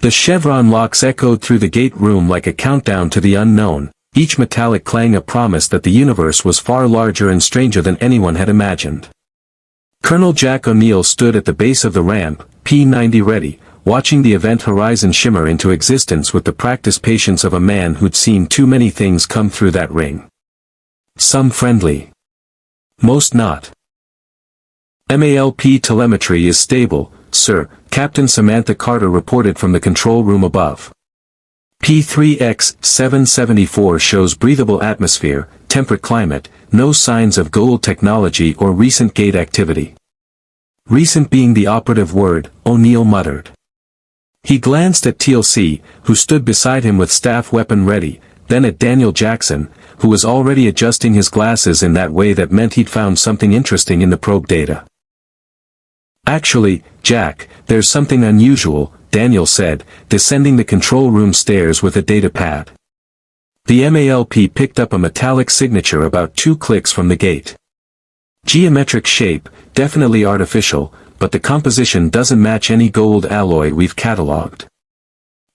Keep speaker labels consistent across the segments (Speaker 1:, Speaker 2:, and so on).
Speaker 1: The chevron locks echoed through the gate room like a countdown to the unknown, each metallic clang a promise that the universe was far larger and stranger than anyone had imagined. Colonel Jack O'Neill stood at the base of the ramp, P-90 ready, watching the event horizon shimmer into existence with the practiced patience of a man who'd seen too many things come through that ring. Some friendly. Most not. MALP telemetry is stable, sir, Captain Samantha Carter reported from the control room above. P3X-774 shows breathable atmosphere, temperate climate, no signs of Goa'uld technology or recent gate activity. Recent being the operative word, O'Neill muttered. He glanced at TLC, who stood beside him with staff weapon ready, then at Daniel Jackson, who was already adjusting his glasses in that way that meant he'd found something interesting in the probe data. Actually, Jack, there's something unusual, Daniel said, descending the control room stairs with a data pad. The MALP picked up a metallic signature about 2 clicks from the gate. Geometric shape, definitely artificial, but the composition doesn't match any Goa'uld alloy we've catalogued.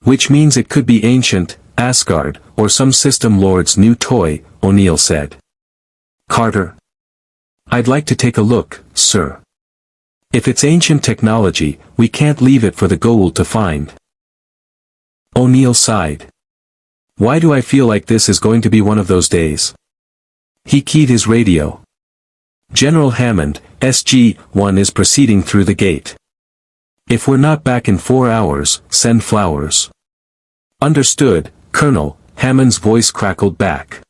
Speaker 1: Which means it could be ancient, Asgard, or some system lord's new toy, O'Neill said. Carter. I'd like to take a look, sir. If it's ancient technology, we can't leave it for the Goa'uld to find. O'Neill sighed. Why do I feel like this is going to be one of those days? He keyed his radio. General Hammond, SG-1 is proceeding through the gate. If we're not back in 4 hours, send flowers. Understood, Colonel, Hammond's voice crackled back.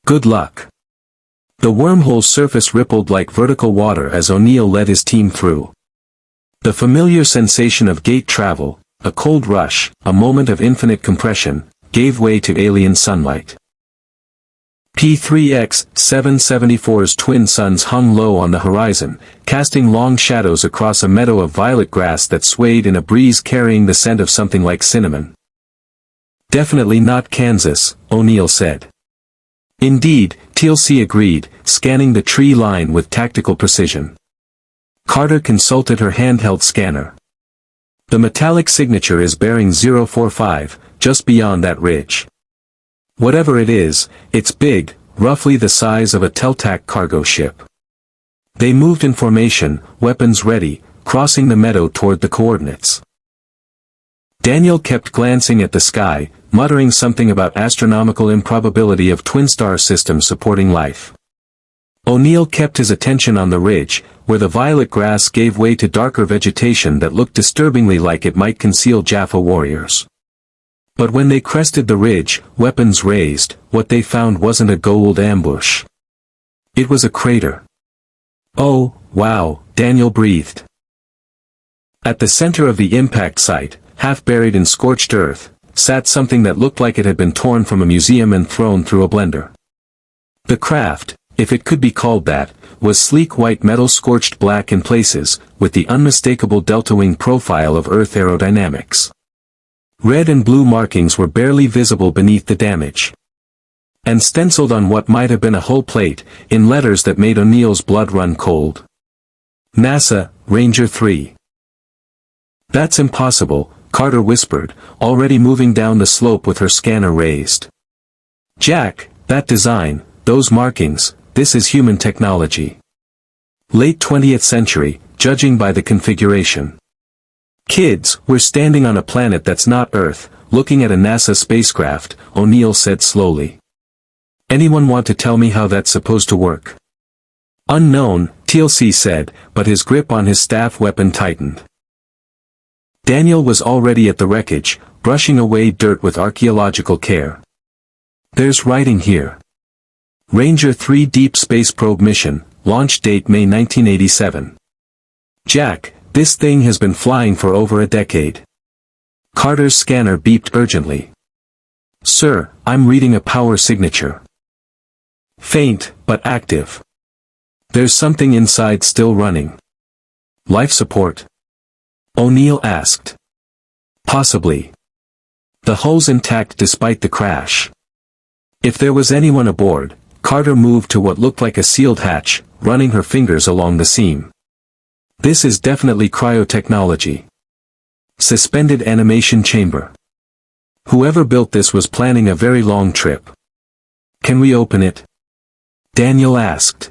Speaker 1: Good luck. The wormhole's surface rippled like vertical water as O'Neill led his team through. The familiar sensation of gate travel, a cold rush, a moment of infinite compression, gave way to alien sunlight. P3X-774's twin suns hung low on the horizon, casting long shadows across a meadow of violet grass that swayed in a breeze carrying the scent of something like cinnamon. Definitely not Kansas, O'Neill said. Indeed, TLC agreed, scanning the tree line with tactical precision. Carter consulted her handheld scanner. The metallic signature is bearing 045, just beyond that ridge. Whatever it is, it's big, roughly the size of a Teltac cargo ship. They moved in formation, weapons ready, crossing the meadow toward the coordinates. Daniel kept glancing at the sky, muttering something about astronomical improbability of twin star systems supporting life. O'Neill kept his attention on the ridge, where the violet grass gave way to darker vegetation that looked disturbingly like it might conceal Jaffa warriors. But when they crested the ridge, weapons raised, what they found wasn't a Goa'uld ambush. It was a crater. Oh, wow, Daniel breathed. At the center of the impact site, half buried in scorched earth, sat something that looked like it had been torn from a museum and thrown through a blender. The craft, if it could be called that, was sleek white metal scorched black in places, with the unmistakable delta wing profile of Earth aerodynamics. Red and blue markings were barely visible beneath the damage. And stenciled on what might have been a hull plate, in letters that made O'Neill's blood run cold. NASA, Ranger 3. That's impossible, Carter whispered, already moving down the slope with her scanner raised. Jack, that design, those markings, this is human technology. Late 20th century, judging by the configuration. Kids, we're standing on a planet that's not Earth, looking at a NASA spacecraft, O'Neill said slowly. Anyone want to tell me how that's supposed to work? Unknown, TLC said, but his grip on his staff weapon tightened. Daniel was already at the wreckage, brushing away dirt with archaeological care. There's writing here. Ranger 3 Deep Space Probe Mission, launch date May 1987. Jack, this thing has been flying for over a decade. Carter's scanner beeped urgently. Sir, I'm reading a power signature. Faint, but active. There's something inside still running. Life support? O'Neill asked. Possibly. The hull's intact despite the crash. If there was anyone aboard, Carter moved to what looked like a sealed hatch, running her fingers along the seam. This is definitely cryotechnology. Suspended animation chamber. Whoever built this was planning a very long trip. Can we open it? Daniel asked.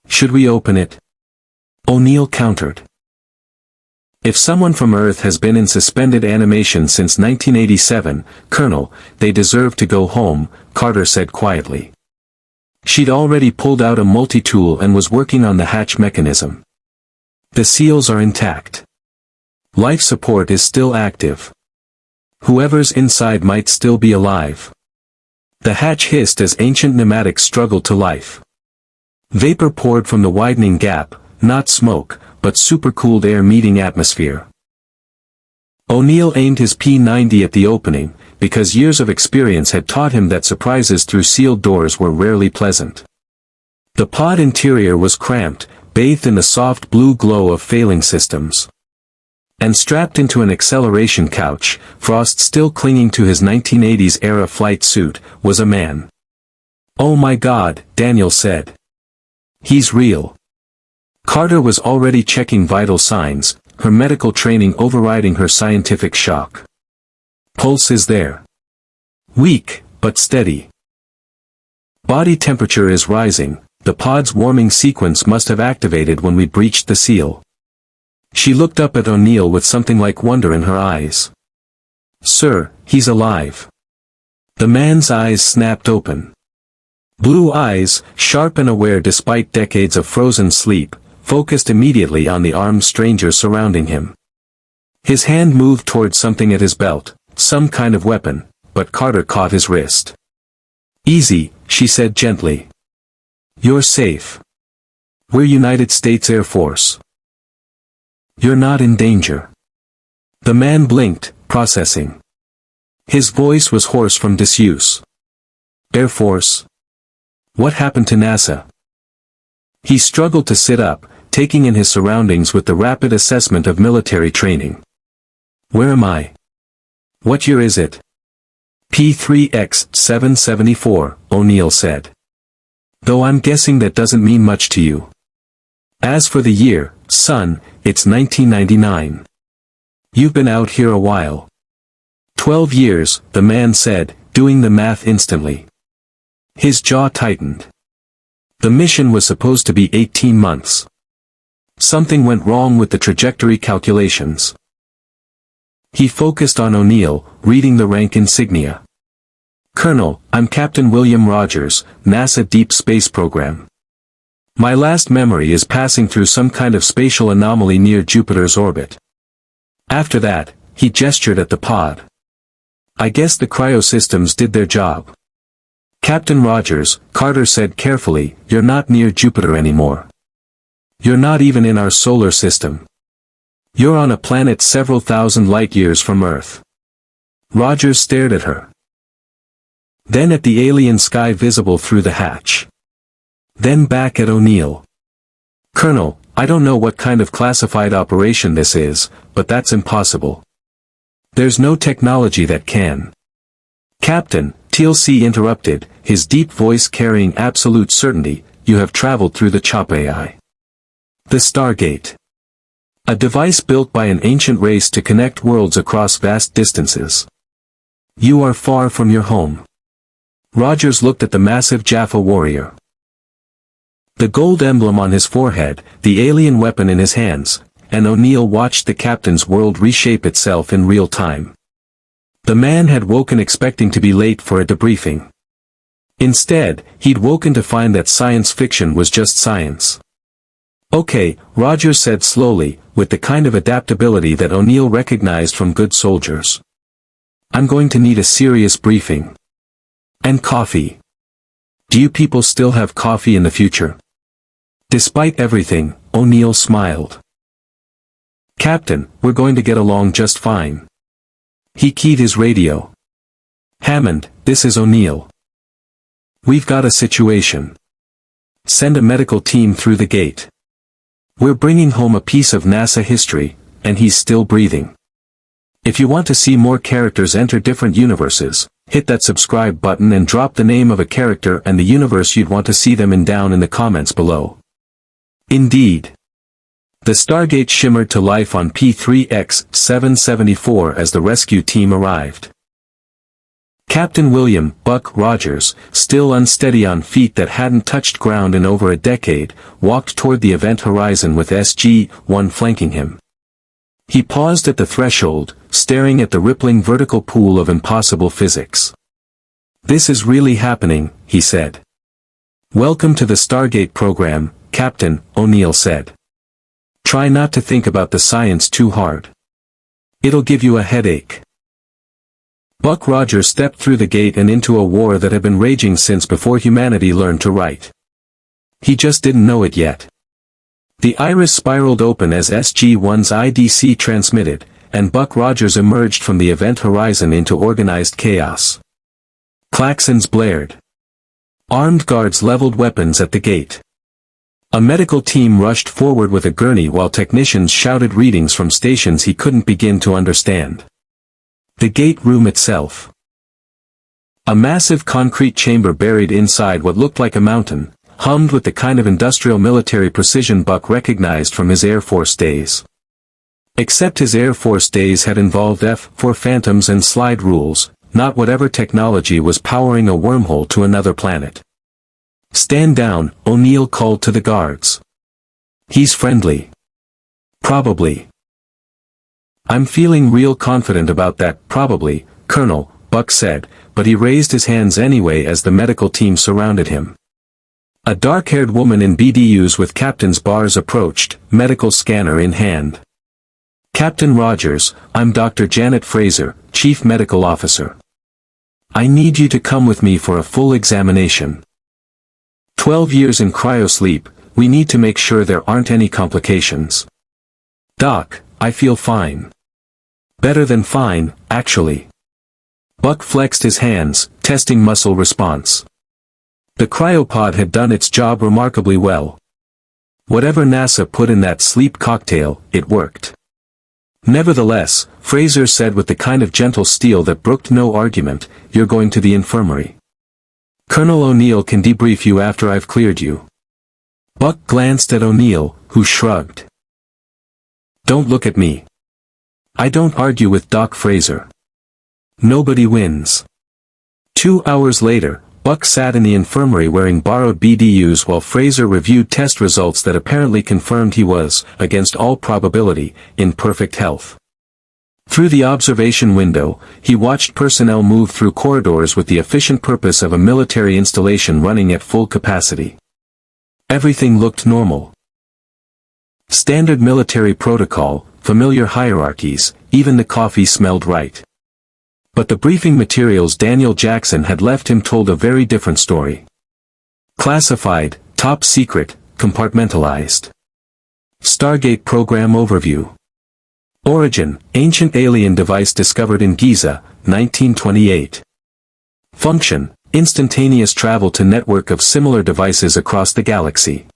Speaker 1: Should we open it? O'Neill countered. If someone from Earth has been in suspended animation since 1987, Colonel, they deserve to go home, Carter said quietly. She'd already pulled out a multi-tool and was working on the hatch mechanism. The seals are intact. Life support is still active. Whoever's inside might still be alive. The hatch hissed as ancient pneumatics struggled to life. Vapor poured from the widening gap, not smoke, but supercooled air meeting atmosphere. O'Neill aimed his P-90 at the opening, because years of experience had taught him that surprises through sealed doors were rarely pleasant. The pod interior was cramped, bathed in the soft blue glow of failing systems. And strapped into an acceleration couch, Frost still clinging to his 1980s-era flight suit, was a man. "Oh my God," Daniel said. "He's real." Carter was already checking vital signs, her medical training overriding her scientific shock. Pulse is there. Weak, but steady. Body temperature is rising, the pod's warming sequence must have activated when we breached the seal. She looked up at O'Neill with something like wonder in her eyes. "Sir, he's alive." The man's eyes snapped open. Blue eyes, sharp and aware despite decades of frozen sleep, focused immediately on the armed stranger surrounding him. His hand moved toward something at his belt, some kind of weapon, but Carter caught his wrist. "Easy," she said gently. "You're safe. We're United States Air Force. You're not in danger." The man blinked, processing. His voice was hoarse from disuse. "Air Force? What happened to NASA?" He struggled to sit up, taking in his surroundings with the rapid assessment of military training. "Where am I? What year is it?" "P3X774, O'Neill said. "Though I'm guessing that doesn't mean much to you. As for the year, son, it's 1999. You've been out here a while." 12 years, the man said, doing the math instantly. His jaw tightened. The mission was supposed to be 18 months. Something went wrong with the trajectory calculations. He focused on O'Neill, reading the rank insignia. "Colonel, I'm Captain William Rogers, NASA Deep Space Program. My last memory is passing through some kind of spatial anomaly near Jupiter's orbit." After that, he gestured at the pod. "I guess the cryo-systems did their job." "Captain Rogers," Carter said carefully, "you're not near Jupiter anymore. You're not even in our solar system. You're on a planet several thousand light-years from Earth." Rogers stared at her. Then at the alien sky visible through the hatch. Then back at O'Neill. "Colonel, I don't know what kind of classified operation this is, but that's impossible. There's no technology that can." "Captain," TLC interrupted, his deep voice carrying absolute certainty, "you have traveled through the CHOP AI. The Stargate. A device built by an ancient race to connect worlds across vast distances. You are far from your home." Rogers looked at the massive Jaffa warrior. The gold emblem on his forehead, the alien weapon in his hands, and O'Neill watched the captain's world reshape itself in real time. The man had woken expecting to be late for a debriefing. Instead, he'd woken to find that science fiction was just science. "Okay," Rogers said slowly, with the kind of adaptability that O'Neill recognized from good soldiers. "I'm going to need a serious briefing. And coffee. Do you people still have coffee in the future?" Despite everything, O'Neill smiled. "Captain, we're going to get along just fine." He keyed his radio. "Hammond, this is O'Neill. We've got a situation. Send a medical team through the gate. We're bringing home a piece of NASA history, and he's still breathing. If you want to see more characters enter different universes, hit that subscribe button and drop the name of a character and the universe you'd want to see them in down in the comments below. Indeed. The Stargate shimmered to life on P3X-774 as the rescue team arrived. Captain William "Buck" Rogers, still unsteady on feet that hadn't touched ground in over a decade, walked toward the event horizon with SG-1 flanking him. He paused at the threshold, staring at the rippling vertical pool of impossible physics. "This is really happening," he said. "Welcome to the Stargate program," Captain O'Neill said. "Try not to think about the science too hard. It'll give you a headache." Buck Rogers stepped through the gate and into a war that had been raging since before humanity learned to write. He just didn't know it yet. The iris spiraled open as SG-1's IDC transmitted, and Buck Rogers emerged from the event horizon into organized chaos. Klaxons blared. Armed guards leveled weapons at the gate. A medical team rushed forward with a gurney while technicians shouted readings from stations he couldn't begin to understand. The gate room itself. A massive concrete chamber buried inside what looked like a mountain, hummed with the kind of industrial military precision Buck recognized from his Air Force days. Except his Air Force days had involved F-4 Phantoms and slide rules, not whatever technology was powering a wormhole to another planet. "Stand down," O'Neill called to the guards. "He's friendly." "Probably." "I'm feeling real confident about that, probably, Colonel," Buck said, but he raised his hands anyway as the medical team surrounded him. A dark-haired woman in BDUs with captain's bars approached, medical scanner in hand. "Captain Rogers, I'm Dr. Janet Fraser, Chief Medical Officer. I need you to come with me for a full examination. 12 years in cryo-sleep, we need to make sure there aren't any complications." "Doc, I feel fine. Better than fine, actually." Buck flexed his hands, testing muscle response. The cryopod had done its job remarkably well. Whatever NASA put in that sleep cocktail, it worked. "Nevertheless," Fraser said with the kind of gentle steel that brooked no argument, "you're going to the infirmary. Colonel O'Neill can debrief you after I've cleared you." Buck glanced at O'Neill, who shrugged. "Don't look at me. I don't argue with Doc Fraser. Nobody wins." 2 hours later, Buck sat in the infirmary wearing borrowed BDUs while Fraser reviewed test results that apparently confirmed he was, against all probability, in perfect health. Through the observation window, he watched personnel move through corridors with the efficient purpose of a military installation running at full capacity. Everything looked normal. Standard military protocol, familiar hierarchies, even the coffee smelled right. But the briefing materials Daniel Jackson had left him told a very different story. Classified, top secret, compartmentalized. Stargate Program Overview. Origin, ancient alien device discovered in Giza, 1928. Function, instantaneous travel to network of similar devices across the galaxy.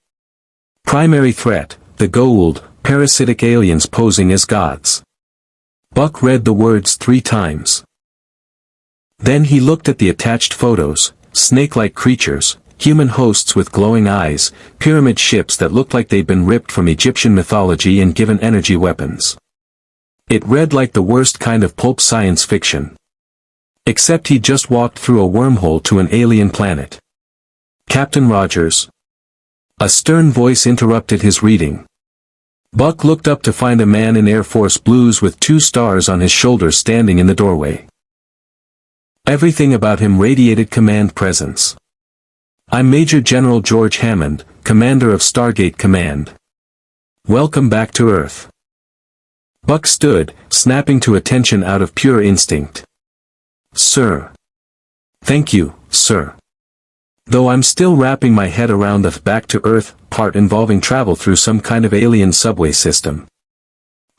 Speaker 1: Primary threat, the Goa'uld, parasitic aliens posing as gods. Buck read the words 3 times. Then he looked at the attached photos, snake-like creatures, human hosts with glowing eyes, pyramid ships that looked like they'd been ripped from Egyptian mythology and given energy weapons. It read like the worst kind of pulp science fiction. Except he'd just walked through a wormhole to an alien planet. "Captain Rogers." A stern voice interrupted his reading. Buck looked up to find a man in Air Force blues with 2 stars on his shoulders standing in the doorway. Everything about him radiated command presence. "I'm Major General George Hammond, Commander of Stargate Command. Welcome back to Earth." Buck stood, snapping to attention out of pure instinct. "Sir." "Thank you, sir. Though I'm still wrapping my head around the back to Earth part involving travel through some kind of alien subway system."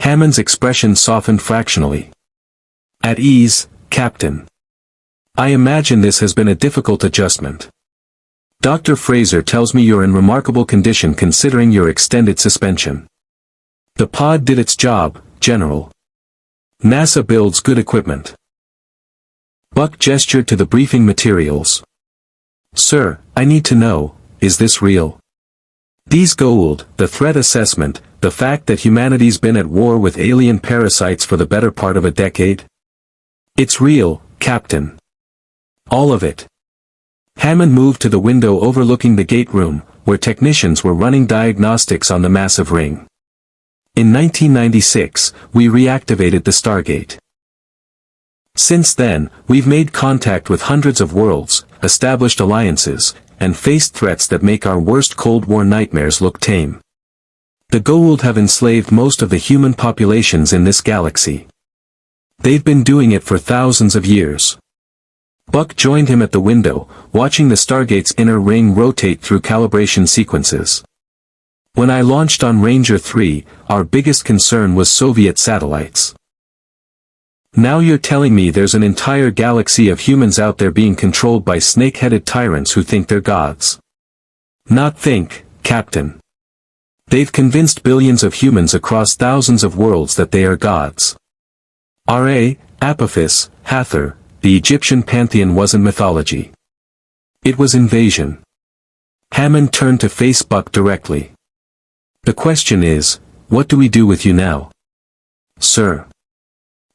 Speaker 1: Hammond's expression softened fractionally. "At ease, Captain. I imagine this has been a difficult adjustment. Dr. Fraser tells me you're in remarkable condition considering your extended suspension. The pod did its job, General. NASA builds good equipment." Buck gestured to the briefing materials. "Sir, I need to know, is this real? These Goa'uld, the threat assessment, the fact that humanity's been at war with alien parasites for the better part of a decade? It's real, Captain. All of it. Hammond moved to the window overlooking the gate room, where technicians were running diagnostics on the massive ring. In 1996, we reactivated the Stargate. Since then, we've made contact with hundreds of worlds, established alliances, and faced threats that make our worst Cold War nightmares look tame. The Goa'uld have enslaved most of the human populations in this galaxy. They've been doing it for thousands of years. Buck joined him at the window, watching the Stargate's inner ring rotate through calibration sequences. When I launched on Ranger 3, our biggest concern was Soviet satellites. Now you're telling me there's an entire galaxy of humans out there being controlled by snake-headed tyrants who think they're gods. Not think, Captain. They've convinced billions of humans across thousands of worlds that they are gods. R.A., Apophis, Hathor, the Egyptian pantheon wasn't mythology. It was invasion. Hammond turned to face Buck directly. The question is, what do we do with you now? Sir.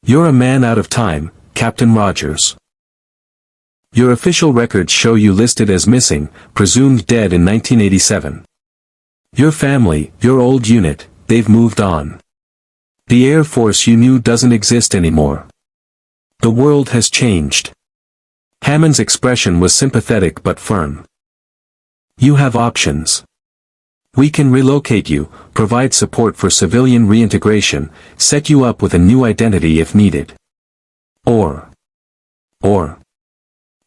Speaker 1: You're a man out of time, Captain Rogers. Your official records show you listed as missing, presumed dead in 1987. Your family, your old unit, they've moved on. The Air Force you knew doesn't exist anymore. The world has changed. Hammond's expression was sympathetic but firm. You have options. We can relocate you, provide support for civilian reintegration, set you up with a new identity if needed. Or.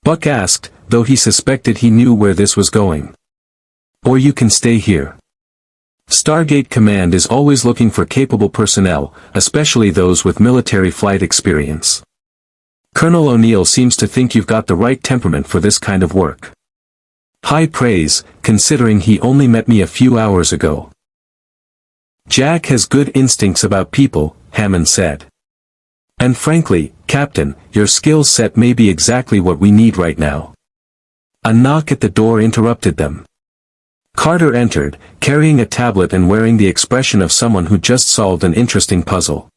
Speaker 1: Buck asked, though he suspected he knew where this was going. Or you can stay here. Stargate Command is always looking for capable personnel, especially those with military flight experience. Colonel O'Neill seems to think you've got the right temperament for this kind of work. High praise, considering he only met me a few hours ago. Jack has good instincts about people, Hammond said. And frankly, Captain, your skill set may be exactly what we need right now. A knock at the door interrupted them. Carter entered, carrying a tablet and wearing the expression of someone who just solved an interesting puzzle.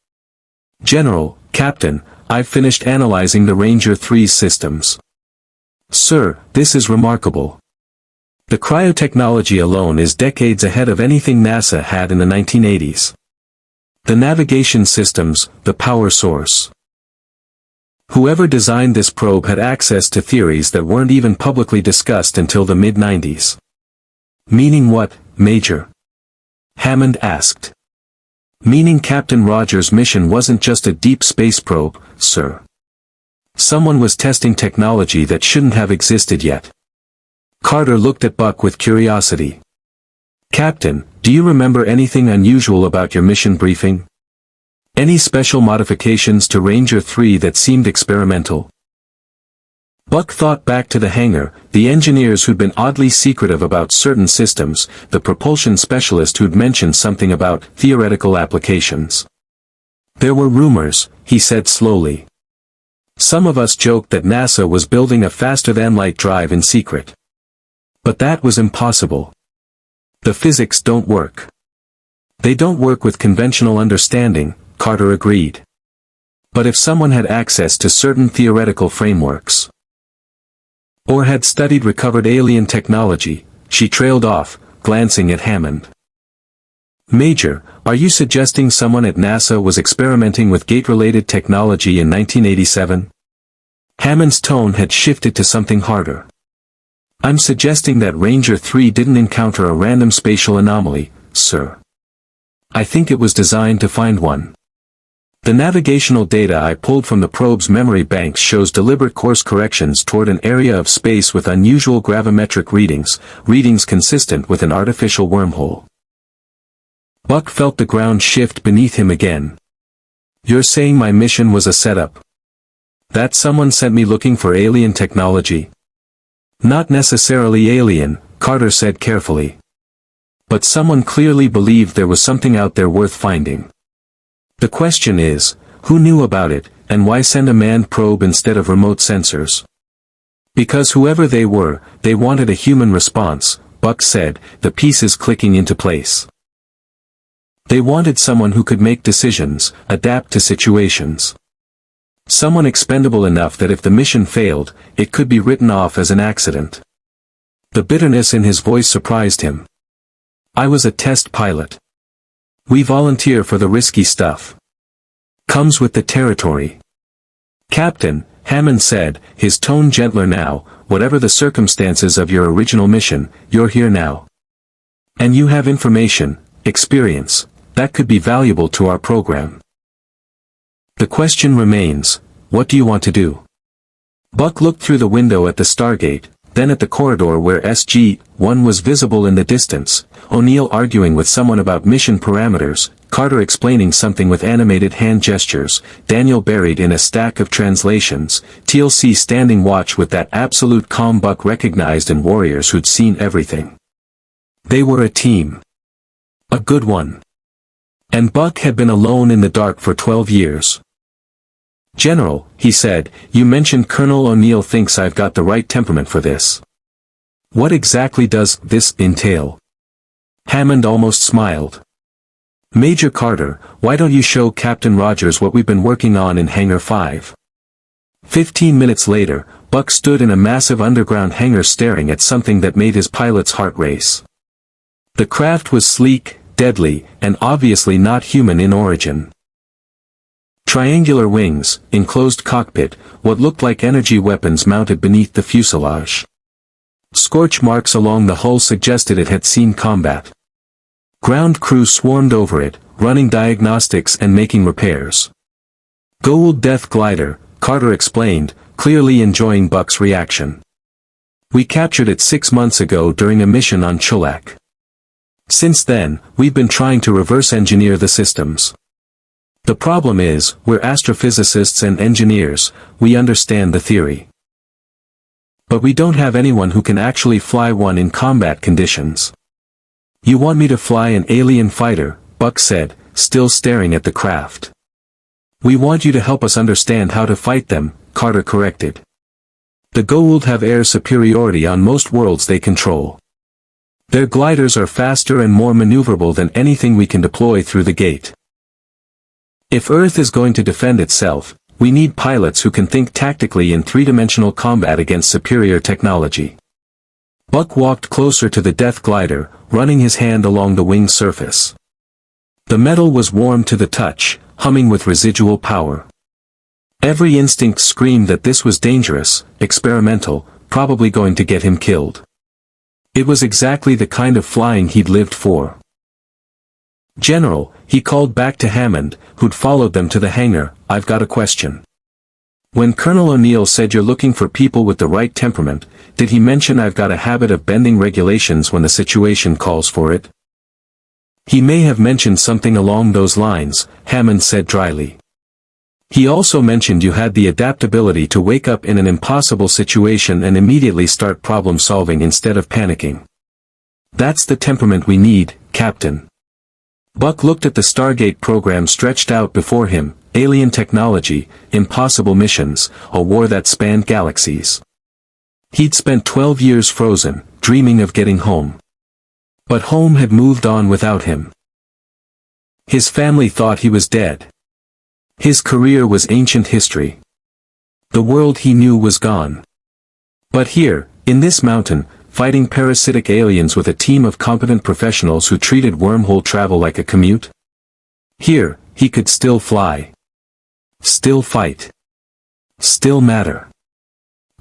Speaker 1: General, Captain, I've finished analyzing the Ranger 3's systems. Sir, this is remarkable. The cryotechnology alone is decades ahead of anything NASA had in the 1980s. The navigation systems, the power source. Whoever designed this probe had access to theories that weren't even publicly discussed until the mid-90s. Meaning what, Major? Hammond asked. Meaning Captain Rogers' mission wasn't just a deep space probe, sir. Someone was testing technology that shouldn't have existed yet. Carter looked at Buck with curiosity. Captain, do you remember anything unusual about your mission briefing? Any special modifications to Ranger 3 that seemed experimental? Buck thought back to the hangar, the engineers who'd been oddly secretive about certain systems, the propulsion specialist who'd mentioned something about theoretical applications. There were rumors, he said slowly. Some of us joked that NASA was building a faster-than-light drive in secret. But that was impossible. The physics don't work. They don't work with conventional understanding, Carter agreed. But if someone had access to certain theoretical frameworks, or had studied recovered alien technology, she trailed off, glancing at Hammond. Major, are you suggesting someone at NASA was experimenting with gate-related technology in 1987? Hammond's tone had shifted to something harder. I'm suggesting that Ranger 3 didn't encounter a random spatial anomaly, sir. I think it was designed to find one. The navigational data I pulled from the probe's memory banks shows deliberate course corrections toward an area of space with unusual gravimetric readings consistent with an artificial wormhole. Buck felt the ground shift beneath him again. You're saying my mission was a setup? That someone sent me looking for alien technology? Not necessarily alien, Carter said carefully. But someone clearly believed there was something out there worth finding. The question is, who knew about it, and why send a manned probe instead of remote sensors? Because whoever they were, they wanted a human response, Buck said, the pieces clicking into place. They wanted someone who could make decisions, adapt to situations. Someone expendable enough that if the mission failed, it could be written off as an accident. The bitterness in his voice surprised him. I was a test pilot. We volunteer for the risky stuff. Comes with the territory. Captain, Hammond said, his tone gentler now, whatever the circumstances of your original mission, you're here now. And you have information, experience, that could be valuable to our program. The question remains, what do you want to do? Buck looked through the window at the Stargate, then at the corridor where SG-1 was visible in the distance, O'Neill arguing with someone about mission parameters, Carter explaining something with animated hand gestures, Daniel buried in a stack of translations, TLC standing watch with that absolute calm Buck recognized in warriors who'd seen everything. They were a team. A good one. And Buck had been alone in the dark for 12 years. General, he said, you mentioned Colonel O'Neill thinks I've got the right temperament for this. What exactly does this entail? Hammond almost smiled. Major Carter, why don't you show Captain Rogers what we've been working on in Hangar 5? 15 minutes later, Buck stood in a massive underground hangar staring at something that made his pilot's heart race. The craft was sleek, deadly, and obviously not human in origin. Triangular wings, enclosed cockpit, what looked like energy weapons mounted beneath the fuselage. Scorch marks along the hull suggested it had seen combat. Ground crew swarmed over it, running diagnostics and making repairs. Goa'uld Death Glider, Carter explained, clearly enjoying Buck's reaction. We captured it 6 months ago during a mission on Chulak. Since then, we've been trying to reverse engineer the systems. The problem is, we're astrophysicists and engineers, we understand the theory. But we don't have anyone who can actually fly one in combat conditions. You want me to fly an alien fighter, Buck said, still staring at the craft. We want you to help us understand how to fight them, Carter corrected. The Goa'uld have air superiority on most worlds they control. Their gliders are faster and more maneuverable than anything we can deploy through the gate. If Earth is going to defend itself, we need pilots who can think tactically in three-dimensional combat against superior technology. Buck walked closer to the Death Glider, running his hand along the wing surface. The metal was warm to the touch, humming with residual power. Every instinct screamed that this was dangerous, experimental, probably going to get him killed. It was exactly the kind of flying he'd lived for. General, he called back to Hammond, who'd followed them to the hangar, I've got a question. When Colonel O'Neill said you're looking for people with the right temperament, did he mention I've got a habit of bending regulations when the situation calls for it? He may have mentioned something along those lines, Hammond said dryly. He also mentioned you had the adaptability to wake up in an impossible situation and immediately start problem solving instead of panicking. That's the temperament we need, Captain. Buck looked at the Stargate program stretched out before him, alien technology, impossible missions, a war that spanned galaxies. He'd spent 12 years frozen, dreaming of getting home. But home had moved on without him. His family thought he was dead. His career was ancient history. The world he knew was gone. But here, in this mountain, fighting parasitic aliens with a team of competent professionals who treated wormhole travel like a commute? Here, he could still fly. Still fight. Still matter.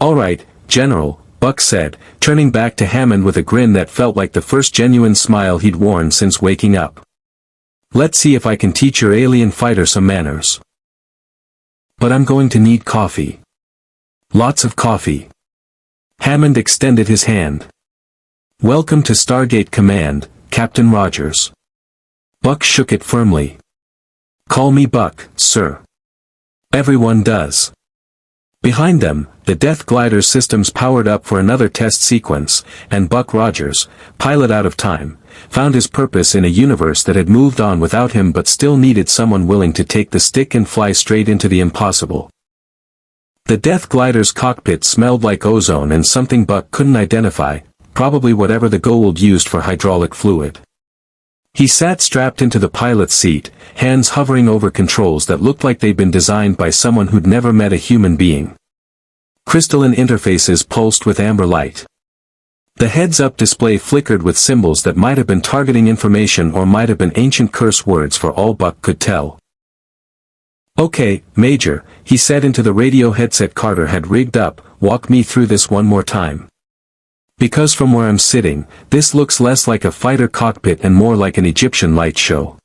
Speaker 1: All right, General, Buck said, turning back to Hammond with a grin that felt like the first genuine smile he'd worn since waking up. Let's see if I can teach your alien fighter some manners. But I'm going to need coffee. Lots of coffee. Hammond extended his hand. Welcome to Stargate Command, Captain Rogers. Buck shook it firmly. Call me Buck, sir. Everyone does. Behind them, the Death Glider systems powered up for another test sequence, and Buck Rogers, pilot out of time, found his purpose in a universe that had moved on without him but still needed someone willing to take the stick and fly straight into the impossible. The Death Glider's cockpit smelled like ozone and something Buck couldn't identify, probably whatever the Goa'uld used for hydraulic fluid. He sat strapped into the pilot's seat, hands hovering over controls that looked like they'd been designed by someone who'd never met a human being. Crystalline interfaces pulsed with amber light. The heads-up display flickered with symbols that might have been targeting information or might have been ancient curse words for all Buck could tell. "Okay, Major," he said into the radio headset Carter had rigged up, "walk me through this one more time. Because from where I'm sitting, this looks less like a fighter cockpit and more like an Egyptian light show."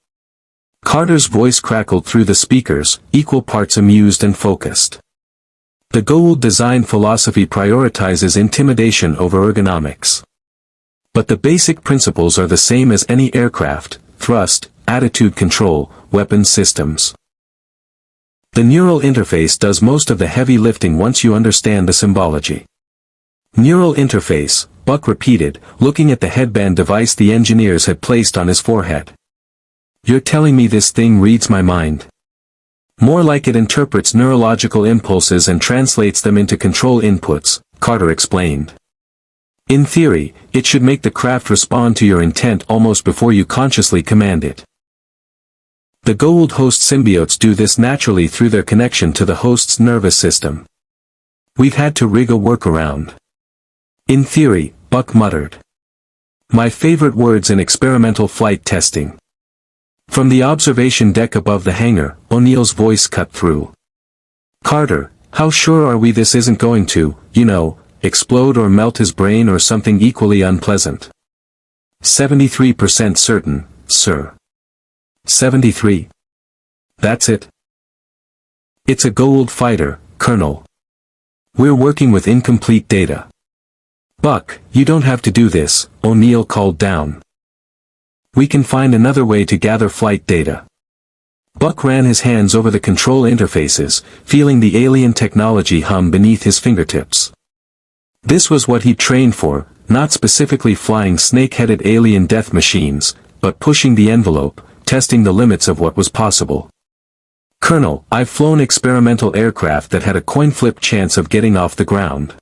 Speaker 1: Carter's voice crackled through the speakers, equal parts amused and focused. The Goa'uld design philosophy prioritizes intimidation over ergonomics. But the basic principles are the same as any aircraft: thrust, attitude control, weapons systems. The neural interface does most of the heavy lifting once you understand the symbology. Neural interface, Buck repeated, looking at the headband device the engineers had placed on his forehead. "You're telling me this thing reads my mind?" "More like it interprets neurological impulses and translates them into control inputs," Carter explained. "In theory, it should make the craft respond to your intent almost before you consciously command it." The Goa'uld host symbiotes do this naturally through their connection to the host's nervous system. "We've had to rig a workaround." "In theory," Buck muttered. "My favorite words in experimental flight testing." From the observation deck above the hangar, O'Neill's voice cut through. "Carter, how sure are we this isn't going to, explode or melt his brain or something equally unpleasant?" 73% certain, sir." 73. "That's it?" "It's a Goa'uld fighter, Colonel. We're working with incomplete data." "Buck, you don't have to do this," O'Neill called down. "We can find another way to gather flight data." Buck ran his hands over the control interfaces, feeling the alien technology hum beneath his fingertips. This was what he'd trained for, not specifically flying snake-headed alien death machines, but pushing the envelope, testing the limits of what was possible. "Colonel, I've flown experimental aircraft that had a coin flip chance of getting off the ground."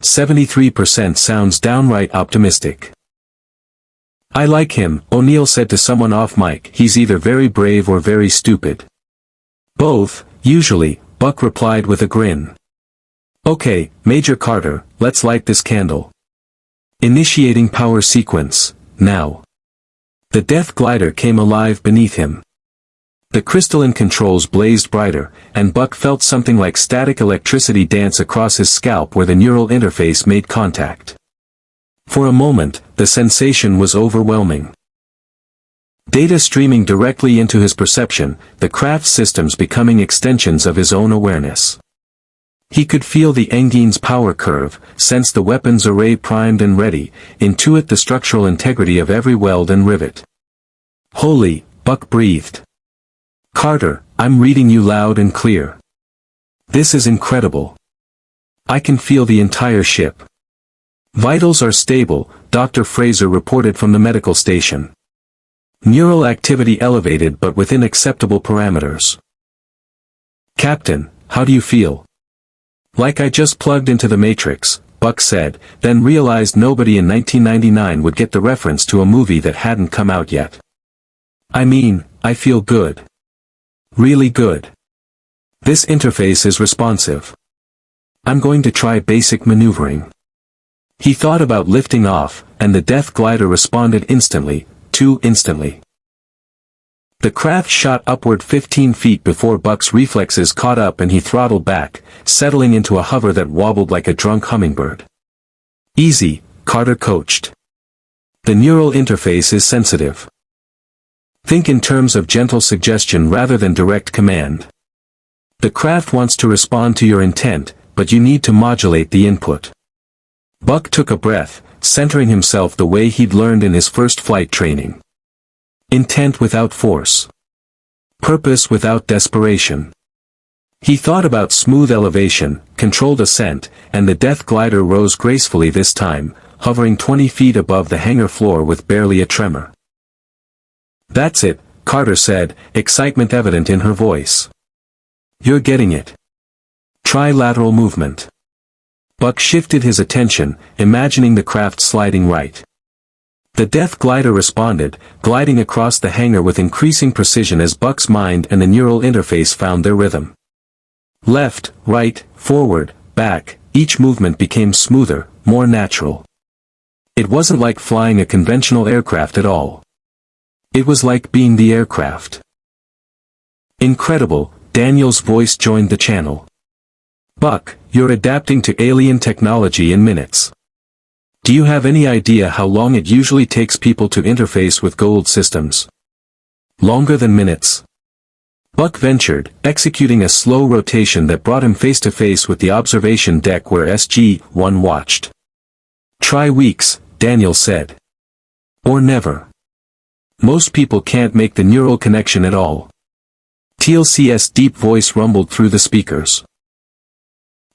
Speaker 1: 73% sounds downright optimistic. "I like him," O'Neill said to someone off mic. "He's either very brave or very stupid." "Both, usually," Buck replied with a grin. "Okay, Major Carter, let's light this candle. Initiating power sequence, now." The Death Glider came alive beneath him. The crystalline controls blazed brighter, and Buck felt something like static electricity dance across his scalp where the neural interface made contact. For a moment, the sensation was overwhelming. Data streaming directly into his perception, the craft's systems becoming extensions of his own awareness. He could feel the engine's power curve, sense the weapons array primed and ready, intuit the structural integrity of every weld and rivet. "Holy," Buck breathed. "Carter, I'm reading you loud and clear. This is incredible. I can feel the entire ship." "Vitals are stable," Dr. Fraser reported from the medical station. "Neural activity elevated but within acceptable parameters." "Captain, how do you feel?" "Like I just plugged into the Matrix," Buck said, then realized nobody in 1999 would get the reference to a movie that hadn't come out yet. "I mean, I feel good. Really good. This interface is responsive. I'm going to try basic maneuvering." He thought about lifting off, and the Death Glider responded instantly, too instantly. The craft shot upward 15 feet before Buck's reflexes caught up and he throttled back, settling into a hover that wobbled like a drunk hummingbird. "Easy," Carter coached. "The neural interface is sensitive. Think in terms of gentle suggestion rather than direct command. The craft wants to respond to your intent, but you need to modulate the input." Buck took a breath, centering himself the way he'd learned in his first flight training. Intent without force. Purpose without desperation. He thought about smooth elevation, controlled ascent, and the Death Glider rose gracefully this time, hovering 20 feet above the hangar floor with barely a tremor. "That's it," Carter said, excitement evident in her voice. "You're getting it. Try lateral movement." Buck shifted his attention, imagining the craft sliding right. The Death Glider responded, gliding across the hangar with increasing precision as Buck's mind and the neural interface found their rhythm. Left, right, forward, back, each movement became smoother, more natural. It wasn't like flying a conventional aircraft at all. It was like being the aircraft. Incredible, Daniel's voice joined the channel. Buck, you're adapting to alien technology in minutes. Do you have any idea how long it usually takes people to interface with Goa'uld systems? Longer than minutes. Buck ventured, executing a slow rotation that brought him face to face with the observation deck where SG-1 watched. Try weeks, Daniel said. Or never. Most people can't make the neural connection at all. TLC's deep voice rumbled through the speakers.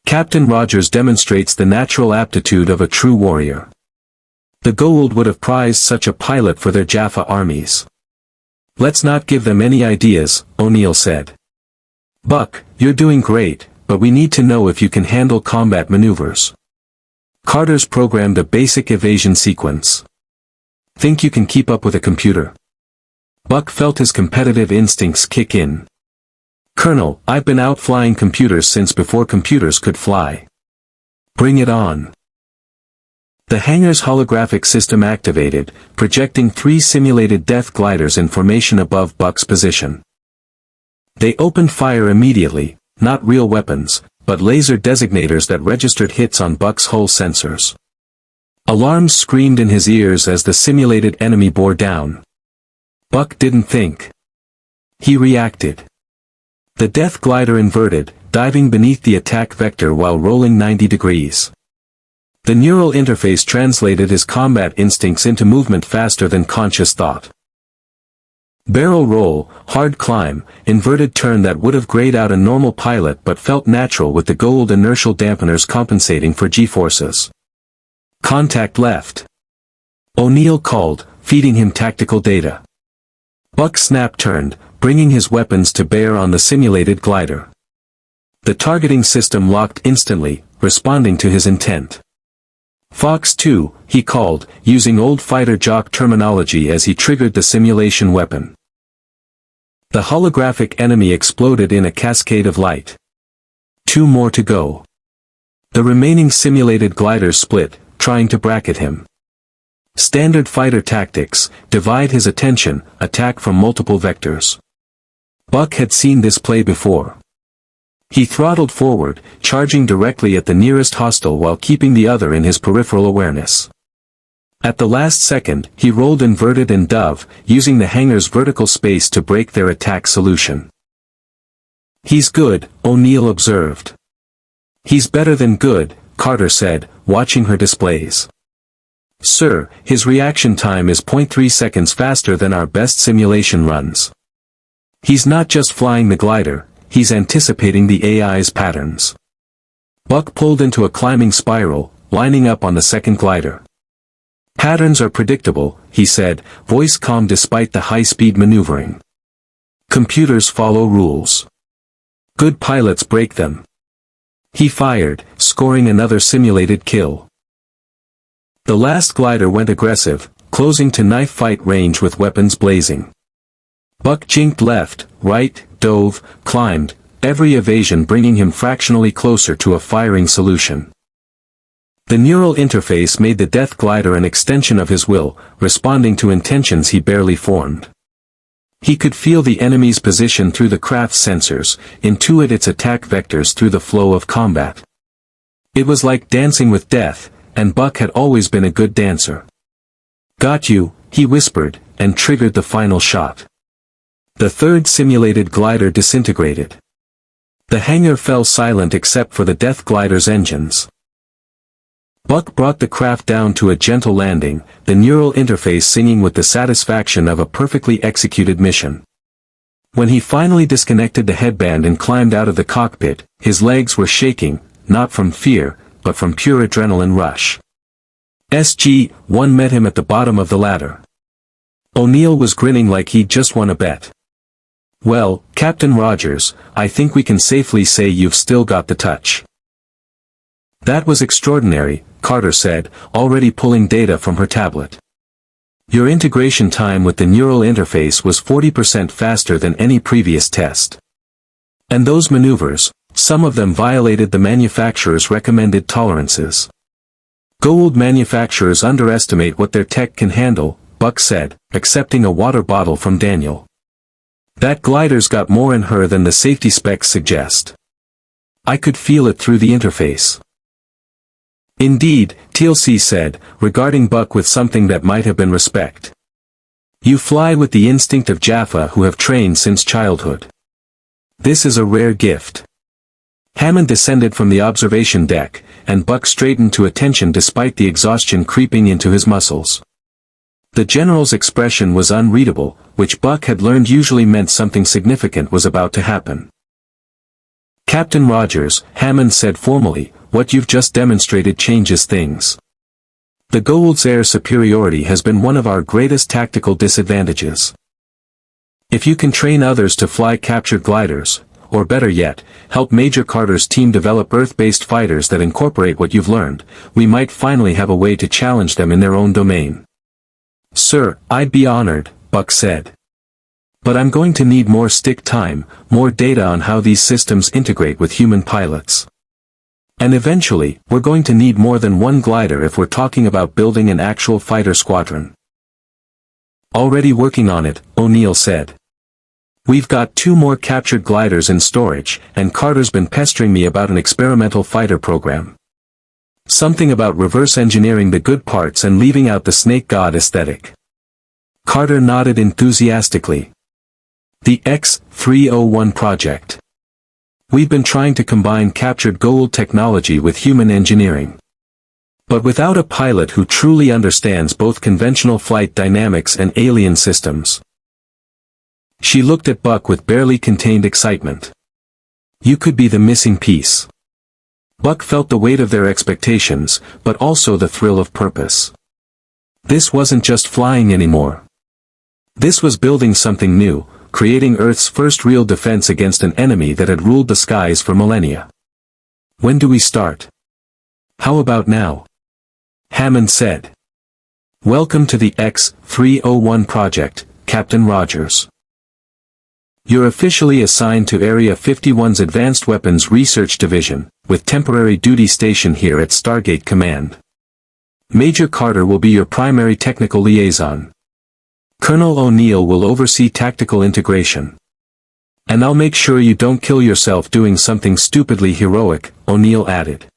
Speaker 1: Captain Rogers demonstrates the natural aptitude of a true warrior. The Goa'uld would have prized such a pilot for their Jaffa armies. Let's not give them any ideas, O'Neill said. Buck, you're doing great, but we need to know if you can handle combat maneuvers. Carter's programmed a basic evasion sequence. Think you can keep up with a computer? Buck felt his competitive instincts kick in. Colonel, I've been out flying computers since before computers could fly. Bring it on. The hangar's holographic system activated, projecting 3 simulated Death Gliders in formation above Buck's position. They opened fire immediately, not real weapons, but laser designators that registered hits on Buck's hull sensors. Alarms screamed in his ears as the simulated enemy bore down. Buck didn't think. He reacted. The Death Glider inverted, diving beneath the attack vector while rolling 90 degrees. The neural interface translated his combat instincts into movement faster than conscious thought. Barrel roll, hard climb, inverted turn that would have grayed out a normal pilot but felt natural with the Goa'uld inertial dampeners compensating for G-forces. Contact left. O'Neill called, feeding him tactical data. Buck snap turned, bringing his weapons to bear on the simulated glider. The targeting system locked instantly, responding to his intent. Fox 2, he called, using old fighter jock terminology as he triggered the simulation weapon. The holographic enemy exploded in a cascade of light. 2 more to go. The remaining simulated gliders split, trying to bracket him. Standard fighter tactics, divide his attention, attack from multiple vectors. Buck had seen this play before. He throttled forward, charging directly at the nearest hostile while keeping the other in his peripheral awareness. At the last second, he rolled inverted and dove, using the hangar's vertical space to break their attack solution. He's good, O'Neill observed. He's better than good, Carter said, watching her displays. Sir, his reaction time is 0.3 seconds faster than our best simulation runs. He's not just flying the glider, he's anticipating the AI's patterns. Buck pulled into a climbing spiral, lining up on the second glider. Patterns are predictable, he said, voice calm despite the high-speed maneuvering. Computers follow rules. Good pilots break them. He fired, scoring another simulated kill. The last glider went aggressive, closing to knife fight range with weapons blazing. Buck jinked left, right, dove, climbed, every evasion bringing him fractionally closer to a firing solution. The neural interface made the Death Glider an extension of his will, responding to intentions he barely formed. He could feel the enemy's position through the craft's sensors, intuit its attack vectors through the flow of combat. It was like dancing with death, and Buck had always been a good dancer. Got you, he whispered, and triggered the final shot. The third simulated glider disintegrated. The hangar fell silent except for the Death Glider's engines. Buck brought the craft down to a gentle landing, the neural interface singing with the satisfaction of a perfectly executed mission. When he finally disconnected the headband and climbed out of the cockpit, his legs were shaking, not from fear, but from pure adrenaline rush. SG-1 met him at the bottom of the ladder. O'Neill was grinning like he'd just won a bet. Well, Captain Rogers, I think we can safely say you've still got the touch. That was extraordinary, Carter said, already pulling data from her tablet. Your integration time with the neural interface was 40% faster than any previous test. And those maneuvers, some of them violated the manufacturer's recommended tolerances. Goa'uld manufacturers underestimate what their tech can handle, Buck said, accepting a water bottle from Daniel. That glider's got more in her than the safety specs suggest. I could feel it through the interface. Indeed, TLC said, regarding Buck with something that might have been respect. You fly with the instinct of Jaffa who have trained since childhood. This is a rare gift. Hammond descended from the observation deck, and Buck straightened to attention despite the exhaustion creeping into his muscles. The general's expression was unreadable, which Buck had learned usually meant something significant was about to happen. Captain Rogers, Hammond said formally, what you've just demonstrated changes things. The Goa'uld's air superiority has been one of our greatest tactical disadvantages. If you can train others to fly captured gliders, or better yet, help Major Carter's team develop Earth-based fighters that incorporate what you've learned, we might finally have a way to challenge them in their own domain. Sir, I'd be honored, Buck said. But I'm going to need more stick time, more data on how these systems integrate with human pilots. And eventually, we're going to need more than one glider if we're talking about building an actual fighter squadron. Already working on it, O'Neill said. We've got 2 more captured gliders in storage, and Carter's been pestering me about an experimental fighter program. Something about reverse engineering the good parts and leaving out the snake god aesthetic. Carter nodded enthusiastically. The X-301 project. We've been trying to combine captured Goa'uld technology with human engineering. But without a pilot who truly understands both conventional flight dynamics and alien systems. She looked at Buck with barely contained excitement. You could be the missing piece. Buck felt the weight of their expectations, but also the thrill of purpose. This wasn't just flying anymore. This was building something new, creating Earth's first real defense against an enemy that had ruled the skies for millennia. When do we start? How about now? Hammond said. Welcome to the X-301 project, Captain Rogers. You're officially assigned to Area 51's Advanced Weapons Research Division, with temporary duty station here at Stargate Command. Major Carter will be your primary technical liaison. Colonel O'Neill will oversee tactical integration. And I'll make sure you don't kill yourself doing something stupidly heroic, O'Neill added.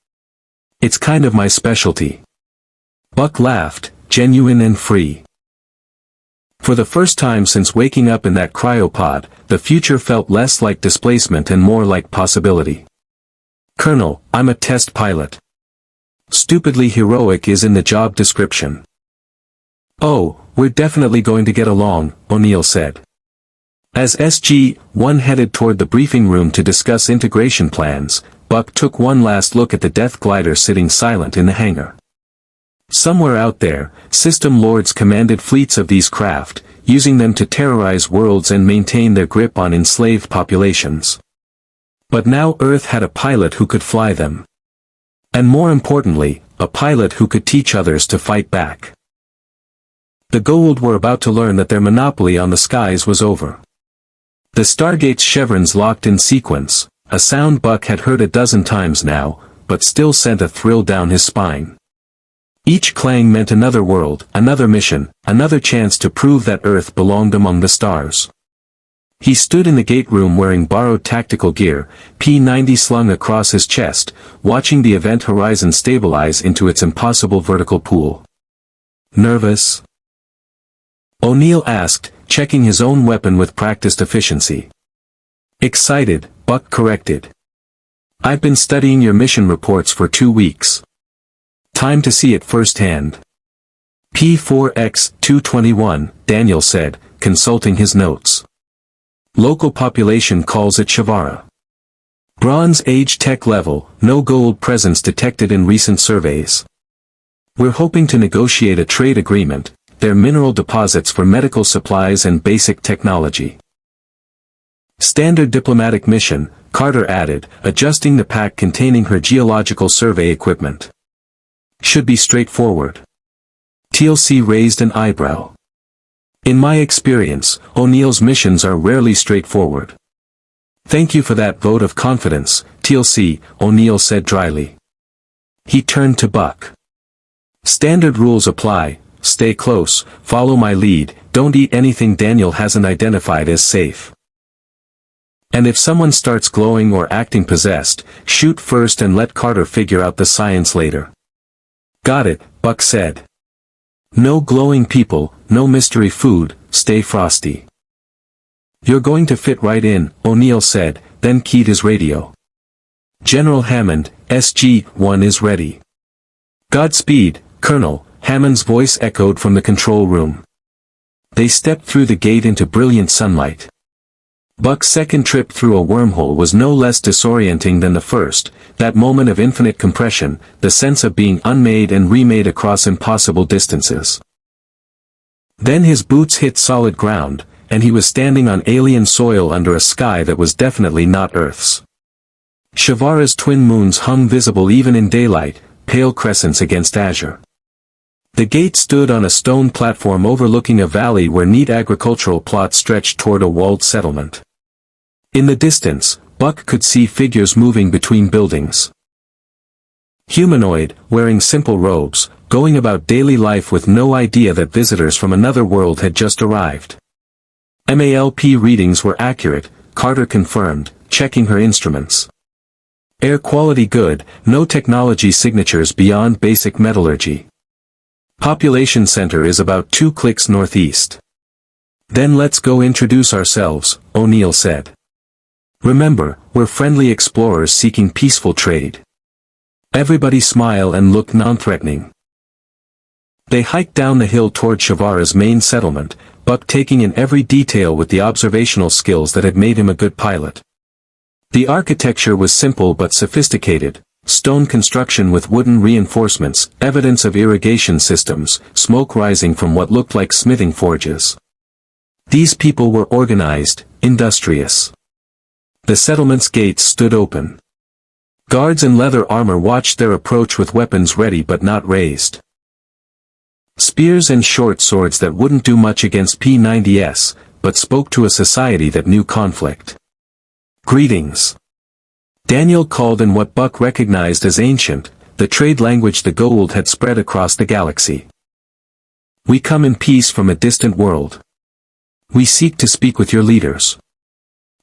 Speaker 1: It's kind of my specialty. Buck laughed, genuine and free. For the first time since waking up in that cryopod, the future felt less like displacement and more like possibility. Colonel, I'm a test pilot. Stupidly heroic is in the job description. Oh, we're definitely going to get along, O'Neill said. As SG-1 headed toward the briefing room to discuss integration plans, Buck took one last look at the Death Glider sitting silent in the hangar. Somewhere out there, system lords commanded fleets of these craft, using them to terrorize worlds and maintain their grip on enslaved populations. But now Earth had a pilot who could fly them. And more importantly, a pilot who could teach others to fight back. The Goa'uld were about to learn that their monopoly on the skies was over. The Stargate's chevrons locked in sequence, a sound Buck had heard a dozen times now, but still sent a thrill down his spine. Each clang meant another world, another mission, another chance to prove that Earth belonged among the stars. He stood in the gate room wearing borrowed tactical gear, P-90 slung across his chest, watching the event horizon stabilize into its impossible vertical pool. Nervous? O'Neill asked, checking his own weapon with practiced efficiency. Excited, Buck corrected. I've been studying your mission reports for 2 weeks. Time to see it firsthand. P4X-221, Daniel said, consulting his notes. Local population calls it Shavara. Bronze Age tech level, no Goa'uld presence detected in recent surveys. We're hoping to negotiate a trade agreement, their mineral deposits for medical supplies and basic technology. Standard diplomatic mission, Carter added, adjusting the pack containing her geological survey equipment. Should be straightforward. TLC raised an eyebrow. In my experience, O'Neill's missions are rarely straightforward. Thank you for that vote of confidence, TLC, O'Neill said dryly. He turned to Buck. Standard rules apply, stay close, follow my lead, don't eat anything Daniel hasn't identified as safe. And if someone starts glowing or acting possessed, shoot first and let Carter figure out the science later. Got it, Buck said. No glowing people, no mystery food, stay frosty. You're going to fit right in, O'Neill said, then keyed his radio. General Hammond, SG-1 is ready. Godspeed, Colonel, Hammond's voice echoed from the control room. They stepped through the gate into brilliant sunlight. Buck's second trip through a wormhole was no less disorienting than the first, that moment of infinite compression, the sense of being unmade and remade across impossible distances. Then his boots hit solid ground, and he was standing on alien soil under a sky that was definitely not Earth's. Shavara's twin moons hung visible even in daylight, pale crescents against azure. The gate stood on a stone platform overlooking a valley where neat agricultural plots stretched toward a walled settlement. In the distance, Buck could see figures moving between buildings. Humanoid, wearing simple robes, going about daily life with no idea that visitors from another world had just arrived. MALP readings were accurate, Carter confirmed, checking her instruments. Air quality good, no technology signatures beyond basic metallurgy. Population center is about 2 clicks northeast. Then let's go introduce ourselves, O'Neill said. Remember, we're friendly explorers seeking peaceful trade. Everybody smile and look non-threatening. They hiked down the hill toward Shavara's main settlement, Buck taking in every detail with the observational skills that had made him a good pilot. The architecture was simple but sophisticated, stone construction with wooden reinforcements, evidence of irrigation systems, smoke rising from what looked like smithing forges. These people were organized, industrious. The settlement's gates stood open. Guards in leather armor watched their approach with weapons ready but not raised. Spears and short swords that wouldn't do much against P90s, but spoke to a society that knew conflict. Greetings. Daniel called in what Buck recognized as ancient, the trade language the Goa'uld had spread across the galaxy. We come in peace from a distant world. We seek to speak with your leaders.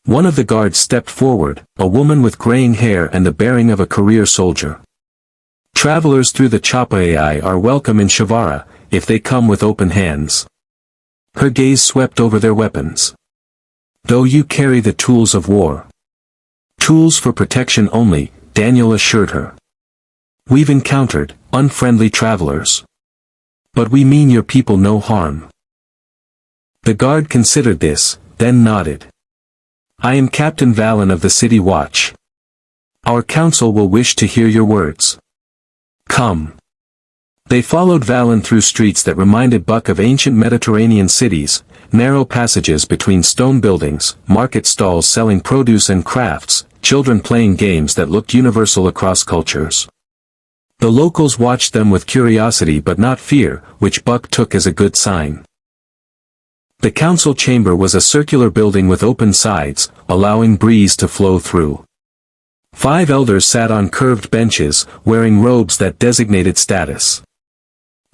Speaker 1: One of the guards stepped forward, a woman with graying hair and the bearing of a career soldier. Travelers through the Choppa AI are welcome in Shavara, if they come with open hands. Her gaze swept over their weapons. Though you carry the tools of war. Tools for protection only, Daniel assured her. We've encountered unfriendly travelers. But we mean your people no harm. The guard considered this, then nodded. I am Captain Valen of the City Watch. Our council will wish to hear your words. Come. They followed Valen through streets that reminded Buck of ancient Mediterranean cities, narrow passages between stone buildings, market stalls selling produce and crafts, children playing games that looked universal across cultures. The locals watched them with curiosity but not fear, which Buck took as a good sign. The council chamber was a circular building with open sides, allowing breeze to flow through. 5 elders sat on curved benches, wearing robes that designated status.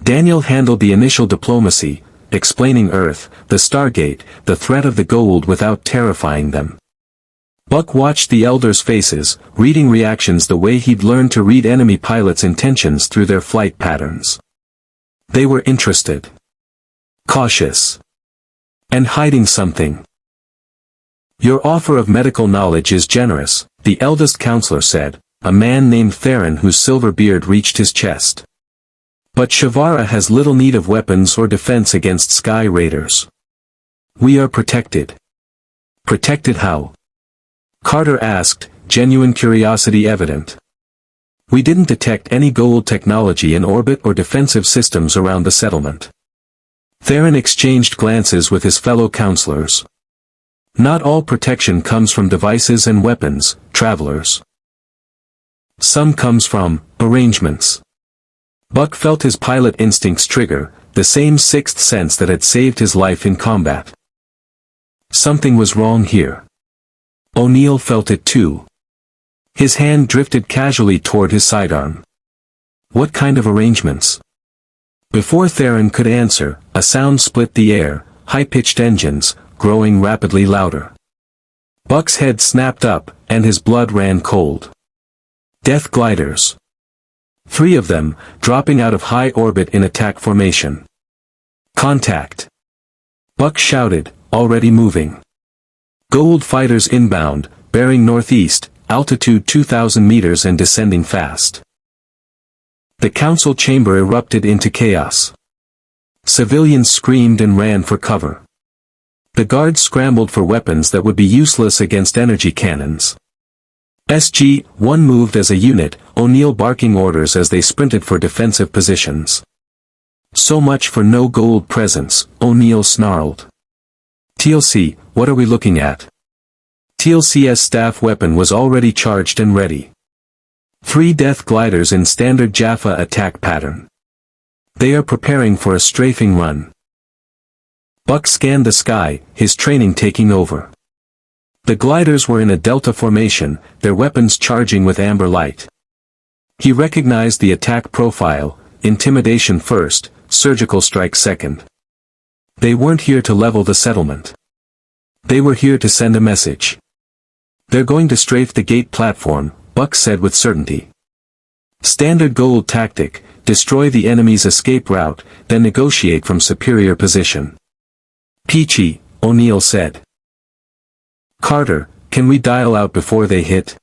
Speaker 1: Daniel handled the initial diplomacy, explaining Earth, the Stargate, the threat of the Goa'uld without terrifying them. Buck watched the elders' faces, reading reactions the way he'd learned to read enemy pilots' intentions through their flight patterns. They were interested. Cautious. And hiding something. Your offer of medical knowledge is generous, the eldest counselor said, a man named Theron whose silver beard reached his chest. But Shavara has little need of weapons or defense against sky raiders. We are protected. Protected how? Carter asked, genuine curiosity evident. We didn't detect any Goa'uld technology in orbit or defensive systems around the settlement. Theron exchanged glances with his fellow counselors. Not all protection comes from devices and weapons, travelers. Some comes from arrangements. Buck felt his pilot instincts trigger, the same sixth sense that had saved his life in combat. Something was wrong here. O'Neill felt it too. His hand drifted casually toward his sidearm. What kind of arrangements? Before Theron could answer, a sound split the air, high-pitched engines, growing rapidly louder. Buck's head snapped up, and his blood ran cold. Death Gliders. 3 of them, dropping out of high orbit in attack formation. Contact. Buck shouted, already moving. Goa'uld fighters inbound, bearing northeast, altitude 2,000 meters and descending fast. The council chamber erupted into chaos. Civilians screamed and ran for cover. The guards scrambled for weapons that would be useless against energy cannons. SG-1 moved as a unit, O'Neill barking orders as they sprinted for defensive positions. So much for no Goa'uld presence, O'Neill snarled. TLC, what are we looking at? TLC's staff weapon was already charged and ready. 3 Death Gliders in standard Jaffa attack pattern. They are preparing for a strafing run. Buck scanned the sky, his training taking over. The gliders were in a delta formation, their weapons charging with amber light. He recognized the attack profile, intimidation first, surgical strike second. They weren't here to level the settlement. They were here to send a message. They're going to strafe the gate platform, Buck said with certainty. Standard Goa'uld tactic, destroy the enemy's escape route, then negotiate from superior position. Peachy, O'Neill said. Carter, can we dial out before they hit?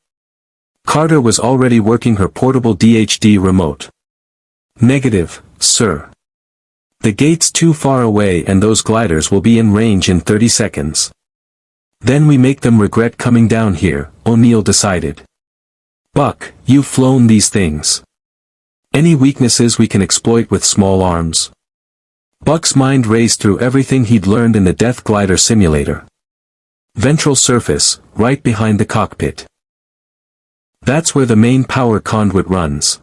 Speaker 1: Carter was already working her portable DHD remote. Negative, sir. The gate's too far away and those gliders will be in range in 30 seconds. Then we make them regret coming down here, O'Neill decided. Buck, you've flown these things. Any weaknesses we can exploit with small arms? Buck's mind raced through everything he'd learned in the Death Glider simulator. Ventral surface, right behind the cockpit. That's where the main power conduit runs.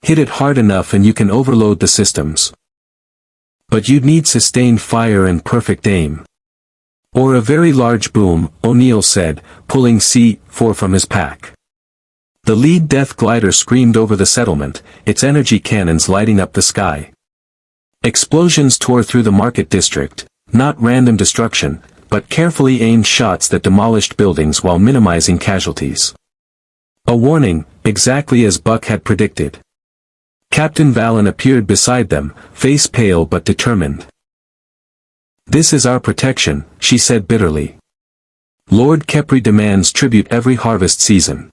Speaker 1: Hit it hard enough and you can overload the systems. But you'd need sustained fire and perfect aim. Or a very large boom, O'Neill said, pulling C4 from his pack. The lead Death Glider screamed over the settlement, its energy cannons lighting up the sky. Explosions tore through the market district, not random destruction, but carefully aimed shots that demolished buildings while minimizing casualties. A warning, exactly as Buck had predicted. Captain Valen appeared beside them, face pale but determined. This is our protection, she said bitterly. Lord Khepri demands tribute every harvest season.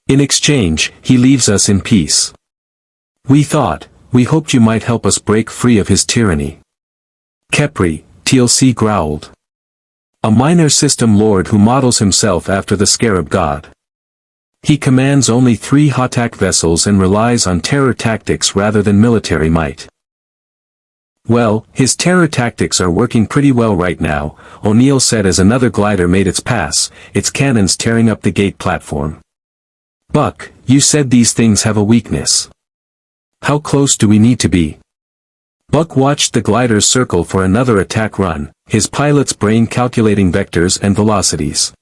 Speaker 1: In exchange, he leaves us in peace. We hoped you might help us break free of his tyranny. Khepri, TLC growled. A minor system lord who models himself after the scarab god. He commands only 3 Hatak vessels and relies on terror tactics rather than military might. Well, his terror tactics are working pretty well right now, O'Neill said as another glider made its pass, its cannons tearing up the gate platform. Buck, you said these things have a weakness. How close do we need to be? Buck watched the gliders circle for another attack run, his pilot's brain calculating vectors and velocities.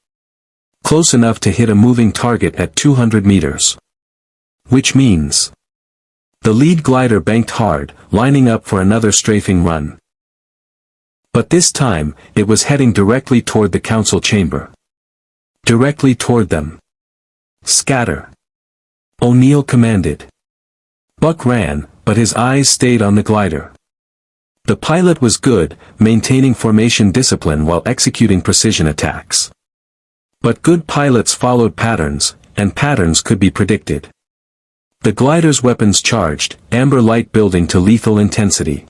Speaker 1: Close enough to hit a moving target at 200 meters. Which means the lead glider banked hard, lining up for another strafing run. But this time, it was heading directly toward the council chamber. Directly toward them. Scatter. O'Neill commanded. Buck ran, but his eyes stayed on the glider. The pilot was good, maintaining formation discipline while executing precision attacks. But good pilots followed patterns, and patterns could be predicted. The glider's weapons charged, amber light building to lethal intensity.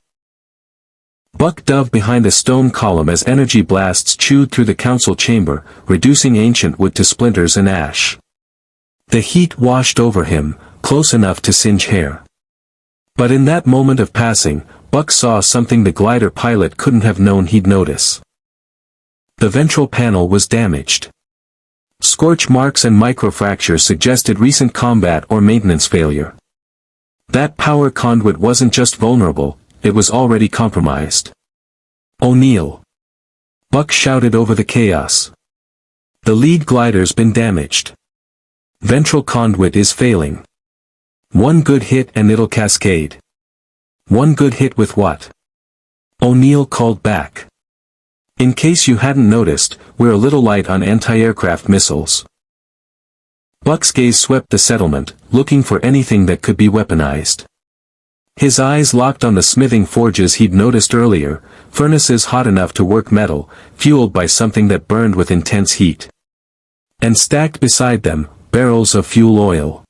Speaker 1: Buck dove behind a stone column as energy blasts chewed through the council chamber, reducing ancient wood to splinters and ash. The heat washed over him, close enough to singe hair. But in that moment of passing, Buck saw something the glider pilot couldn't have known he'd notice. The ventral panel was damaged. Scorch marks and microfractures suggested recent combat or maintenance failure. That power conduit wasn't just vulnerable, it was already compromised. "O'Neill!" Buck shouted over the chaos. "The lead glider's been damaged. Ventral conduit is failing. One good hit and it'll cascade." "One good hit with what?" O'Neill called back. "In case you hadn't noticed, we're a little light on anti-aircraft missiles." Buck's gaze swept the settlement, looking for anything that could be weaponized. His eyes locked on the smithing forges he'd noticed earlier, furnaces hot enough to work metal, fueled by something that burned with intense heat. And stacked beside them, barrels of fuel oil.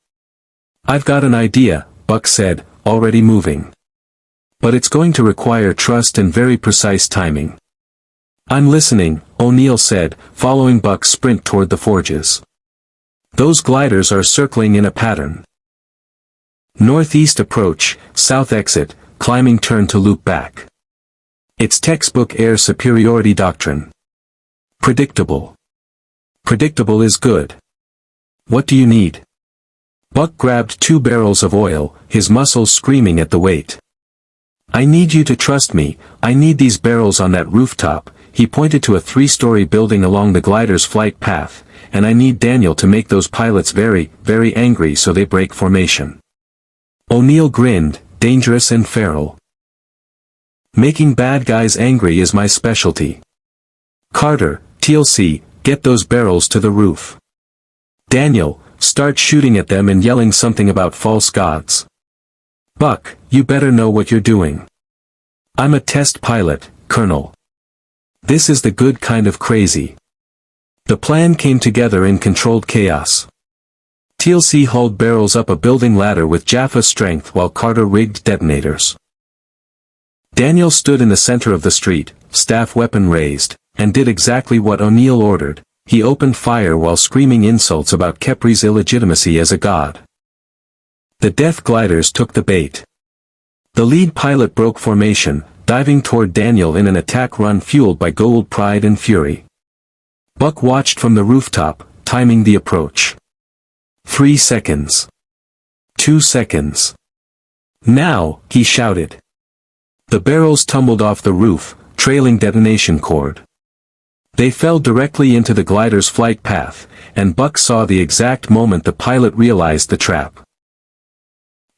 Speaker 1: "I've got an idea," Buck said, already moving. "But it's going to require trust and very precise timing." "I'm listening," O'Neill said, following Buck's sprint toward the forges. "Those gliders are circling in a pattern. Northeast approach, south exit, climbing turn to loop back. It's textbook air superiority doctrine. Predictable. Predictable is good. What do you need?" Buck grabbed 2 barrels of oil, his muscles screaming at the weight. "I need you to trust me, I need these barrels on that rooftop," he pointed to a 3-story building along the glider's flight path, "and I need Daniel to make those pilots very, very angry so they break formation." O'Neill grinned, dangerous and feral. "Making bad guys angry is my specialty. Carter, TLC, get those barrels to the roof. Daniel, start shooting at them and yelling something about false gods. Buck, you better know what you're doing. I'm a test pilot, Colonel. This is the good kind of crazy." The plan came together in controlled chaos. TLC hauled barrels up a building ladder with Jaffa strength while Carter rigged detonators. Daniel stood in the center of the street, staff weapon raised, and did exactly what O'Neill ordered. He opened fire while screaming insults about Kepri's illegitimacy as a god. The Death Gliders took the bait. The lead pilot broke formation, diving toward Daniel in an attack run fueled by Goa'uld pride and fury. Buck watched from the rooftop, timing the approach. 3 seconds. 2 seconds. "Now," he shouted. The barrels tumbled off the roof, trailing detonation cord. They fell directly into the glider's flight path, and Buck saw the exact moment the pilot realized the trap.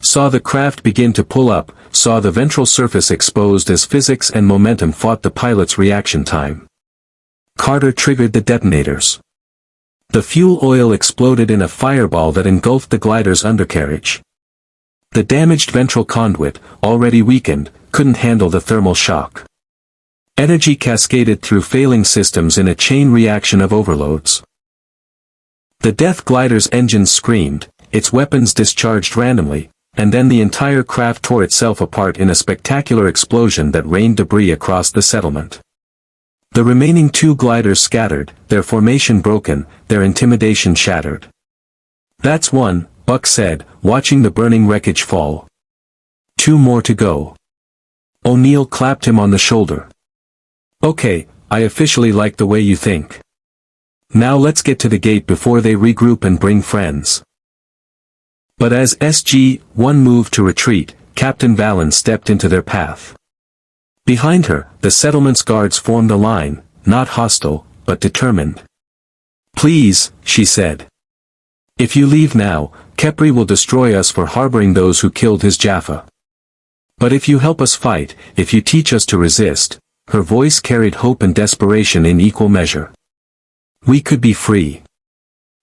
Speaker 1: Saw the craft begin to pull up, saw the ventral surface exposed as physics and momentum fought the pilot's reaction time. Carter triggered the detonators. The fuel oil exploded in a fireball that engulfed the glider's undercarriage. The damaged ventral conduit, already weakened, couldn't handle the thermal shock. Energy cascaded through failing systems in a chain reaction of overloads. The Death Glider's engines screamed, its weapons discharged randomly, and then the entire craft tore itself apart in a spectacular explosion that rained debris across the settlement. The remaining 2 gliders scattered, their formation broken, their intimidation shattered. "That's one," Buck said, watching the burning wreckage fall. 2 more to go. O'Neill clapped him on the shoulder. "Okay, I officially like the way you think. Now let's get to the gate before they regroup and bring friends." But as SG-1 moved to retreat, Captain Valen stepped into their path. Behind her, the settlement's guards formed a line, not hostile, but determined. "Please," she said. "If you leave now, Kepri will destroy us for harboring those who killed his Jaffa. But if you help us fight, if you teach us to resist," her voice carried hope and desperation in equal measure, "we could be free."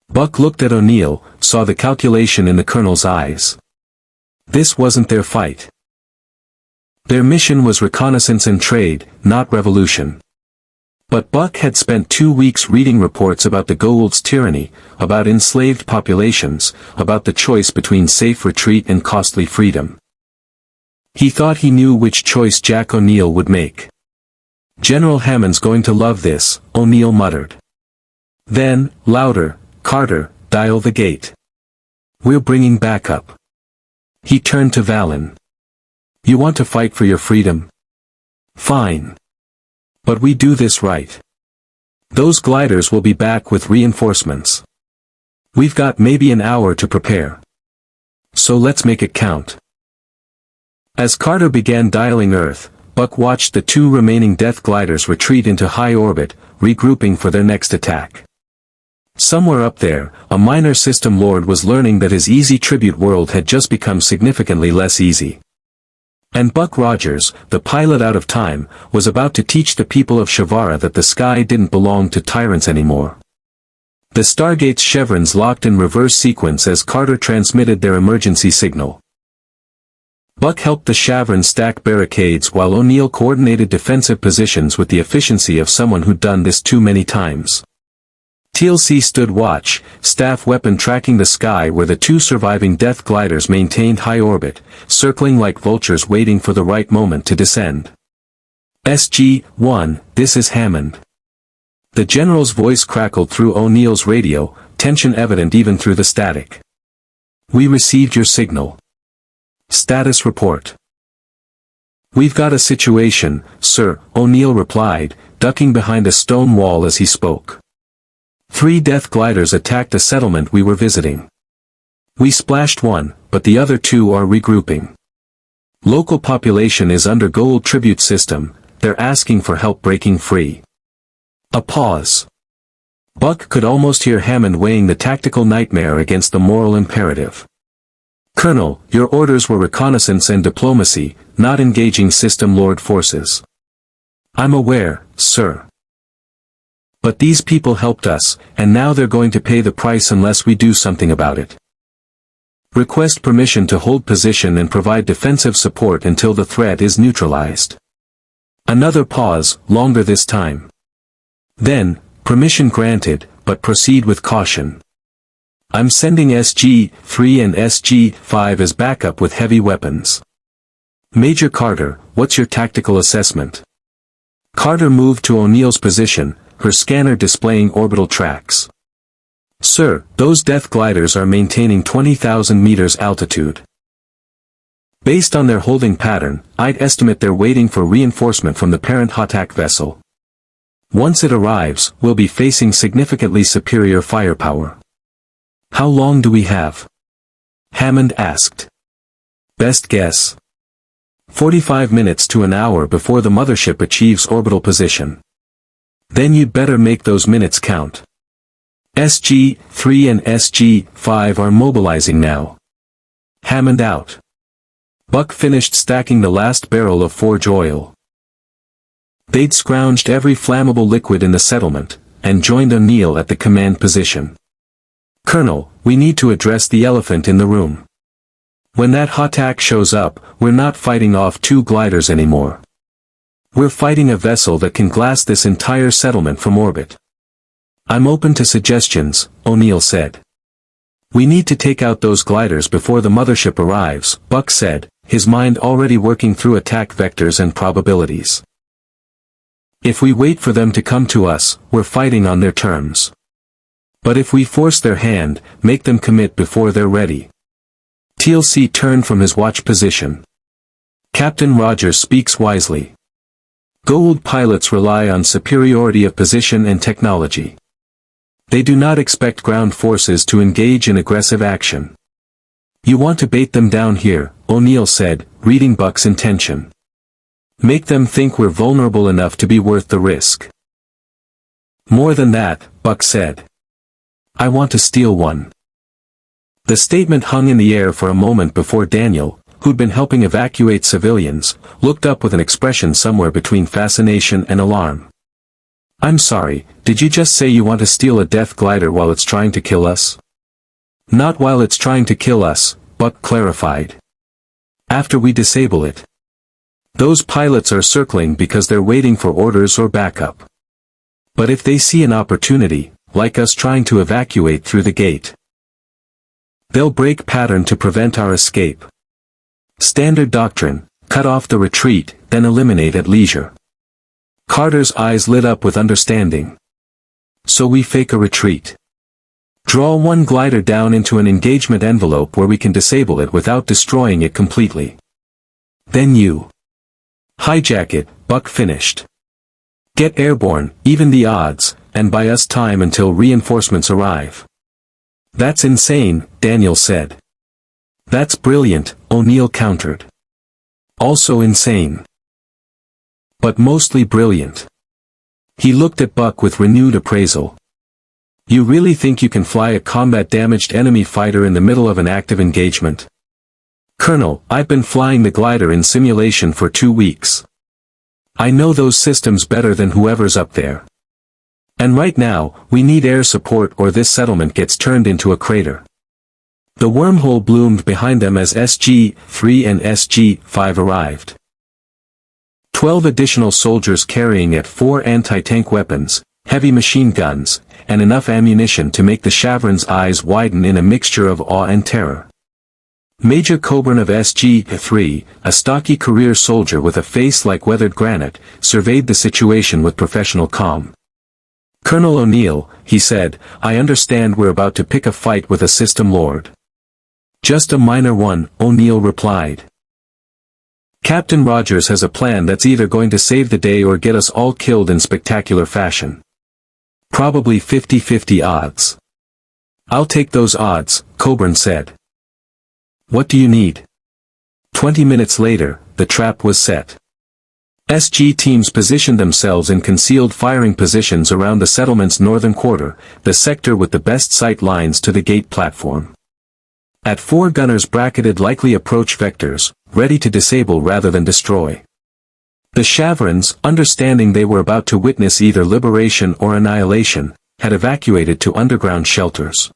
Speaker 1: Buck looked at O'Neill, saw the calculation in the colonel's eyes. This wasn't their fight. Their mission was reconnaissance and trade, not revolution. But Buck had spent 2 weeks reading reports about the Goa'uld's tyranny, about enslaved populations, about the choice between safe retreat and costly freedom. He thought he knew which choice Jack O'Neill would make. "General Hammond's going to love this," O'Neill muttered. Then, louder, "Carter, dial the gate. We're bringing backup." He turned to Valen. "You want to fight for your freedom? Fine. But we do this right. Those gliders will be back with reinforcements. We've got maybe an hour to prepare. So let's make it count." As Carter began dialing Earth, Buck watched the two remaining Death Gliders retreat into high orbit, regrouping for their next attack. Somewhere up there, a minor system lord was learning that his easy tribute world had just become significantly less easy. And Buck Rogers, the pilot out of time, was about to teach the people of Shavara that the sky didn't belong to tyrants anymore. The Stargate's chevrons locked in reverse sequence as Carter transmitted their emergency signal. Buck helped the chevrons stack barricades while O'Neill coordinated defensive positions with the efficiency of someone who'd done this too many times. TLC stood watch, staff weapon tracking the sky where the two surviving Death Gliders maintained high orbit, circling like vultures waiting for the right moment to descend. SG-1, this is Hammond. The general's voice crackled through O'Neill's radio, tension evident even through the static. We received your signal. Status report. We've got a situation, sir, O'Neill replied, ducking behind a stone wall as he spoke. 3 Death Gliders attacked a settlement we were visiting. We splashed one, but the other 2 are regrouping. Local population is under Goa'uld tribute system, they're asking for help breaking free. A pause. Buck could almost hear Hammond weighing the tactical nightmare against the moral imperative. Colonel, your orders were reconnaissance and diplomacy, not engaging system lord forces. I'm aware, sir. But these people helped us, and now they're going to pay the price unless we do something about it. Request permission to hold position and provide defensive support until the threat is neutralized. Another pause, longer this time. Then, permission granted, but proceed with caution. I'm sending SG-3 and SG-5 as backup with heavy weapons. Major Carter, what's your tactical assessment? Carter moved to O'Neill's position, her scanner displaying orbital tracks. Sir, those Death Gliders are maintaining 20,000 meters altitude. Based on their holding pattern, I'd estimate they're waiting for reinforcement from the parent Hotak vessel. Once it arrives, we'll be facing significantly superior firepower. How long do we have? Hammond asked. Best guess. 45 minutes to an hour before the mothership achieves orbital position. Then you'd better make those minutes count. SG-3 and SG-5 are mobilizing now. Hammond out. Buck finished stacking the last barrel of forge oil. They'd scrounged every flammable liquid in the settlement, and joined O'Neill at the command position. Colonel, we need to address the elephant in the room. When that Hotak shows up, we're not fighting off 2 gliders anymore. We're fighting a vessel that can glass this entire settlement from orbit. I'm open to suggestions, O'Neill said. We need to take out those gliders before the mothership arrives, Buck said, his mind already working through attack vectors and probabilities. If we wait for them to come to us, we're fighting on their terms. But if we force their hand, make them commit before they're ready. TLC turned from his watch position. Captain Rogers speaks wisely. Goa'uld pilots rely on superiority of position and technology. They do not expect ground forces to engage in aggressive action. You want to bait them down here, O'Neill said, reading Buck's intention. Make them think we're vulnerable enough to be worth the risk. More than that, Buck said. I want to steal one. The statement hung in the air for a moment before Daniel, who'd been helping evacuate civilians, looked up with an expression somewhere between fascination and alarm. I'm sorry, did you just say you want to steal a Death Glider while it's trying to kill us? Not while it's trying to kill us, Buck clarified. After we disable it. Those pilots are circling because they're waiting for orders or backup. But if they see an opportunity, like us trying to evacuate through the gate, they'll break pattern to prevent our escape. Standard doctrine, cut off the retreat, then eliminate at leisure. Carter's eyes lit up with understanding. So we fake a retreat. Draw one glider down into an engagement envelope where we can disable it without destroying it completely. Then you hijack it, Buck finished. Get airborne, even the odds, and buy us time until reinforcements arrive. That's insane, Daniel said. That's brilliant, O'Neill countered. Also insane. But mostly brilliant. He looked at Buck with renewed appraisal. You really think you can fly a combat-damaged enemy fighter in the middle of an active engagement? Colonel, I've been flying the glider in simulation for 2 weeks. I know those systems better than whoever's up there. And right now, we need air support or this settlement gets turned into a crater. The wormhole bloomed behind them as SG-3 and SG-5 arrived. 12 additional soldiers carrying at 4 anti-tank weapons, heavy machine guns, and enough ammunition to make the Shavron's eyes widen in a mixture of awe and terror. Major Coburn of SG-3, a stocky career soldier with a face like weathered granite, surveyed the situation with professional calm. Colonel O'Neill, he said, I understand we're about to pick a fight with a system lord. Just a minor one, O'Neill replied. Captain Rogers has a plan that's either going to save the day or get us all killed in spectacular fashion. Probably 50-50 odds. I'll take those odds, Coburn said. What do you need? 20 minutes later, the trap was set. SG teams positioned themselves in concealed firing positions around the settlement's northern quarter, the sector with the best sight lines to the gate platform. At 4 gunners bracketed likely approach vectors, ready to disable rather than destroy. The Shavrons, understanding they were about to witness either liberation or annihilation, had evacuated to underground shelters.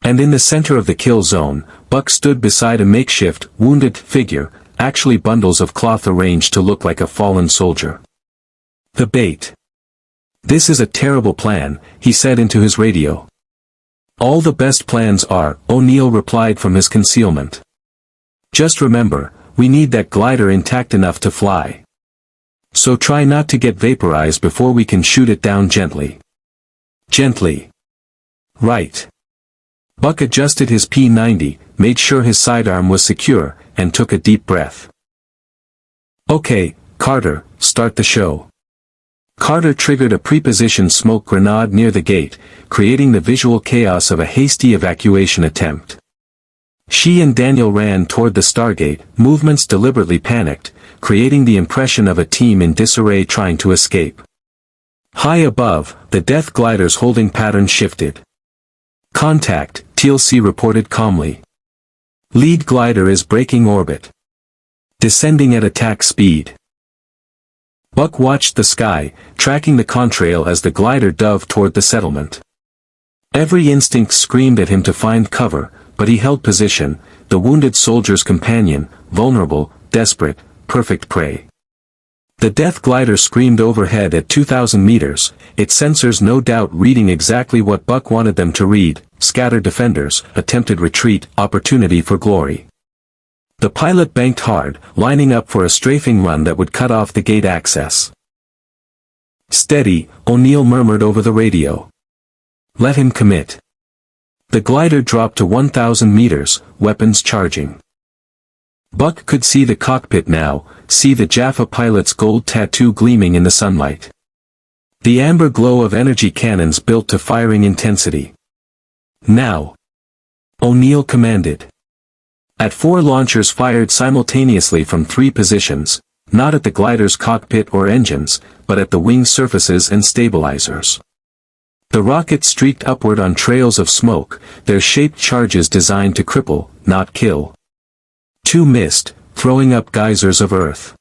Speaker 1: And in the center of the kill zone, Buck stood beside a makeshift, wounded figure, actually bundles of cloth arranged to look like a fallen soldier. The bait. This is a terrible plan, he said into his radio. All the best plans are, O'Neill replied from his concealment. Just remember, we need that glider intact enough to fly. So try not to get vaporized before we can shoot it down gently. Gently. Right. Buck adjusted his P90, made sure his sidearm was secure, and took a deep breath. Okay, Carter, start the show. Carter triggered a prepositioned smoke grenade near the gate, creating the visual chaos of a hasty evacuation attempt. She and Daniel ran toward the Stargate, movements deliberately panicked, creating the impression of a team in disarray trying to escape. High above, the Death Gliders' holding pattern shifted. Contact, TLC reported calmly. Lead glider is breaking orbit. Descending at attack speed. Buck watched the sky, tracking the contrail as the glider dove toward the settlement. Every instinct screamed at him to find cover, but he held position, the wounded soldier's companion, vulnerable, desperate, perfect prey. The Death Glider screamed overhead at 2,000 meters, its sensors no doubt reading exactly what Buck wanted them to read: scattered defenders, attempted retreat, opportunity for glory. The pilot banked hard, lining up for a strafing run that would cut off the gate access. Steady, O'Neill murmured over the radio. Let him commit. The glider dropped to 1,000 meters, weapons charging. Buck could see the cockpit now, see the Jaffa pilot's gold tattoo gleaming in the sunlight. The amber glow of energy cannons built to firing intensity. Now! O'Neill commanded. At 4 launchers fired simultaneously from 3 positions, not at the glider's cockpit or engines, but at the wing surfaces and stabilizers. The rockets streaked upward on trails of smoke, their shaped charges designed to cripple, not kill. 2 missed, throwing up geysers of earth.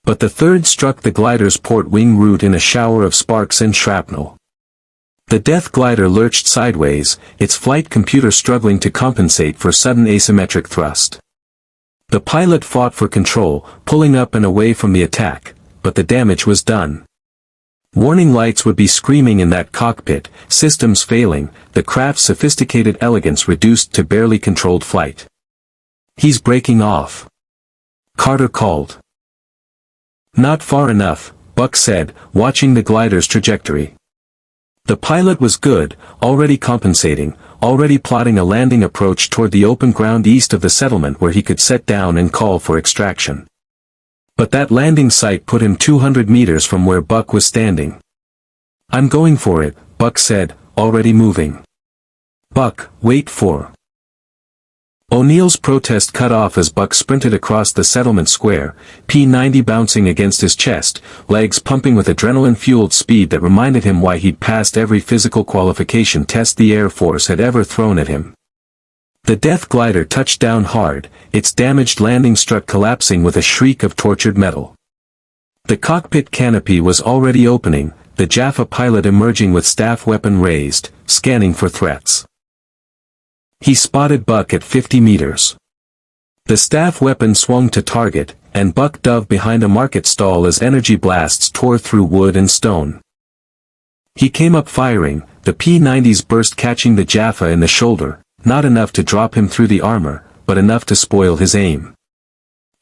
Speaker 1: But the third struck the glider's port wing root in a shower of sparks and shrapnel. The Death Glider lurched sideways, its flight computer struggling to compensate for sudden asymmetric thrust. The pilot fought for control, pulling up and away from the attack, but the damage was done. Warning lights would be screaming in that cockpit, systems failing, the craft's sophisticated elegance reduced to barely controlled flight. He's breaking off. Carter called. Not far enough, Buck said, watching the glider's trajectory. The pilot was good, already compensating, already plotting a landing approach toward the open ground east of the settlement where he could set down and call for extraction. But that landing site put him 200 meters from where Buck was standing. I'm going for it, Buck said, already moving. Buck, wait for. O'Neill O'Neill's protest cut off as Buck sprinted across the settlement square, P-90 bouncing against his chest, legs pumping with adrenaline-fueled speed that reminded him why he'd passed every physical qualification test the Air Force had ever thrown at him. The Death Glider touched down hard, its damaged landing strut collapsing with a shriek of tortured metal. The cockpit canopy was already opening, the Jaffa pilot emerging with staff weapon raised, scanning for threats. He spotted Buck at 50 meters. The staff weapon swung to target, and Buck dove behind a market stall as energy blasts tore through wood and stone. He came up firing, the P-90's burst catching the Jaffa in the shoulder, not enough to drop him through the armor, but enough to spoil his aim.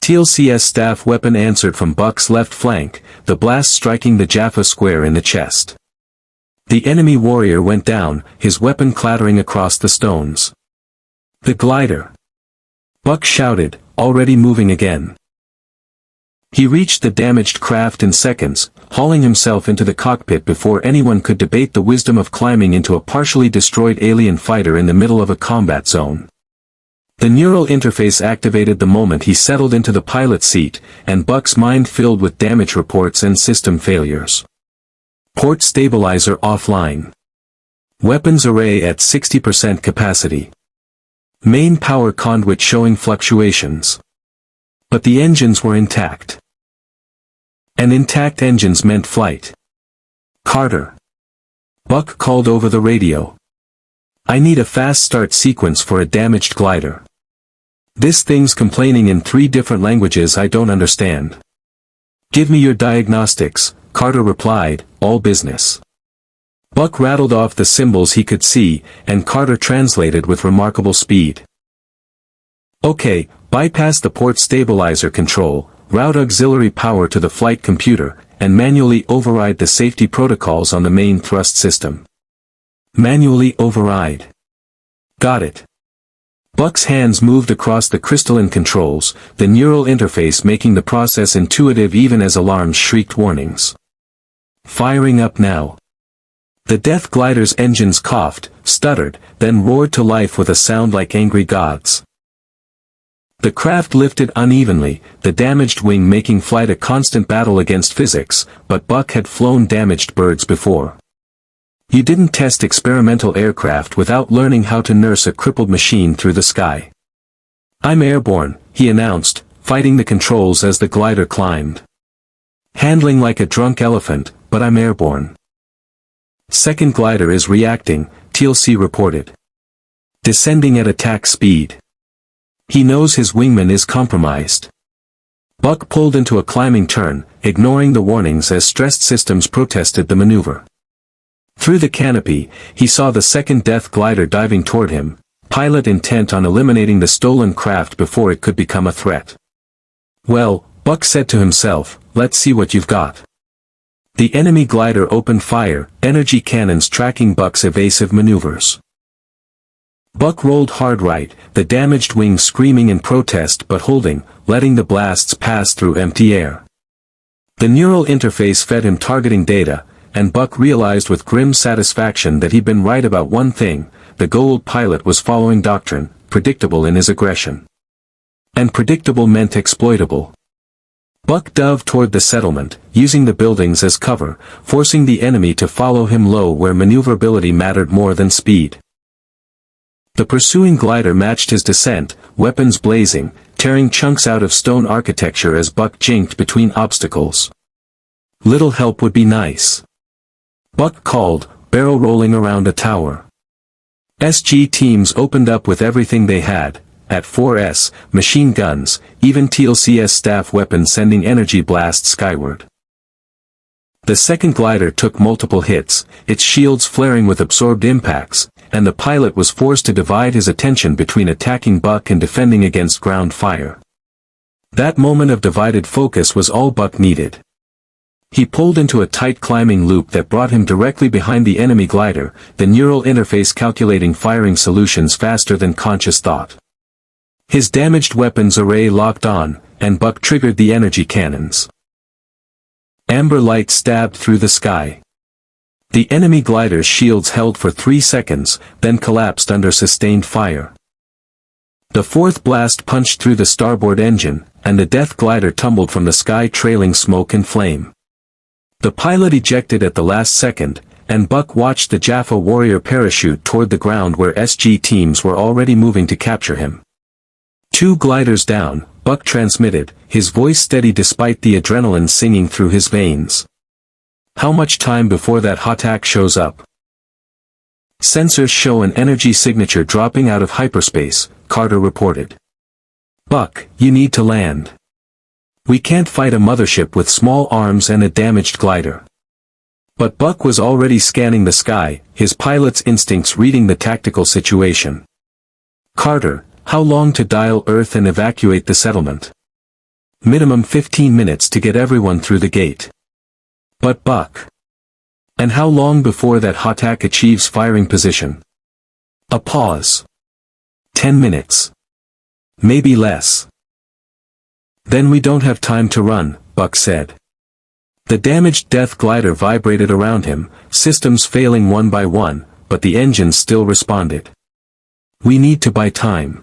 Speaker 1: TLC's staff weapon answered from Buck's left flank, the blast striking the Jaffa square in the chest. The enemy warrior went down, his weapon clattering across the stones. The glider! Buck shouted, already moving again. He reached the damaged craft in seconds, hauling himself into the cockpit before anyone could debate the wisdom of climbing into a partially destroyed alien fighter in the middle of a combat zone. The neural interface activated the moment he settled into the pilot's seat, and Buck's mind filled with damage reports and system failures. Port stabilizer offline. Weapons array at 60% capacity. Main power conduit showing fluctuations. But the engines were intact. And intact engines meant flight. Carter. Buck called over the radio. I need a fast start sequence for a damaged glider. This thing's complaining in 3 different languages I don't understand. Give me your diagnostics, Carter replied, all business. Buck rattled off the symbols he could see, and Carter translated with remarkable speed. Okay, bypass the port stabilizer control, route auxiliary power to the flight computer, and manually override the safety protocols on the main thrust system. Manually override. Got it. Buck's hands moved across the crystalline controls, the neural interface making the process intuitive even as alarms shrieked warnings. Firing up now. The Death Glider's engines coughed, stuttered, then roared to life with a sound like angry gods. The craft lifted unevenly, the damaged wing making flight a constant battle against physics, but Buck had flown damaged birds before. You didn't test experimental aircraft without learning how to nurse a crippled machine through the sky. I'm airborne, he announced, fighting the controls as the glider climbed. Handling like a drunk elephant, but I'm airborne. Second glider is reacting, TLC reported. Descending at attack speed. He knows his wingman is compromised. Buck pulled into a climbing turn, ignoring the warnings as stressed systems protested the maneuver. Through the canopy, he saw the second Death Glider diving toward him, pilot intent on eliminating the stolen craft before it could become a threat. Well, Buck said to himself, let's see what you've got. The enemy glider opened fire, energy cannons tracking Buck's evasive maneuvers. Buck rolled hard right, the damaged wing screaming in protest but holding, letting the blasts pass through empty air. The neural interface fed him targeting data, and Buck realized with grim satisfaction that he'd been right about one thing, the Goa'uld pilot was following doctrine, predictable in his aggression. And predictable meant exploitable. Buck dove toward the settlement, using the buildings as cover, forcing the enemy to follow him low where maneuverability mattered more than speed. The pursuing glider matched his descent, weapons blazing, tearing chunks out of stone architecture as Buck jinked between obstacles. Little help would be nice. Buck called, barrel rolling around a tower. SG teams opened up with everything they had, at 4S, machine guns, even TLCS staff weapons sending energy blasts skyward. The second glider took multiple hits, its shields flaring with absorbed impacts, and the pilot was forced to divide his attention between attacking Buck and defending against ground fire. That moment of divided focus was all Buck needed. He pulled into a tight climbing loop that brought him directly behind the enemy glider, the neural interface calculating firing solutions faster than conscious thought. His damaged weapons array locked on, and Buck triggered the energy cannons. Amber light stabbed through the sky. The enemy glider's shields held for 3 seconds, then collapsed under sustained fire. The fourth blast punched through the starboard engine, and the Death Glider tumbled from the sky trailing smoke and flame. The pilot ejected at the last second, and Buck watched the Jaffa warrior parachute toward the ground where SG teams were already moving to capture him. 2 gliders down, Buck transmitted, his voice steady despite the adrenaline singing through his veins. How much time before that Hatak shows up? Sensors show an energy signature dropping out of hyperspace, Carter reported. Buck, you need to land. We can't fight a mothership with small arms and a damaged glider. But Buck was already scanning the sky, his pilot's instincts reading the tactical situation. Carter, how long to dial Earth and evacuate the settlement? Minimum 15 minutes to get everyone through the gate. But Buck. And how long before that Hatak achieves firing position? A pause. 10 minutes. Maybe less. Then we don't have time to run, Buck said. The damaged Death Glider vibrated around him, systems failing one by one, but the engines still responded. We need to buy time.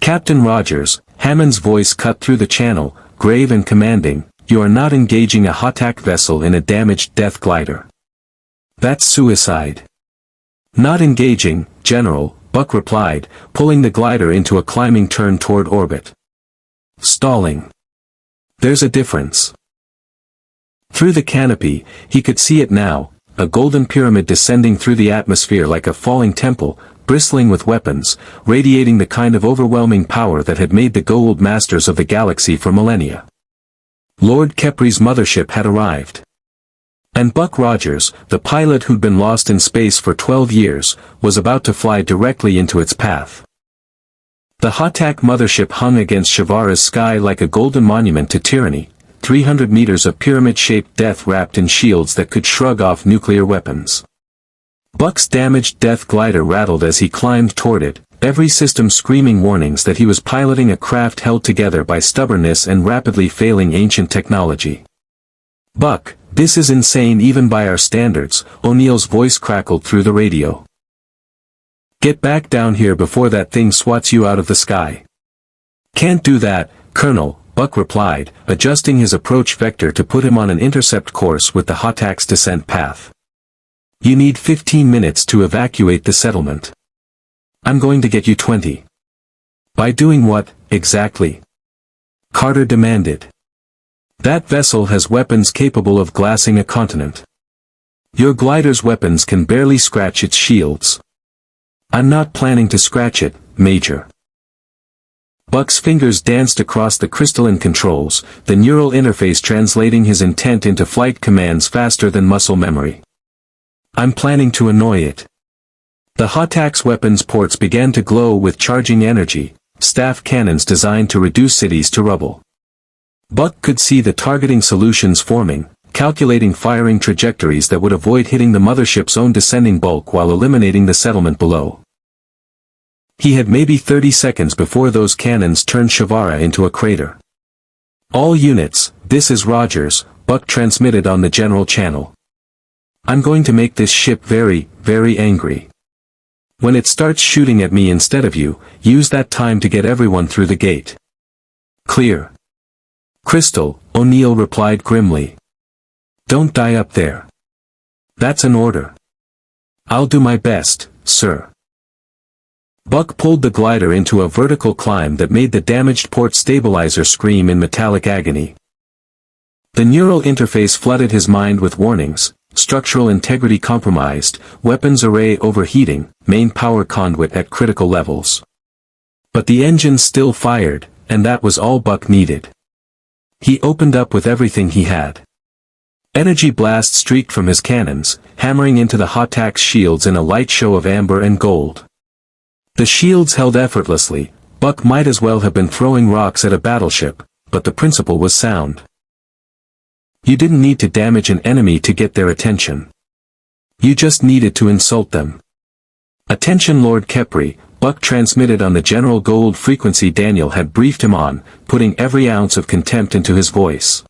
Speaker 1: Captain Rogers, Hammond's voice cut through the channel, grave and commanding, you are not engaging a Hatak vessel in a damaged Death Glider. That's suicide. Not engaging, General, Buck replied, pulling the glider into a climbing turn toward orbit. Stalling. There's a difference. Through the canopy, he could see it now, a golden pyramid descending through the atmosphere like a falling temple, bristling with weapons, radiating the kind of overwhelming power that had made the Goa'uld masters of the galaxy for millennia. Lord Kepri's mothership had arrived. And Buck Rogers, the pilot who'd been lost in space for 12 years, was about to fly directly into its path. The Hatak mothership hung against Shavara's sky like a golden monument to tyranny, 300 meters of pyramid-shaped death wrapped in shields that could shrug off nuclear weapons. Buck's damaged Death Glider rattled as he climbed toward it, every system screaming warnings that he was piloting a craft held together by stubbornness and rapidly failing ancient technology. Buck, this is insane even by our standards, O'Neill's voice crackled through the radio. Get back down here before that thing swats you out of the sky. Can't do that, Colonel, Buck replied, adjusting his approach vector to put him on an intercept course with the Hatak's descent path. You need 15 minutes to evacuate the settlement. I'm going to get you 20. By doing what, exactly? Carter demanded. That vessel has weapons capable of glassing a continent. Your glider's weapons can barely scratch its shields. I'm not planning to scratch it, Major. Buck's fingers danced across the crystalline controls, the neural interface translating his intent into flight commands faster than muscle memory. I'm planning to annoy it. The Hatak's weapons ports began to glow with charging energy, staff cannons designed to reduce cities to rubble. Buck could see the targeting solutions forming, calculating firing trajectories that would avoid hitting the mothership's own descending bulk while eliminating the settlement below. He had maybe 30 seconds before those cannons turned Shavara into a crater. All units, this is Rogers, Buck transmitted on the general channel. I'm going to make this ship very, very angry. When it starts shooting at me instead of you, use that time to get everyone through the gate. Clear. Crystal, O'Neill replied grimly. Don't die up there. That's an order. I'll do my best, sir. Buck pulled the glider into a vertical climb that made the damaged port stabilizer scream in metallic agony. The neural interface flooded his mind with warnings, structural integrity compromised, weapons array overheating, main power conduit at critical levels. But the engine still fired, and that was all Buck needed. He opened up with everything he had. Energy blast streaked from his cannons, hammering into the Hatak's shields in a light show of amber and gold. The shields held effortlessly, Buck might as well have been throwing rocks at a battleship, but the principle was sound. You didn't need to damage an enemy to get their attention. You just needed to insult them. Attention Lord Kepri, Buck transmitted on the general Goa'uld frequency Daniel had briefed him on, putting every ounce of contempt into his voice.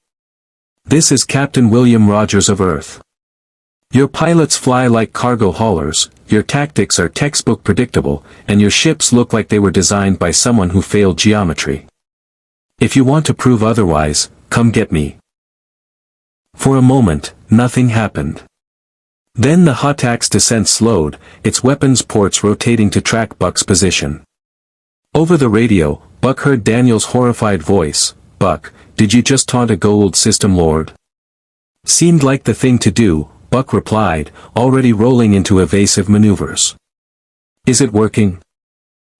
Speaker 1: This is Captain William Rogers of Earth. Your pilots fly like cargo haulers, your tactics are textbook predictable, and your ships look like they were designed by someone who failed geometry. If you want to prove otherwise, come get me. For a moment, nothing happened. Then the Hatak's descent slowed, its weapons ports rotating to track Buck's position. Over the radio, Buck heard Daniel's horrified voice. "Buck, did you just taunt a Goa'uld system lord?" "Seemed like the thing to do," Buck replied, already rolling into evasive maneuvers. "Is it working?"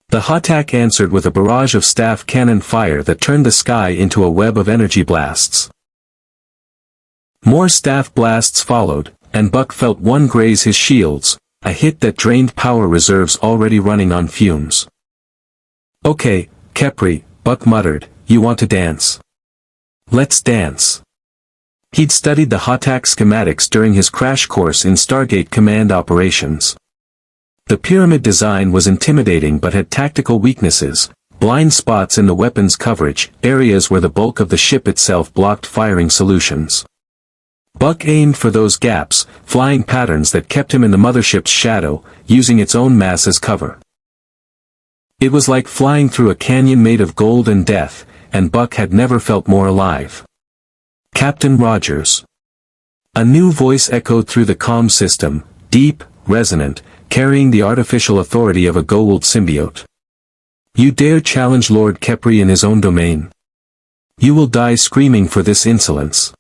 Speaker 1: The Hatak answered with a barrage of staff cannon fire that turned the sky into a web of energy blasts. More staff blasts followed, and Buck felt one graze his shields, a hit that drained power reserves already running on fumes. "Okay, Kepri," Buck muttered, "you want to dance? Let's dance." He'd studied the Hatak schematics during his crash course in Stargate command operations. The pyramid design was intimidating but had tactical weaknesses, blind spots in the weapons coverage, areas where the bulk of the ship itself blocked firing solutions. Buck aimed for those gaps, flying patterns that kept him in the mothership's shadow, using its own mass as cover. It was like flying through a canyon made of gold and death, and Buck had never felt more alive. "Captain Rogers." A new voice echoed through the comm system, deep, resonant, carrying the artificial authority of a Goa'uld symbiote. "You dare challenge Lord Kepri in his own domain? You will die screaming for this insolence."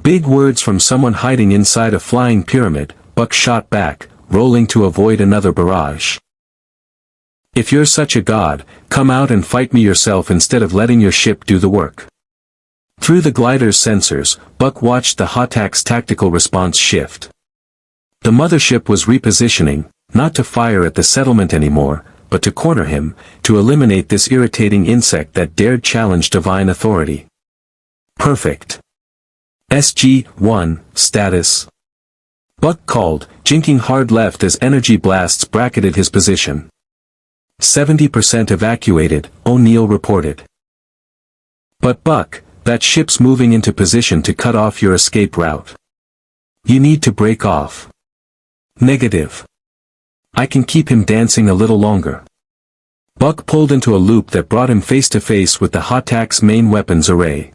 Speaker 1: Big words from someone hiding inside a flying pyramid, Buck shot back, rolling to avoid another barrage. "If you're such a god, come out and fight me yourself instead of letting your ship do the work." Through the glider's sensors, Buck watched the Hatak's tactical response shift. The mothership was repositioning, not to fire at the settlement anymore, but to corner him, to eliminate this irritating insect that dared challenge divine authority. "Perfect. SG-1, status." Buck called, jinking hard left as energy blasts bracketed his position. 70% evacuated, O'Neill reported. "But Buck, that ship's moving into position to cut off your escape route. You need to break off." "Negative. I can keep him dancing a little longer." Buck pulled into a loop that brought him face to face with the Hatak's main weapons array.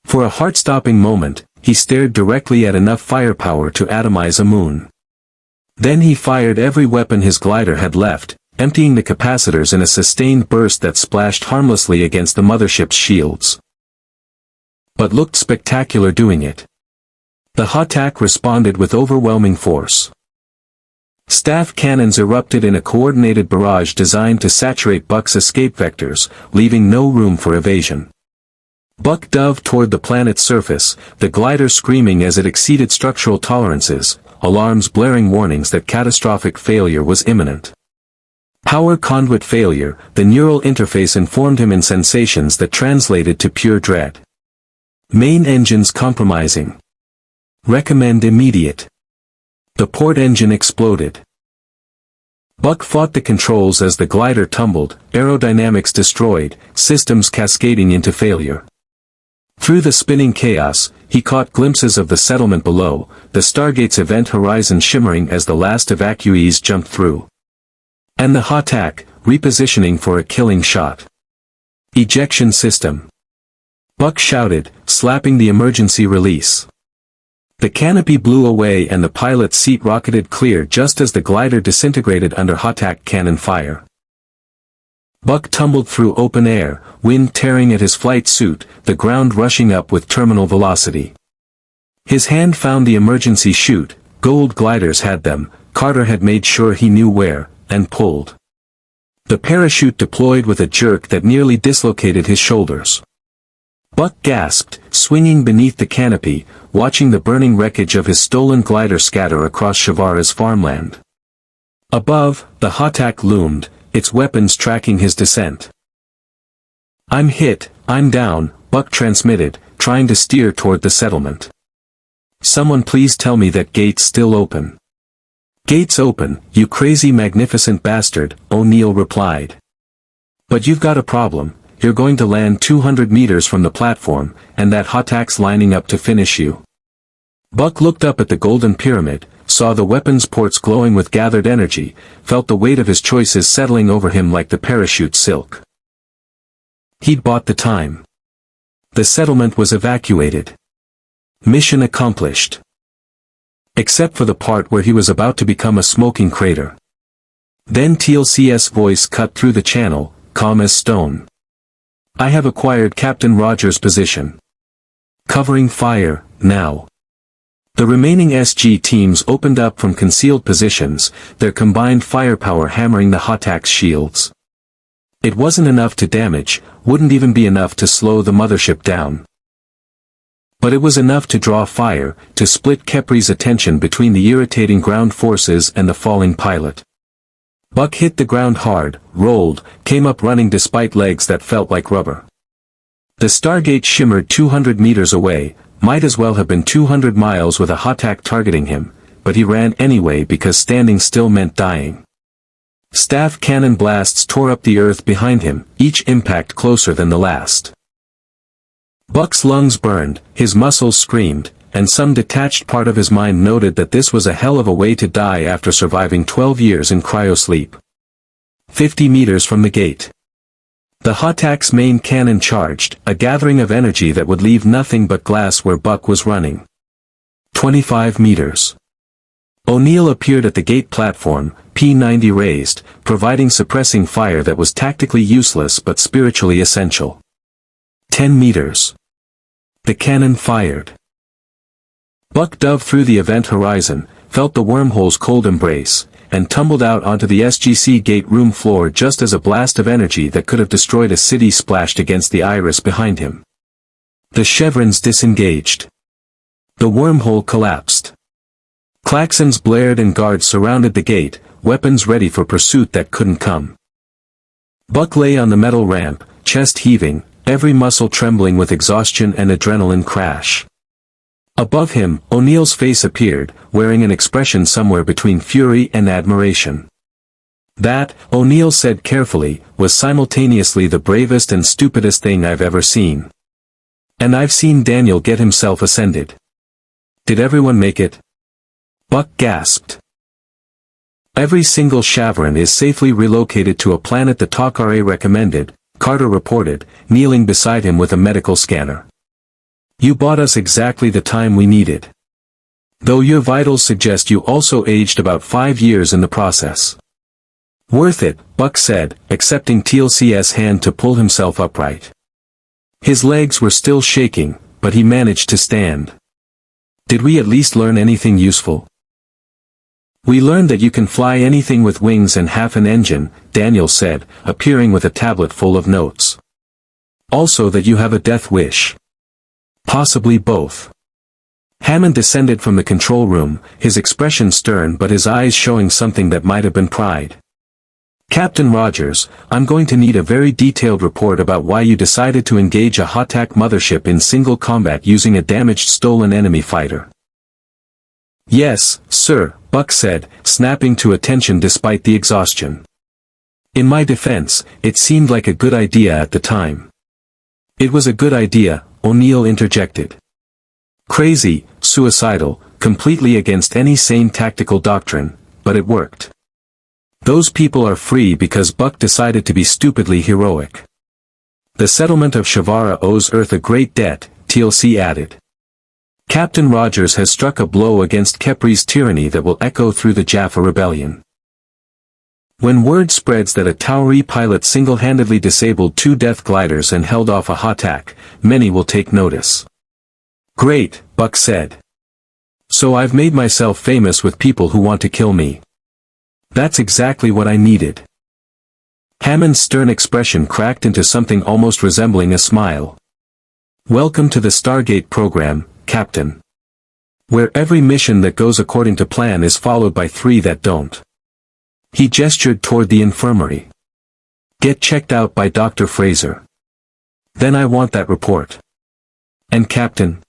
Speaker 1: For a heart-stopping moment, he stared directly at enough firepower to atomize a moon. Then he fired every weapon his glider had left, emptying the capacitors in a sustained burst that splashed harmlessly against the mothership's shields. But looked spectacular doing it. The Hatak responded with overwhelming force. Staff cannons erupted in a coordinated barrage designed to saturate Buck's escape vectors, leaving no room for evasion. Buck dove toward the planet's surface, the glider screaming as it exceeded structural tolerances, alarms blaring warnings that catastrophic failure was imminent. Power conduit failure, the neural interface informed him in sensations that translated to pure dread. Main engines compromising. Recommend immediate. The port engine exploded. Buck fought the controls as the glider tumbled, aerodynamics destroyed, systems cascading into failure. Through the spinning chaos, he caught glimpses of the settlement below, the Stargate's event horizon shimmering as the last evacuees jumped through. And the Hatak, repositioning for a killing shot. Ejection system. Buck shouted, slapping the emergency release. The canopy blew away and the pilot's seat rocketed clear just as the glider disintegrated under Hatak cannon fire. Buck tumbled through open air, wind tearing at his flight suit, the ground rushing up with terminal velocity. His hand found the emergency chute, Goa'uld gliders had them, Carter had made sure he knew where, and pulled. The parachute deployed with a jerk that nearly dislocated his shoulders. Buck gasped, swinging beneath the canopy, watching the burning wreckage of his stolen glider scatter across Shavara's farmland. Above, the Hatak loomed, its weapons tracking his descent. "I'm hit, I'm down," Buck transmitted, trying to steer toward the settlement. "Someone please tell me that gate's still open." "Gate's open, you crazy magnificent bastard," O'Neill replied. "But you've got a problem. You're going to land 200 meters from the platform, and that Hatak's lining up to finish you." Buck looked up at the golden pyramid, saw the weapons ports glowing with gathered energy, felt the weight of his choices settling over him like the parachute silk. He'd bought the time. The settlement was evacuated. Mission accomplished. Except for the part where he was about to become a smoking crater. Then TLC's voice cut through the channel, calm as stone. I have acquired Captain Rogers' position. Covering fire, now. The remaining SG teams opened up from concealed positions, their combined firepower hammering the Hotak's shields. It wasn't enough to damage, wouldn't even be enough to slow the mothership down. But it was enough to draw fire, to split Kepri's attention between the irritating ground forces and the falling pilot. Buck hit the ground hard, rolled, came up running despite legs that felt like rubber. The Stargate shimmered 200 meters away, might as well have been 200 miles with a Hotak targeting him, but he ran anyway because standing still meant dying. Staff cannon blasts tore up the earth behind him, each impact closer than the last. Buck's lungs burned, his muscles screamed, and some detached part of his mind noted that this was a hell of a way to die after surviving 12 years in cryo-sleep. 50 meters from the gate. The Hotak's main cannon charged, a gathering of energy that would leave nothing but glass where Buck was running. 25 meters. O'Neill appeared at the gate platform, P-90 raised, providing suppressing fire that was tactically useless but spiritually essential. 10 meters. The cannon fired. Buck dove through the event horizon, felt the wormhole's cold embrace, and tumbled out onto the SGC gate room floor just as a blast of energy that could have destroyed a city splashed against the iris behind him. The chevrons disengaged. The wormhole collapsed. Klaxons blared and guards surrounded the gate, weapons ready for pursuit that couldn't come. Buck lay on the metal ramp, chest heaving, every muscle trembling with exhaustion and adrenaline crash. Above him, O'Neill's face appeared, wearing an expression somewhere between fury and admiration. That, O'Neill said carefully, was simultaneously the bravest and stupidest thing I've ever seen. And I've seen Daniel get himself ascended. Did everyone make it? Buck gasped. Every single Chevron is safely relocated to a planet the Takare recommended, Carter reported, kneeling beside him with a medical scanner. You bought us exactly the time we needed. Though your vitals suggest you also aged about 5 years in the process. Worth it, Buck said, accepting TLC's hand to pull himself upright. His legs were still shaking, but he managed to stand. Did we at least learn anything useful? We learned that you can fly anything with wings and half an engine, Daniel said, appearing with a tablet full of notes. Also that you have a death wish. Possibly both. Hammond descended from the control room, his expression stern but his eyes showing something that might have been pride. Captain Rogers, I'm going to need a very detailed report about why you decided to engage a Hotak mothership in single combat using a damaged stolen enemy fighter. Yes, sir, Buck said, snapping to attention despite the exhaustion. In my defense, it seemed like a good idea at the time. It was a good idea, O'Neill interjected. Crazy, suicidal, completely against any sane tactical doctrine, but it worked. Those people are free because Buck decided to be stupidly heroic. The settlement of Shavara owes Earth a great debt, TLC added. Captain Rogers has struck a blow against Kepri's tyranny that will echo through the Jaffa Rebellion. When word spreads that a Tauri pilot single-handedly disabled 2 Death Gliders and held off a Hotak, many will take notice. Great, Buck said. So I've made myself famous with people who want to kill me. That's exactly what I needed. Hammond's stern expression cracked into something almost resembling a smile. Welcome to the Stargate program, Captain. Where every mission that goes according to plan is followed by 3 that don't. He gestured toward the infirmary. Get checked out by Dr. Fraser. Then I want that report. And Captain?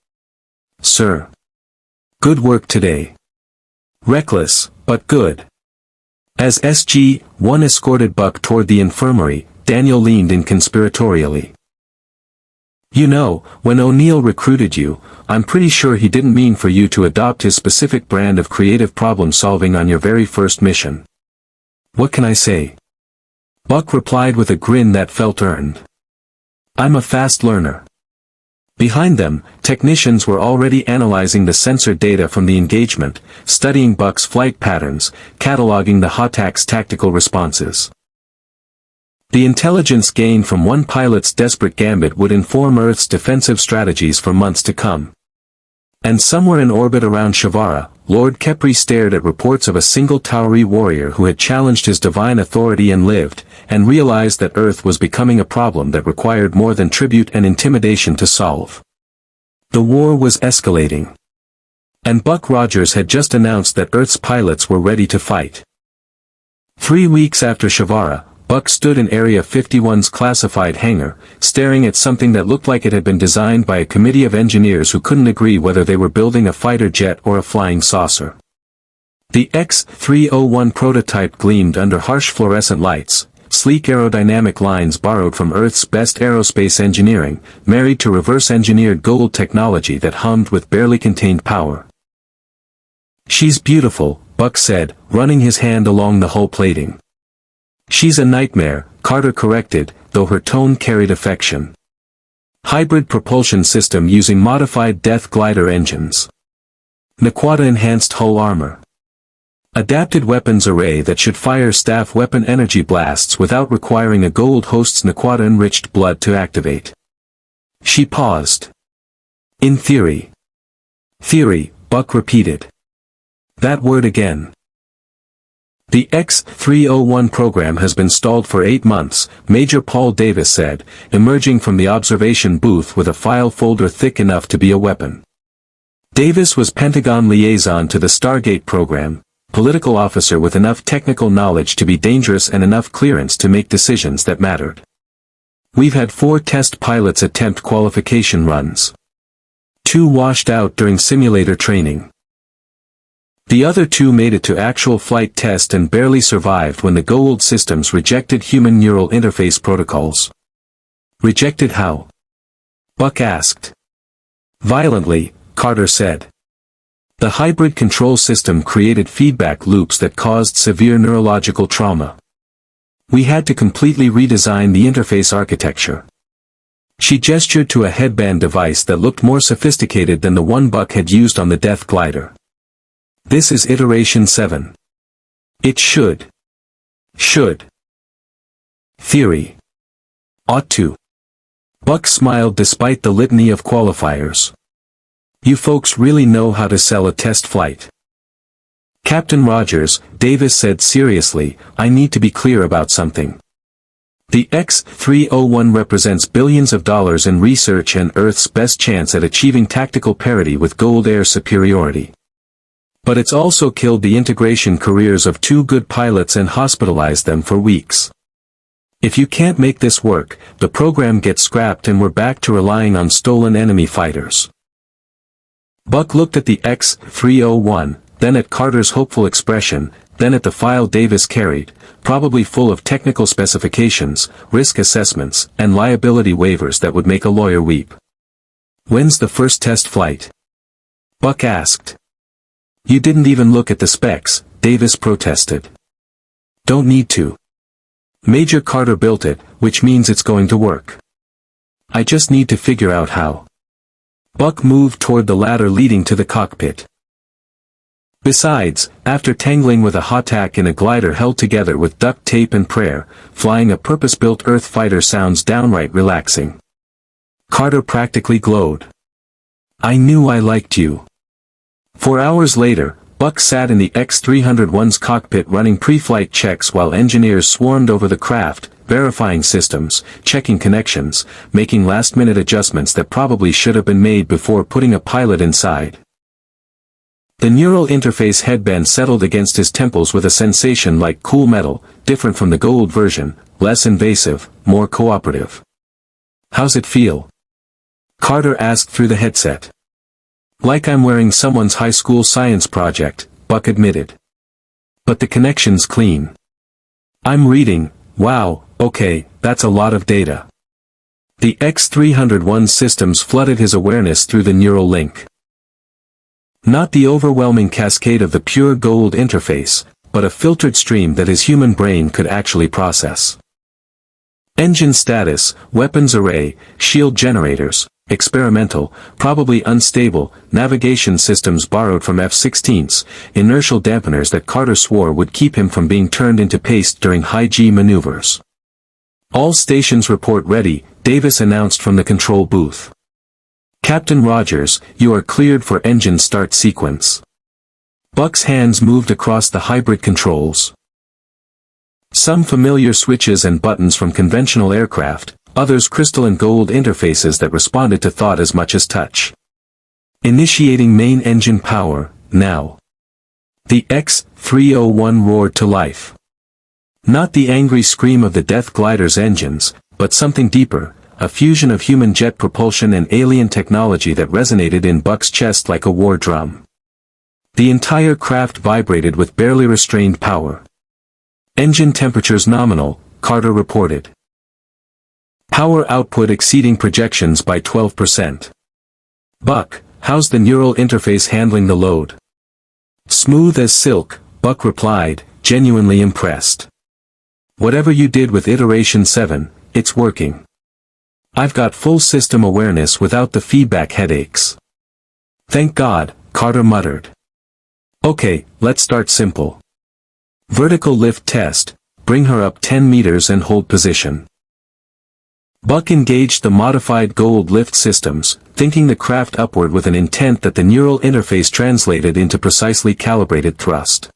Speaker 1: Sir. Good work today. Reckless, but good. As SG-1 escorted Buck toward the infirmary, Daniel leaned in conspiratorially. You know, when O'Neill recruited you, I'm pretty sure he didn't mean for you to adopt his specific brand of creative problem-solving on your very first mission. What can I say? Buck replied with a grin that felt earned. I'm a fast learner. Behind them, technicians were already analyzing the sensor data from the engagement, studying Buck's flight patterns, cataloging the HOTAC's tactical responses. The intelligence gained from one pilot's desperate gambit would inform Earth's defensive strategies for months to come. And somewhere in orbit around Shavara, Lord Kepri stared at reports of a single Tauri warrior who had challenged his divine authority and lived, and realized that Earth was becoming a problem that required more than tribute and intimidation to solve. The war was escalating. And Buck Rogers had just announced that Earth's pilots were ready to fight. 3 weeks after Shavara, Buck stood in Area 51's classified hangar, staring at something that looked like it had been designed by a committee of engineers who couldn't agree whether they were building a fighter jet or a flying saucer. The X-301 prototype gleamed under harsh fluorescent lights, sleek aerodynamic lines borrowed from Earth's best aerospace engineering, married to reverse-engineered Goa'uld technology that hummed with barely contained power. She's beautiful, Buck said, running his hand along the hull plating. She's a nightmare, Carter corrected, though her tone carried affection. Hybrid propulsion system using modified Death Glider engines. Naquata-enhanced hull armor. Adapted weapons array that should fire staff weapon energy blasts without requiring a Goa'uld host's Naquata-enriched blood to activate. She paused. In theory. Theory, Buck repeated. That word again. The X-301 program has been stalled for 8 months, Major Paul Davis said, emerging from the observation booth with a file folder thick enough to be a weapon. Davis was Pentagon liaison to the Stargate program, political officer with enough technical knowledge to be dangerous and enough clearance to make decisions that mattered. We've had 4 test pilots attempt qualification runs. 2 washed out during simulator training. The other 2 made it to actual flight test and barely survived when the Goa'uld systems rejected human neural interface protocols. Rejected how? Buck asked. Violently, Carter said. The hybrid control system created feedback loops that caused severe neurological trauma. We had to completely redesign the interface architecture. She gestured to a headband device that looked more sophisticated than the one Buck had used on the Death Glider. This is iteration 7. It should. Theory. Ought to. Buck smiled despite the litany of qualifiers. You folks really know how to sell a test flight. Captain Rogers, Davis said seriously, I need to be clear about something. The X-301 represents billions of dollars in research and Earth's best chance at achieving tactical parity with Goa'uld air superiority. But it's also killed the integration careers of 2 good pilots and hospitalized them for weeks. If you can't make this work, the program gets scrapped and we're back to relying on stolen enemy fighters. Buck looked at the X-301, then at Carter's hopeful expression, then at the file Davis carried, probably full of technical specifications, risk assessments, and liability waivers that would make a lawyer weep. When's the first test flight? Buck asked. You didn't even look at the specs, Davis protested. Don't need to. Major Carter built it, which means it's going to work. I just need to figure out how. Buck moved toward the ladder leading to the cockpit. Besides, after tangling with a HOTAC in a glider held together with duct tape and prayer, flying a purpose-built Earth fighter sounds downright relaxing. Carter practically glowed. I knew I liked you. 4 hours later, Buck sat in the X-301's cockpit running pre-flight checks while engineers swarmed over the craft, verifying systems, checking connections, making last-minute adjustments that probably should have been made before putting a pilot inside. The neural interface headband settled against his temples with a sensation like cool metal, different from the Goa'uld version, less invasive, more cooperative. How's it feel? Carter asked through the headset. Like I'm wearing someone's high school science project, Buck admitted. But the connection's clean. I'm reading, wow, okay, that's a lot of data. The X-301 systems flooded his awareness through the neural link. Not the overwhelming cascade of the pure Goa'uld interface, but a filtered stream that his human brain could actually process. Engine status, weapons array, shield generators, experimental, probably unstable, navigation systems borrowed from F-16s, inertial dampeners that Carter swore would keep him from being turned into paste during high-G maneuvers. All stations report ready, Davis announced from the control booth. Captain Rogers, you are cleared for engine start sequence. Buck's hands moved across the hybrid controls. Some familiar switches and buttons from conventional aircraft, others crystalline Goa'uld interfaces that responded to thought as much as touch. Initiating main engine power, now. The X-301 roared to life. Not the angry scream of the Death Gliders' engines, but something deeper, a fusion of human jet propulsion and alien technology that resonated in Buck's chest like a war drum. The entire craft vibrated with barely restrained power. Engine temperatures nominal, Carter reported. Power output exceeding projections by 12%. Buck, how's the neural interface handling the load? Smooth as silk, Buck replied, genuinely impressed. Whatever you did with Iteration 7, it's working. I've got full system awareness without the feedback headaches. Thank God, Carter muttered. Okay, let's start simple. Vertical lift test, bring her up 10 meters and hold position. Buck engaged the modified Goa'uld lift systems, thinking the craft upward with an intent that the neural interface translated into precisely calibrated thrust.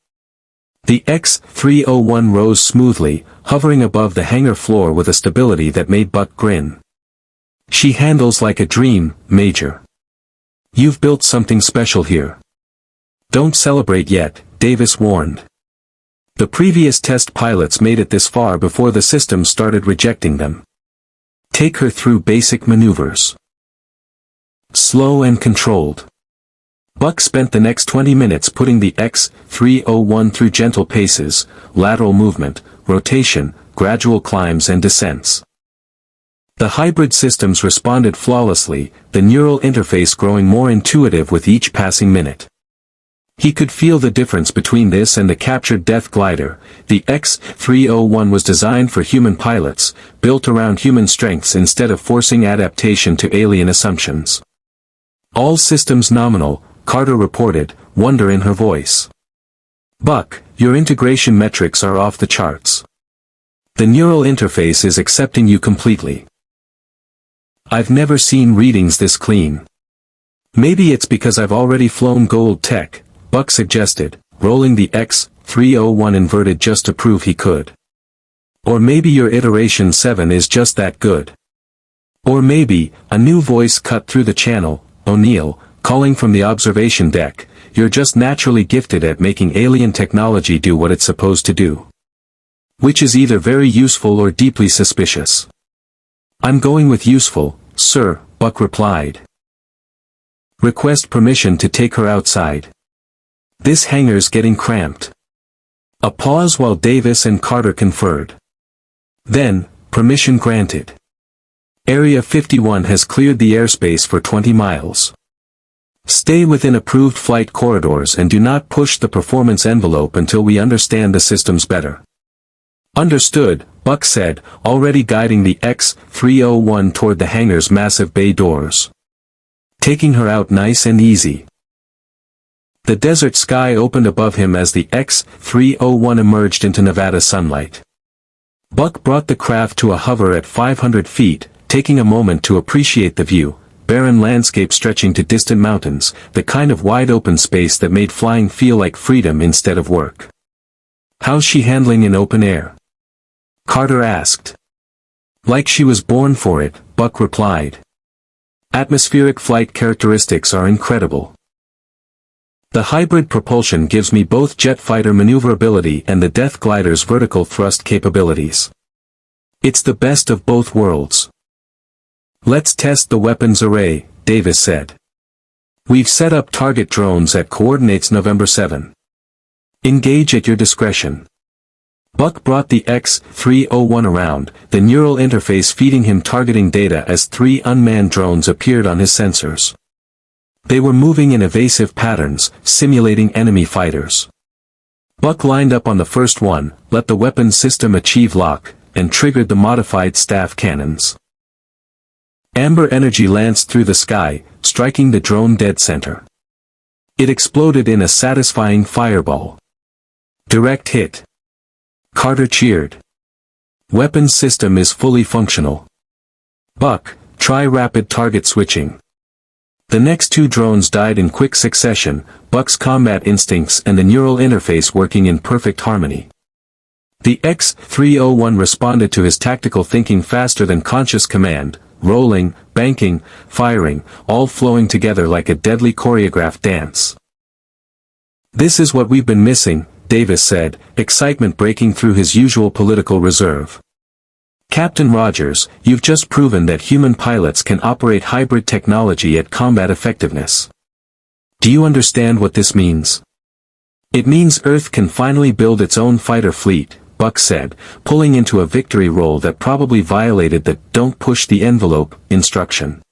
Speaker 1: The X-301 rose smoothly, hovering above the hangar floor with a stability that made Buck grin. She handles like a dream, Major. You've built something special here. Don't celebrate yet, Davis warned. The previous test pilots made it this far before the system started rejecting them. Take her through basic maneuvers. Slow and controlled. Buck spent the next 20 minutes putting the X-301 through gentle paces, lateral movement, rotation, gradual climbs and descents. The hybrid systems responded flawlessly, the neural interface growing more intuitive with each passing minute. He could feel the difference between this and the captured Death Glider. The X-301 was designed for human pilots, built around human strengths instead of forcing adaptation to alien assumptions. All systems nominal, Carter reported, wonder in her voice. Buck, your integration metrics are off the charts. The neural interface is accepting you completely. I've never seen readings this clean. Maybe it's because I've already flown Goa'uld tech, Buck suggested, rolling the X-301 inverted just to prove he could. Or maybe your Iteration 7 is just that good. Or maybe, a new voice cut through the channel, O'Neill, calling from the observation deck, you're just naturally gifted at making alien technology do what it's supposed to do. Which is either very useful or deeply suspicious. I'm going with useful, sir, Buck replied. Request permission to take her outside. This hangar's getting cramped. A pause while Davis and Carter conferred. Then, permission granted. Area 51 has cleared the airspace for 20 miles. Stay within approved flight corridors and do not push the performance envelope until we understand the systems better. Understood, Buck said, already guiding the X-301 toward the hangar's massive bay doors. Taking her out nice and easy. The desert sky opened above him as the X-301 emerged into Nevada sunlight. Buck brought the craft to a hover at 500 feet, taking a moment to appreciate the view, barren landscape stretching to distant mountains, the kind of wide-open space that made flying feel like freedom instead of work. How's she handling in open air? Carter asked. Like she was born for it, Buck replied. Atmospheric flight characteristics are incredible. The hybrid propulsion gives me both jet fighter maneuverability and the Death Glider's vertical thrust capabilities. It's the best of both worlds. Let's test the weapons array, Davis said. We've set up target drones at coordinates November 7. Engage at your discretion. Buck brought the X-301 around, the neural interface feeding him targeting data as 3 unmanned drones appeared on his sensors. They were moving in evasive patterns, simulating enemy fighters. Buck lined up on the first one, let the weapons system achieve lock, and triggered the modified staff cannons. Amber energy lanced through the sky, striking the drone dead center. It exploded in a satisfying fireball. Direct hit. Carter cheered. Weapons system is fully functional. Buck, try rapid target switching. The next 2 drones died in quick succession, Buck's combat instincts and the neural interface working in perfect harmony. The X-301 responded to his tactical thinking faster than conscious command, rolling, banking, firing, all flowing together like a deadly choreographed dance. "This is what we've been missing," Davis said, excitement breaking through his usual political reserve. "Captain Rogers, you've just proven that human pilots can operate hybrid technology at combat effectiveness. Do you understand what this means?" "It means Earth can finally build its own fighter fleet," Buck said, pulling into a victory roll that probably violated the "don't push the envelope" instruction.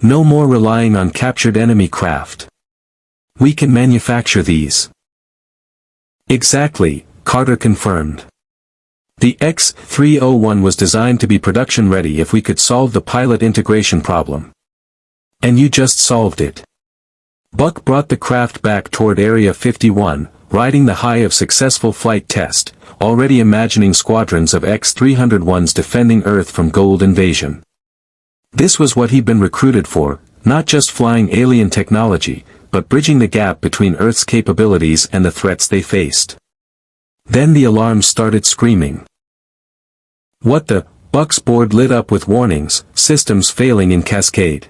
Speaker 1: "No more relying on captured enemy craft. We can manufacture these." "Exactly," Carter confirmed. "The X-301 was designed to be production ready if we could solve the pilot integration problem. And you just solved it." Buck brought the craft back toward Area 51, riding the high of successful flight test, already imagining squadrons of X-301s defending Earth from Goa'uld invasion. This was what he'd been recruited for, not just flying alien technology, but bridging the gap between Earth's capabilities and the threats they faced. Then the alarms started screaming. "What the?" Buck's board lit up with warnings, systems failing in cascade.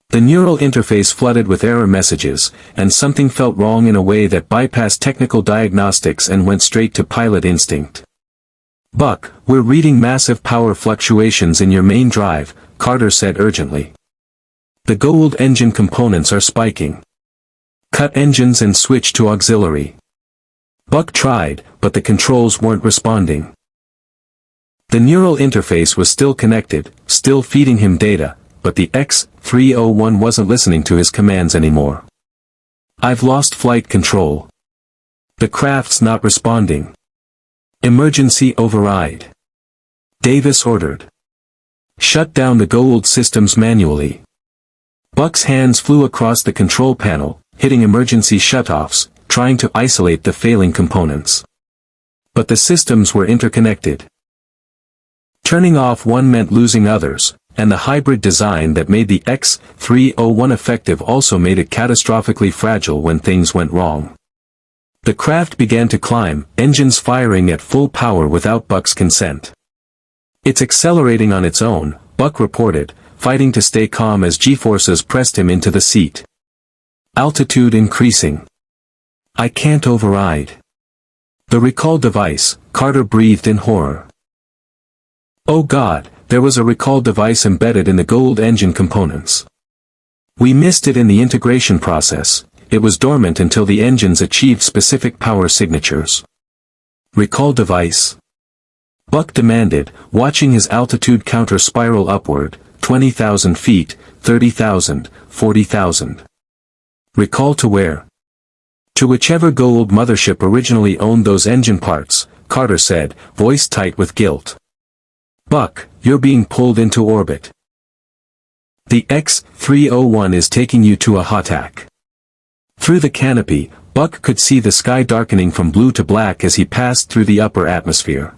Speaker 1: The neural interface flooded with error messages, and something felt wrong in a way that bypassed technical diagnostics and went straight to pilot instinct. "Buck, we're reading massive power fluctuations in your main drive," Carter said urgently. "The Goa'uld engine components are spiking. Cut engines and switch to auxiliary." Buck tried, but the controls weren't responding. The neural interface was still connected, still feeding him data, but the X-301 wasn't listening to his commands anymore. "I've lost flight control. The craft's not responding. Emergency override." Davis ordered. "Shut down the Goa'uld systems manually." Buck's hands flew across the control panel, hitting emergency shutoffs, trying to isolate the failing components. But the systems were interconnected. Turning off one meant losing others, and the hybrid design that made the X-301 effective also made it catastrophically fragile when things went wrong. The craft began to climb, engines firing at full power without Buck's consent. "It's accelerating on its own," Buck reported, fighting to stay calm as G-forces pressed him into the seat. "Altitude increasing. I can't override." "The recall device," Carter breathed in horror. "Oh God, there was a recall device embedded in the Goa'uld engine components. We missed it in the integration process. It was dormant until the engines achieved specific power signatures." "Recall device?" Buck demanded, watching his altitude counter spiral upward, 20,000 feet, 30,000, 40,000. "Recall to where?" "To whichever Goa'uld mothership originally owned those engine parts," Carter said, voice tight with guilt. "Buck, you're being pulled into orbit. The X-301 is taking you to a HOTAC." Through the canopy, Buck could see the sky darkening from blue to black as he passed through the upper atmosphere.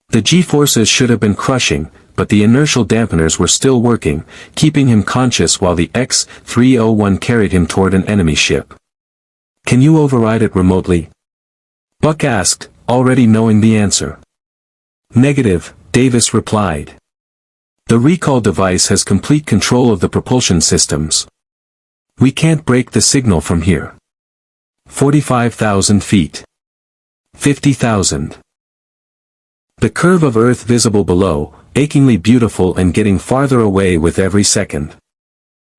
Speaker 1: The G-forces should have been crushing, but the inertial dampeners were still working, keeping him conscious while the X-301 carried him toward an enemy ship. "Can you override it remotely?" Buck asked, already knowing the answer. "Negative," Davis replied. "The recall device has complete control of the propulsion systems. We can't break the signal from here." 45,000 feet. 50,000. The curve of Earth visible below, achingly beautiful and getting farther away with every second.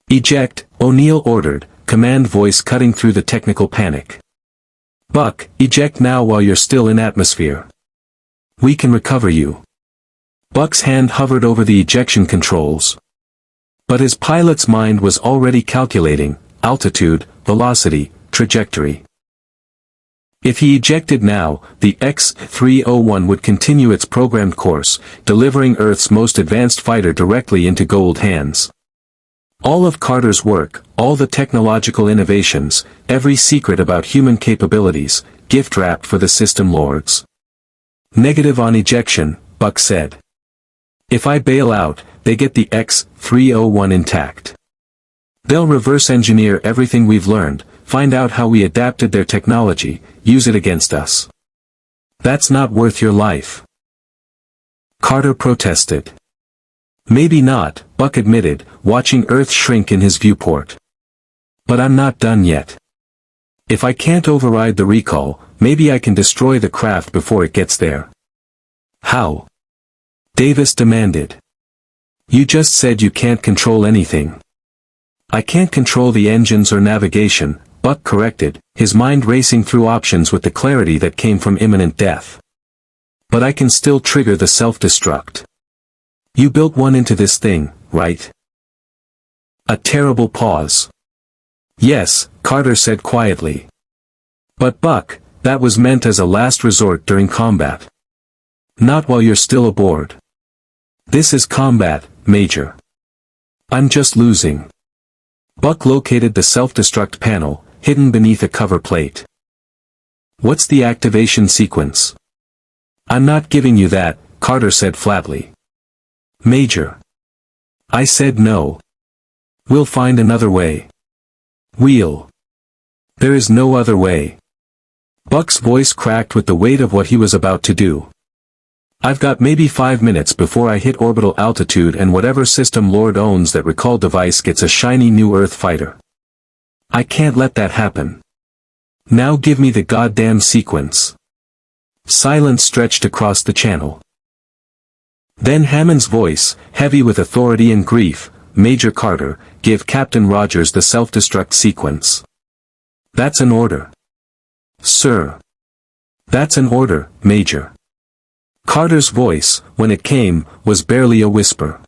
Speaker 1: "Eject," O'Neill ordered, command voice cutting through the technical panic. Buck, eject now while you're still in atmosphere. We can recover you. Buck's hand hovered over the ejection controls. But his pilot's mind was already calculating altitude, velocity, trajectory. If he ejected now, the X-301 would continue its programmed course, delivering Earth's most advanced fighter directly into Goa'uld hands. All of Carter's work, all the technological innovations, every secret about human capabilities, gift-wrapped for the system lords. Negative on ejection, Buck said. If I bail out, they get the X-301 intact. They'll reverse engineer everything we've learned, find out how we adapted their technology, use it against us. That's not worth your life. Carter protested. Maybe not, Buck admitted, watching Earth shrink in his viewport. But I'm not done yet. If I can't override the recall, maybe I can destroy the craft before it gets there. How? Davis demanded. You just said you can't control anything. I can't control the engines or navigation, Buck corrected, his mind racing through options with the clarity that came from imminent death. But I can still trigger the self-destruct. You built one into this thing, right? A terrible pause. Yes, Carter said quietly. But Buck, that was meant as a last resort during combat. Not while you're still aboard. This is combat, Major. I'm just losing. Buck located the self-destruct panel, hidden beneath a cover plate. What's the activation sequence? I'm not giving you that, Carter said flatly. Major. I said no. We'll find another way. There is no other way. Buck's voice cracked with the weight of what he was about to do. I've got maybe 5 minutes before I hit orbital altitude and whatever system Lord owns that recall device gets a shiny new Earth fighter. I can't let that happen. Now give me the goddamn sequence. Silence stretched across the channel. Then Hammond's voice, heavy with authority and grief, Major Carter, give Captain Rogers the self-destruct sequence. That's an order. Sir. That's an order, Major. Carter's voice, when it came, was barely a whisper.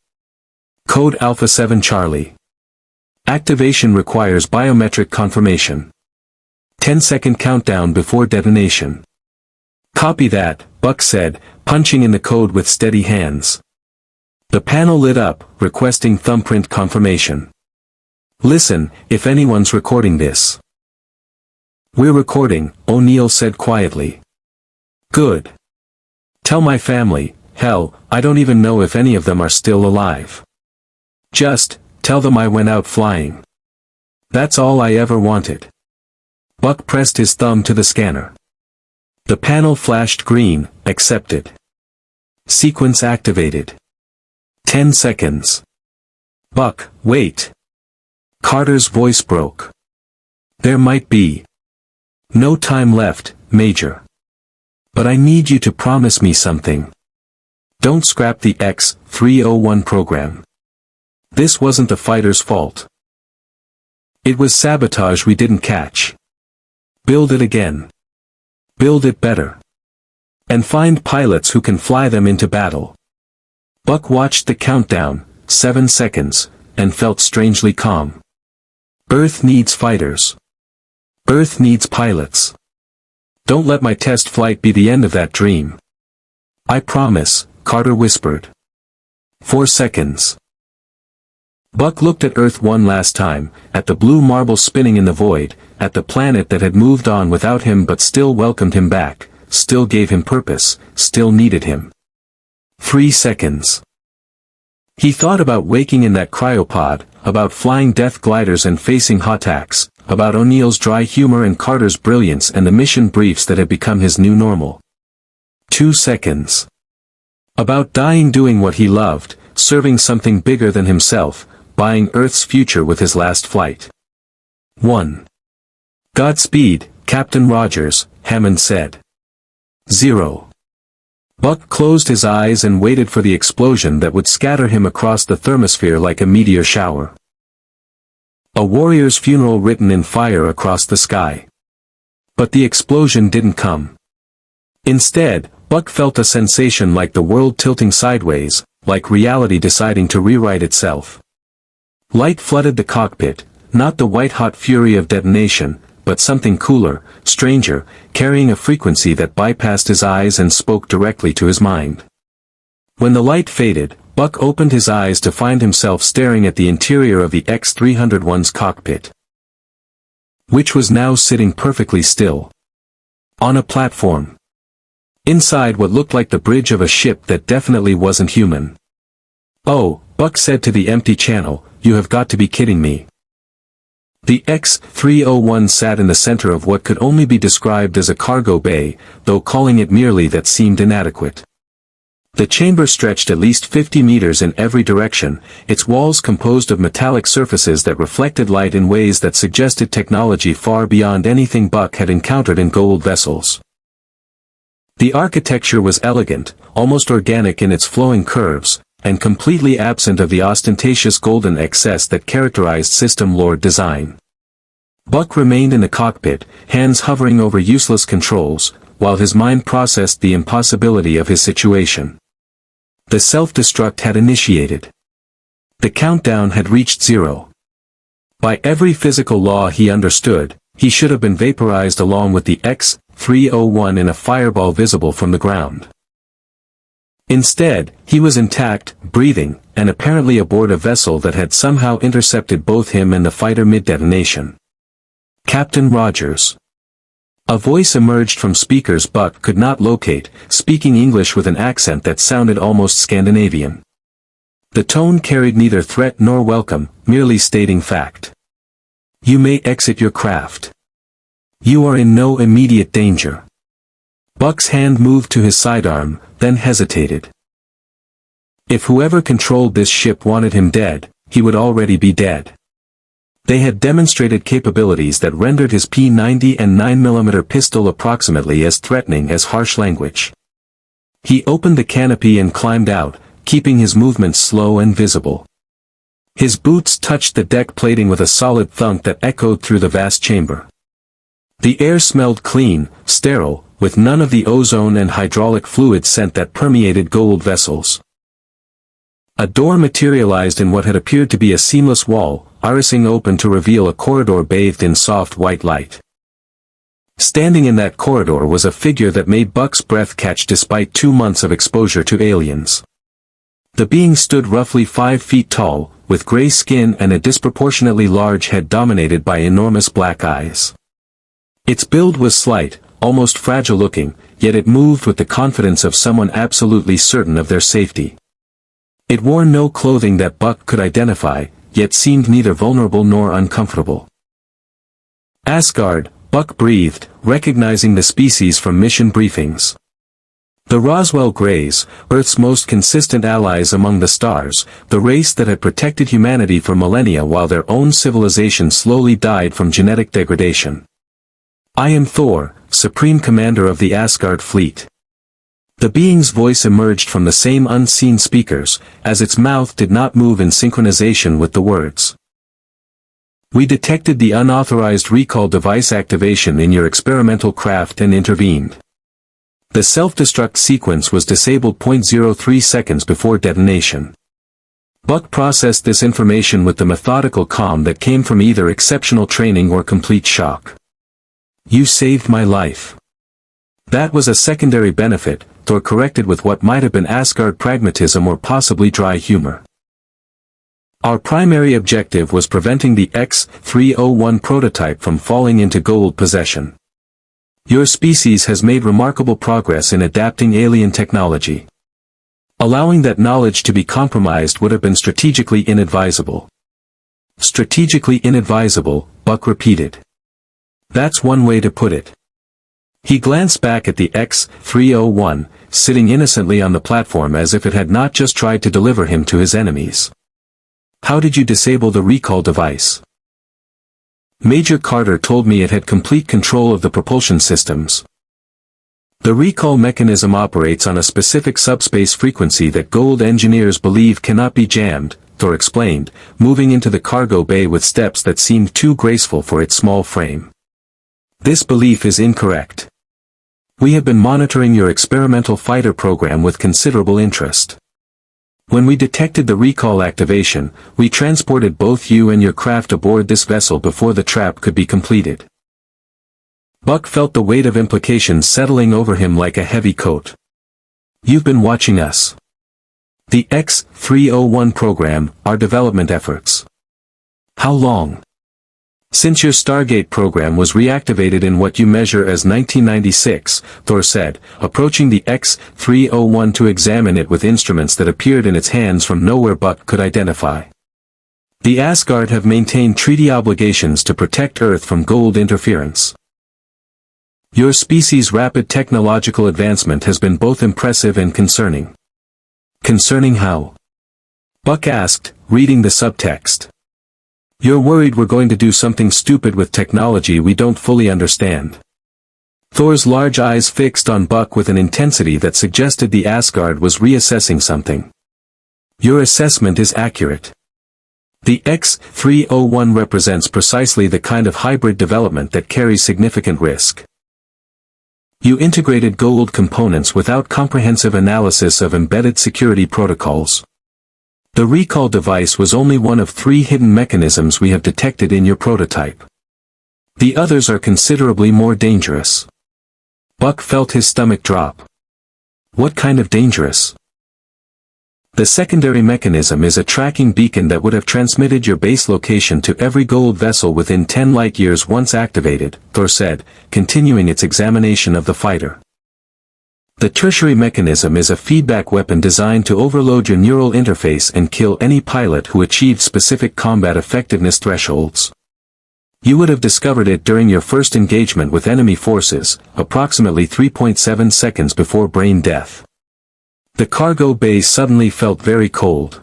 Speaker 1: Code Alpha 7 Charlie. Activation requires biometric confirmation. 10-second countdown before detonation. Copy that, Buck said, punching in the code with steady hands. The panel lit up, requesting thumbprint confirmation. Listen, if anyone's recording this. We're recording, O'Neill said quietly. Good. Tell my family, hell, I don't even know if any of them are still alive. Just, tell them I went out flying. That's all I ever wanted. Buck pressed his thumb to the scanner. The panel flashed green, accepted. Sequence activated. 10 seconds. Buck, wait. Carter's voice broke. There might be no time left, Major. But I need you to promise me something. Don't scrap the X-301 program. This wasn't the fighter's fault. It was sabotage we didn't catch. Build it again. Build it better. And find pilots who can fly them into battle. Buck watched the countdown, 7 seconds, and felt strangely calm. Earth needs fighters. Earth needs pilots. Don't let my test flight be the end of that dream. I promise, Carter whispered. 4 seconds. Buck looked at Earth one last time, at the blue marble spinning in the void, at the planet that had moved on without him but still welcomed him back, still gave him purpose, still needed him. 3 seconds. He thought about waking in that cryopod, about flying death gliders and facing Hotaks, about O'Neill's dry humor and Carter's brilliance and the mission briefs that had become his new normal. 2 seconds. About dying doing what he loved, serving something bigger than himself, buying Earth's future with his last flight. 1. Godspeed, Captain Rogers, Hammond said. 0. Buck closed his eyes and waited for the explosion that would scatter him across the thermosphere like a meteor shower. A warrior's funeral written in fire across the sky. But the explosion didn't come. Instead, Buck felt a sensation like the world tilting sideways, like reality deciding to rewrite itself. Light flooded the cockpit, not the white-hot fury of detonation, but something cooler, stranger, carrying a frequency that bypassed his eyes and spoke directly to his mind. When the light faded, Buck opened his eyes to find himself staring at the interior of the X-301's cockpit, which was now sitting perfectly still on a platform inside what looked like the bridge of a ship that definitely wasn't human. "Oh," Buck said to the empty channel, "you have got to be kidding me." The X-301 sat in the center of what could only be described as a cargo bay, though calling it merely that seemed inadequate. The chamber stretched at least 50 meters in every direction, its walls composed of metallic surfaces that reflected light in ways that suggested technology far beyond anything Buck had encountered in Goa'uld vessels. The architecture was elegant, almost organic in its flowing curves, and completely absent of the ostentatious golden excess that characterized System Lord design. Buck remained in the cockpit, hands hovering over useless controls, while his mind processed the impossibility of his situation. The self-destruct had initiated. The countdown had reached 0. By every physical law he understood, he should have been vaporized along with the X-301 in a fireball visible from the ground. Instead, he was intact, breathing, and apparently aboard a vessel that had somehow intercepted both him and the fighter mid-detonation. "Captain Rogers." A voice emerged from speakers Buck could not locate, speaking English with an accent that sounded almost Scandinavian. The tone carried neither threat nor welcome, merely stating fact. "You may exit your craft. You are in no immediate danger." Buck's hand moved to his sidearm, then hesitated. If whoever controlled this ship wanted him dead, he would already be dead. They had demonstrated capabilities that rendered his P90 and 9mm pistol approximately as threatening as harsh language. He opened the canopy and climbed out, keeping his movements slow and visible. His boots touched the deck plating with a solid thunk that echoed through the vast chamber. The air smelled clean, sterile, with none of the ozone and hydraulic fluid scent that permeated Goa'uld vessels. A door materialized in what had appeared to be a seamless wall, irising open to reveal a corridor bathed in soft white light. Standing in that corridor was a figure that made Buck's breath catch despite 2 months of exposure to aliens. The being stood roughly 5 feet tall, with gray skin and a disproportionately large head dominated by enormous black eyes. Its build was slight, almost fragile-looking, yet it moved with the confidence of someone absolutely certain of their safety. It wore no clothing that Buck could identify, yet seemed neither vulnerable nor uncomfortable. "Asgard," Buck breathed, recognizing the species from mission briefings. The Roswell Greys, Earth's most consistent allies among the stars, the race that had protected humanity for millennia while their own civilization slowly died from genetic degradation. "I am Thor, Supreme Commander of the Asgard Fleet." The being's voice emerged from the same unseen speakers, as its mouth did not move in synchronization with the words. "We detected the unauthorized recall device activation in your experimental craft and intervened. The self-destruct sequence was disabled 0.03 seconds before detonation." Buck processed this information with the methodical calm that came from either exceptional training or complete shock. "You saved my life." That was a secondary benefit, Thor corrected with what might have been Asgard pragmatism or possibly dry humor. "Our primary objective was preventing the X-301 prototype from falling into Goa'uld possession. Your species has made remarkable progress in adapting alien technology. Allowing that knowledge to be compromised would have been strategically inadvisable." "Strategically inadvisable," Buck repeated. "That's one way to put it." He glanced back at the X-301, sitting innocently on the platform as if it had not just tried to deliver him to his enemies. "How did you disable the recall device?" "Major Carter told me it had complete control of the propulsion systems." "The recall mechanism operates on a specific subspace frequency that Goa'uld engineers believe cannot be jammed," Thor explained, moving into the cargo bay with steps that seemed too graceful for its small frame. This belief is incorrect. We have been monitoring your experimental fighter program with considerable interest. When we detected the recall activation, we transported both you and your craft aboard this vessel before the trap could be completed. Buck felt the weight of implications settling over him like a heavy coat. You've been watching us. The X-301 program, our development efforts. How long? Since your Stargate program was reactivated in what you measure as 1996, Thor said, approaching the X-301 to examine it with instruments that appeared in its hands from nowhere Buck could identify. The Asgard have maintained treaty obligations to protect Earth from Goa'uld interference. Your species' rapid technological advancement has been both impressive and concerning. Concerning how? Buck asked, reading the subtext. You're worried we're going to do something stupid with technology we don't fully understand. Thor's large eyes fixed on Buck with an intensity that suggested the Asgard was reassessing something. Your assessment is accurate. The X-301 represents precisely the kind of hybrid development that carries significant risk. You integrated Goa'uld components without comprehensive analysis of embedded security protocols. The recall device was only one of 3 hidden mechanisms we have detected in your prototype. The others are considerably more dangerous. Buck felt his stomach drop. What kind of dangerous? The secondary mechanism is a tracking beacon that would have transmitted your base location to every Goa'uld vessel within 10 light-years once activated, Thor said, continuing its examination of the fighter. The tertiary mechanism is a feedback weapon designed to overload your neural interface and kill any pilot who achieved specific combat effectiveness thresholds. You would have discovered it during your first engagement with enemy forces, approximately 3.7 seconds before brain death. The cargo bay suddenly felt very cold.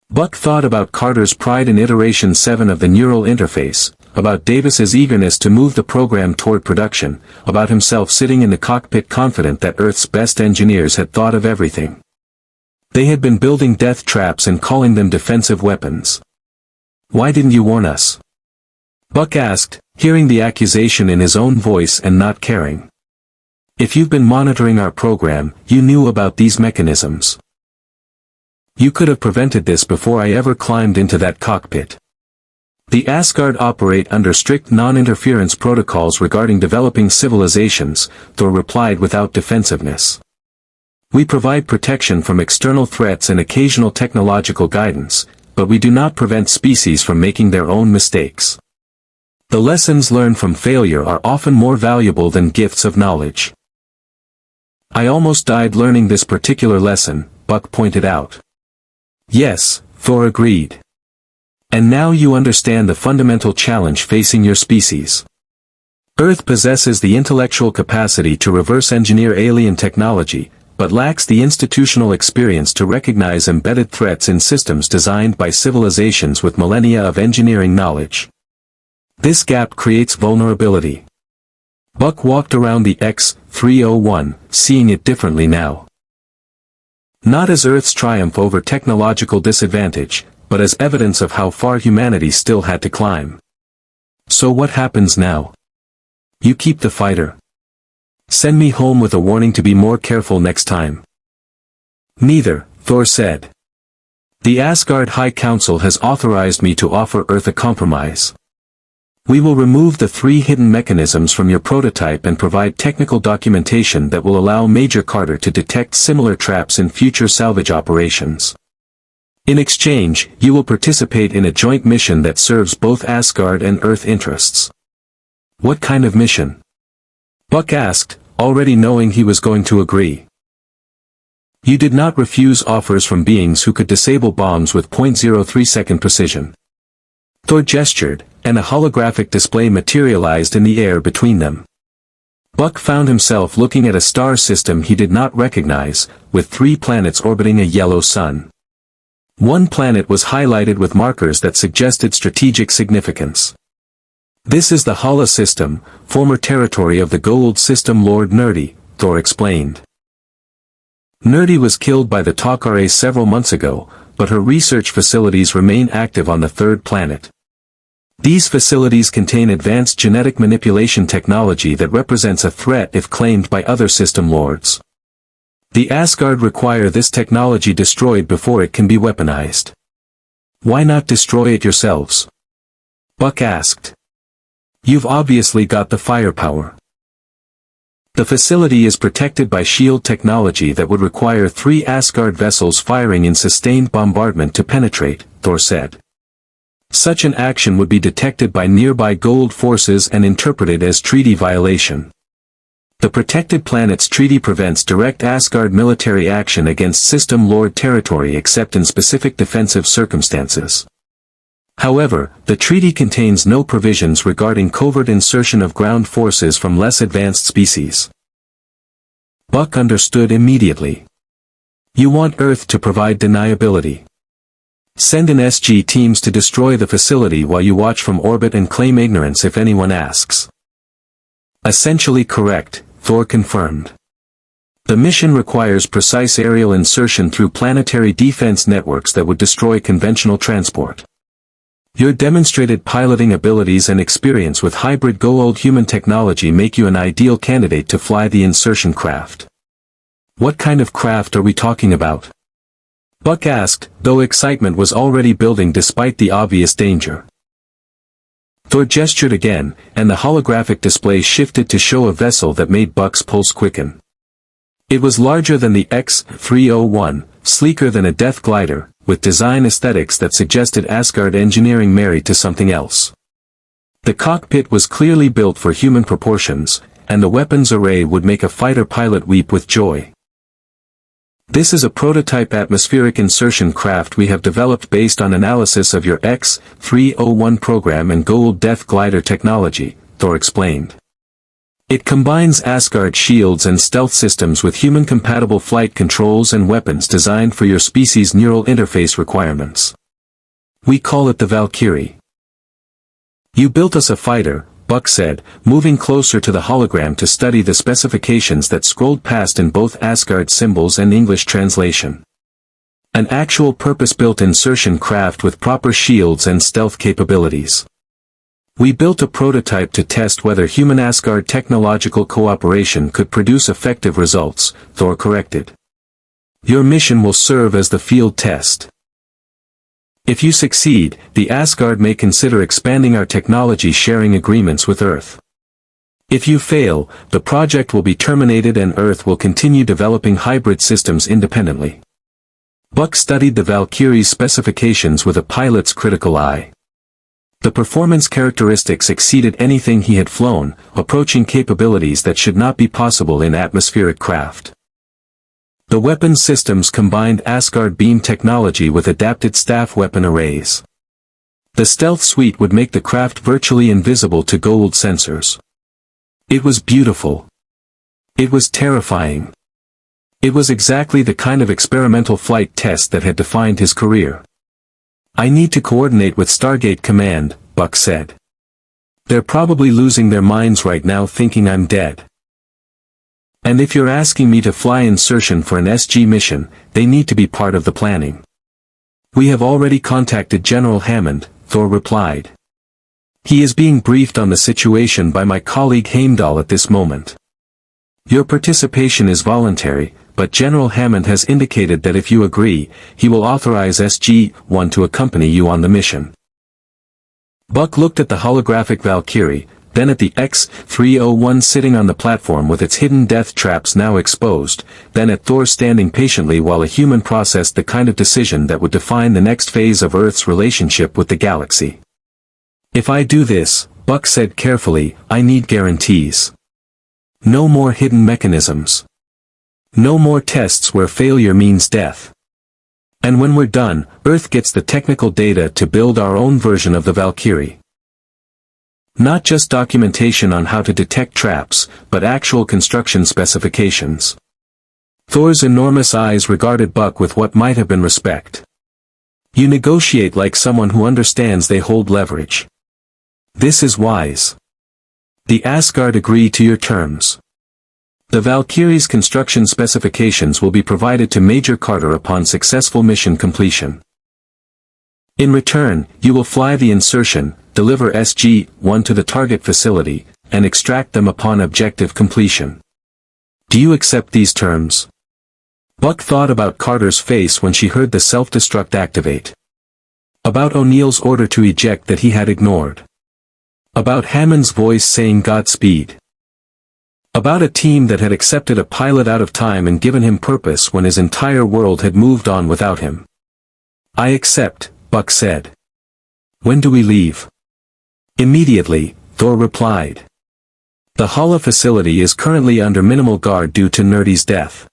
Speaker 1: Buck thought about Carter's pride in Iteration 7 of the neural interface, about Davis's eagerness to move the program toward production, about himself sitting in the cockpit confident that Earth's best engineers had thought of everything. They had been building death traps and calling them defensive weapons. Why didn't you warn us? Buck asked, hearing the accusation in his own voice and not caring. If you've been monitoring our program, you knew about these mechanisms. You could have prevented this before I ever climbed into that cockpit. The Asgard operate under strict non-interference protocols regarding developing civilizations, Thor replied without defensiveness. We provide protection from external threats and occasional technological guidance, but we do not prevent species from making their own mistakes. The lessons learned from failure are often more valuable than gifts of knowledge. I almost died learning this particular lesson, Buck pointed out. Yes, Thor agreed. And now you understand the fundamental challenge facing your species. Earth possesses the intellectual capacity to reverse engineer alien technology, but lacks the institutional experience to recognize embedded threats in systems designed by civilizations with millennia of engineering knowledge. This gap creates vulnerability. Buck walked around the X-301, seeing it differently now. Not as Earth's triumph over technological disadvantage, but as evidence of how far humanity still had to climb. So what happens now? You keep the fighter. Send me home with a warning to be more careful next time. Neither, Thor said. The Asgard High Council has authorized me to offer Earth a compromise. We will remove the 3 hidden mechanisms from your prototype and provide technical documentation that will allow Major Carter to detect similar traps in future salvage operations. In exchange, you will participate in a joint mission that serves both Asgard and Earth interests. What kind of mission? Buck asked, already knowing he was going to agree. You did not refuse offers from beings who could disable bombs with 0.03-second precision. Thor gestured, and a holographic display materialized in the air between them. Buck found himself looking at a star system he did not recognize, with 3 planets orbiting a yellow sun. One planet was highlighted with markers that suggested strategic significance. This is the Hala system, former territory of the Goa'uld system Lord Nerdy, Thor explained. Nerdy was killed by the Takare several months ago, but her research facilities remain active on the 3rd planet. These facilities contain advanced genetic manipulation technology that represents a threat if claimed by other system lords. The Asgard require this technology destroyed before it can be weaponized. Why not destroy it yourselves? Buck asked. You've obviously got the firepower. The facility is protected by shield technology that would require 3 Asgard vessels firing in sustained bombardment to penetrate, Thor said. Such an action would be detected by nearby Goa'uld forces and interpreted as treaty violation. The protected planet's treaty prevents direct Asgard military action against System Lord territory except in specific defensive circumstances. However, the treaty contains no provisions regarding covert insertion of ground forces from less advanced species. Buck understood immediately. You want Earth to provide deniability. Send in SG teams to destroy the facility while you watch from orbit and claim ignorance if anyone asks. Essentially correct, Thor confirmed. The mission requires precise aerial insertion through planetary defense networks that would destroy conventional transport. Your demonstrated piloting abilities and experience with hybrid Goa'uld human technology make you an ideal candidate to fly the insertion craft. What kind of craft are we talking about? Buck asked, though excitement was already building despite the obvious danger. Thor gestured again, and the holographic display shifted to show a vessel that made Buck's pulse quicken. It was larger than the X-301, sleeker than a Death Glider, with design aesthetics that suggested Asgard engineering married to something else. The cockpit was clearly built for human proportions, and the weapons array would make a fighter pilot weep with joy. This is a prototype atmospheric insertion craft we have developed based on analysis of your X-301 program and Goa'uld Death Glider technology, Thor explained. It combines Asgard shields and stealth systems with human-compatible flight controls and weapons designed for your species' neural interface requirements. We call it the Valkyrie. You built us a fighter, Buck said, moving closer to the hologram to study the specifications that scrolled past in both Asgard symbols and English translation. An actual purpose-built insertion craft with proper shields and stealth capabilities. We built a prototype to test whether human-Asgard technological cooperation could produce effective results, Thor corrected. Your mission will serve as the field test. If you succeed, the Asgard may consider expanding our technology sharing agreements with Earth. If you fail, the project will be terminated and Earth will continue developing hybrid systems independently. Buck studied the Valkyrie's specifications with a pilot's critical eye. The performance characteristics exceeded anything he had flown, approaching capabilities that should not be possible in atmospheric craft. The weapon systems combined Asgard beam technology with adapted staff weapon arrays. The stealth suite would make the craft virtually invisible to Goa'uld sensors. It was beautiful. It was terrifying. It was exactly the kind of experimental flight test that had defined his career. I need to coordinate with Stargate Command, Buck said. They're probably losing their minds right now thinking I'm dead. And if you're asking me to fly insertion for an SG mission, they need to be part of the planning. We have already contacted General Hammond, Thor replied. He is being briefed on the situation by my colleague Heimdall at this moment. Your participation is voluntary, but General Hammond has indicated that if you agree, he will authorize SG-1 to accompany you on the mission. Buck looked at the holographic Valkyrie, then at the X-301 sitting on the platform with its hidden death traps now exposed, then at Thor standing patiently while a human processed the kind of decision that would define the next phase of Earth's relationship with the galaxy. If I do this, Buck said carefully, I need guarantees. No more hidden mechanisms. No more tests where failure means death. And when we're done, Earth gets the technical data to build our own version of the Valkyrie. Not just documentation on how to detect traps, but actual construction specifications. Thor's enormous eyes regarded Buck with what might have been respect. You negotiate like someone who understands they hold leverage. This is wise. The Asgard agree to your terms. The Valkyrie's construction specifications will be provided to Major Carter upon successful mission completion. In return, you will fly the insertion, deliver SG-1 to the target facility, and extract them upon objective completion. Do you accept these terms? Buck thought about Carter's face when she heard the self-destruct activate. About O'Neill's order to eject that he had ignored. About Hammond's voice saying Godspeed. About a team that had accepted a pilot out of time and given him purpose when his entire world had moved on without him. I accept, Buck said. When do we leave? Immediately, Thor replied. The Hala facility is currently under minimal guard due to Nerdy's death.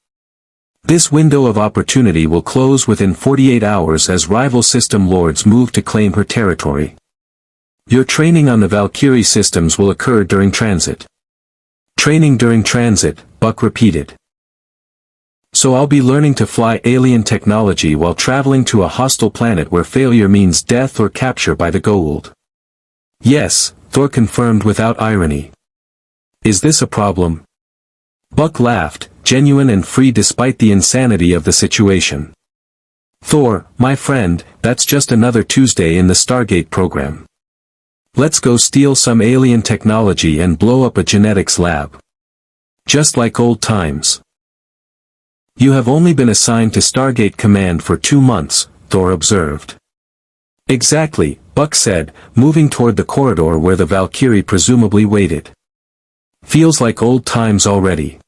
Speaker 1: This window of opportunity will close within 48 hours as rival system lords move to claim her territory. Your training on the Valkyrie systems will occur during transit. Training during transit, Buck repeated. So I'll be learning to fly alien technology while traveling to a hostile planet where failure means death or capture by the Goa'uld. Yes, Thor confirmed without irony. Is this a problem? Buck laughed, genuine and free despite the insanity of the situation. Thor, my friend, that's just another Tuesday in the Stargate program. Let's go steal some alien technology and blow up a genetics lab. Just like old times. You have only been assigned to Stargate Command for 2 months, Thor observed. Exactly, Buck said, moving toward the corridor where the Valkyrie presumably waited. Feels like old times already.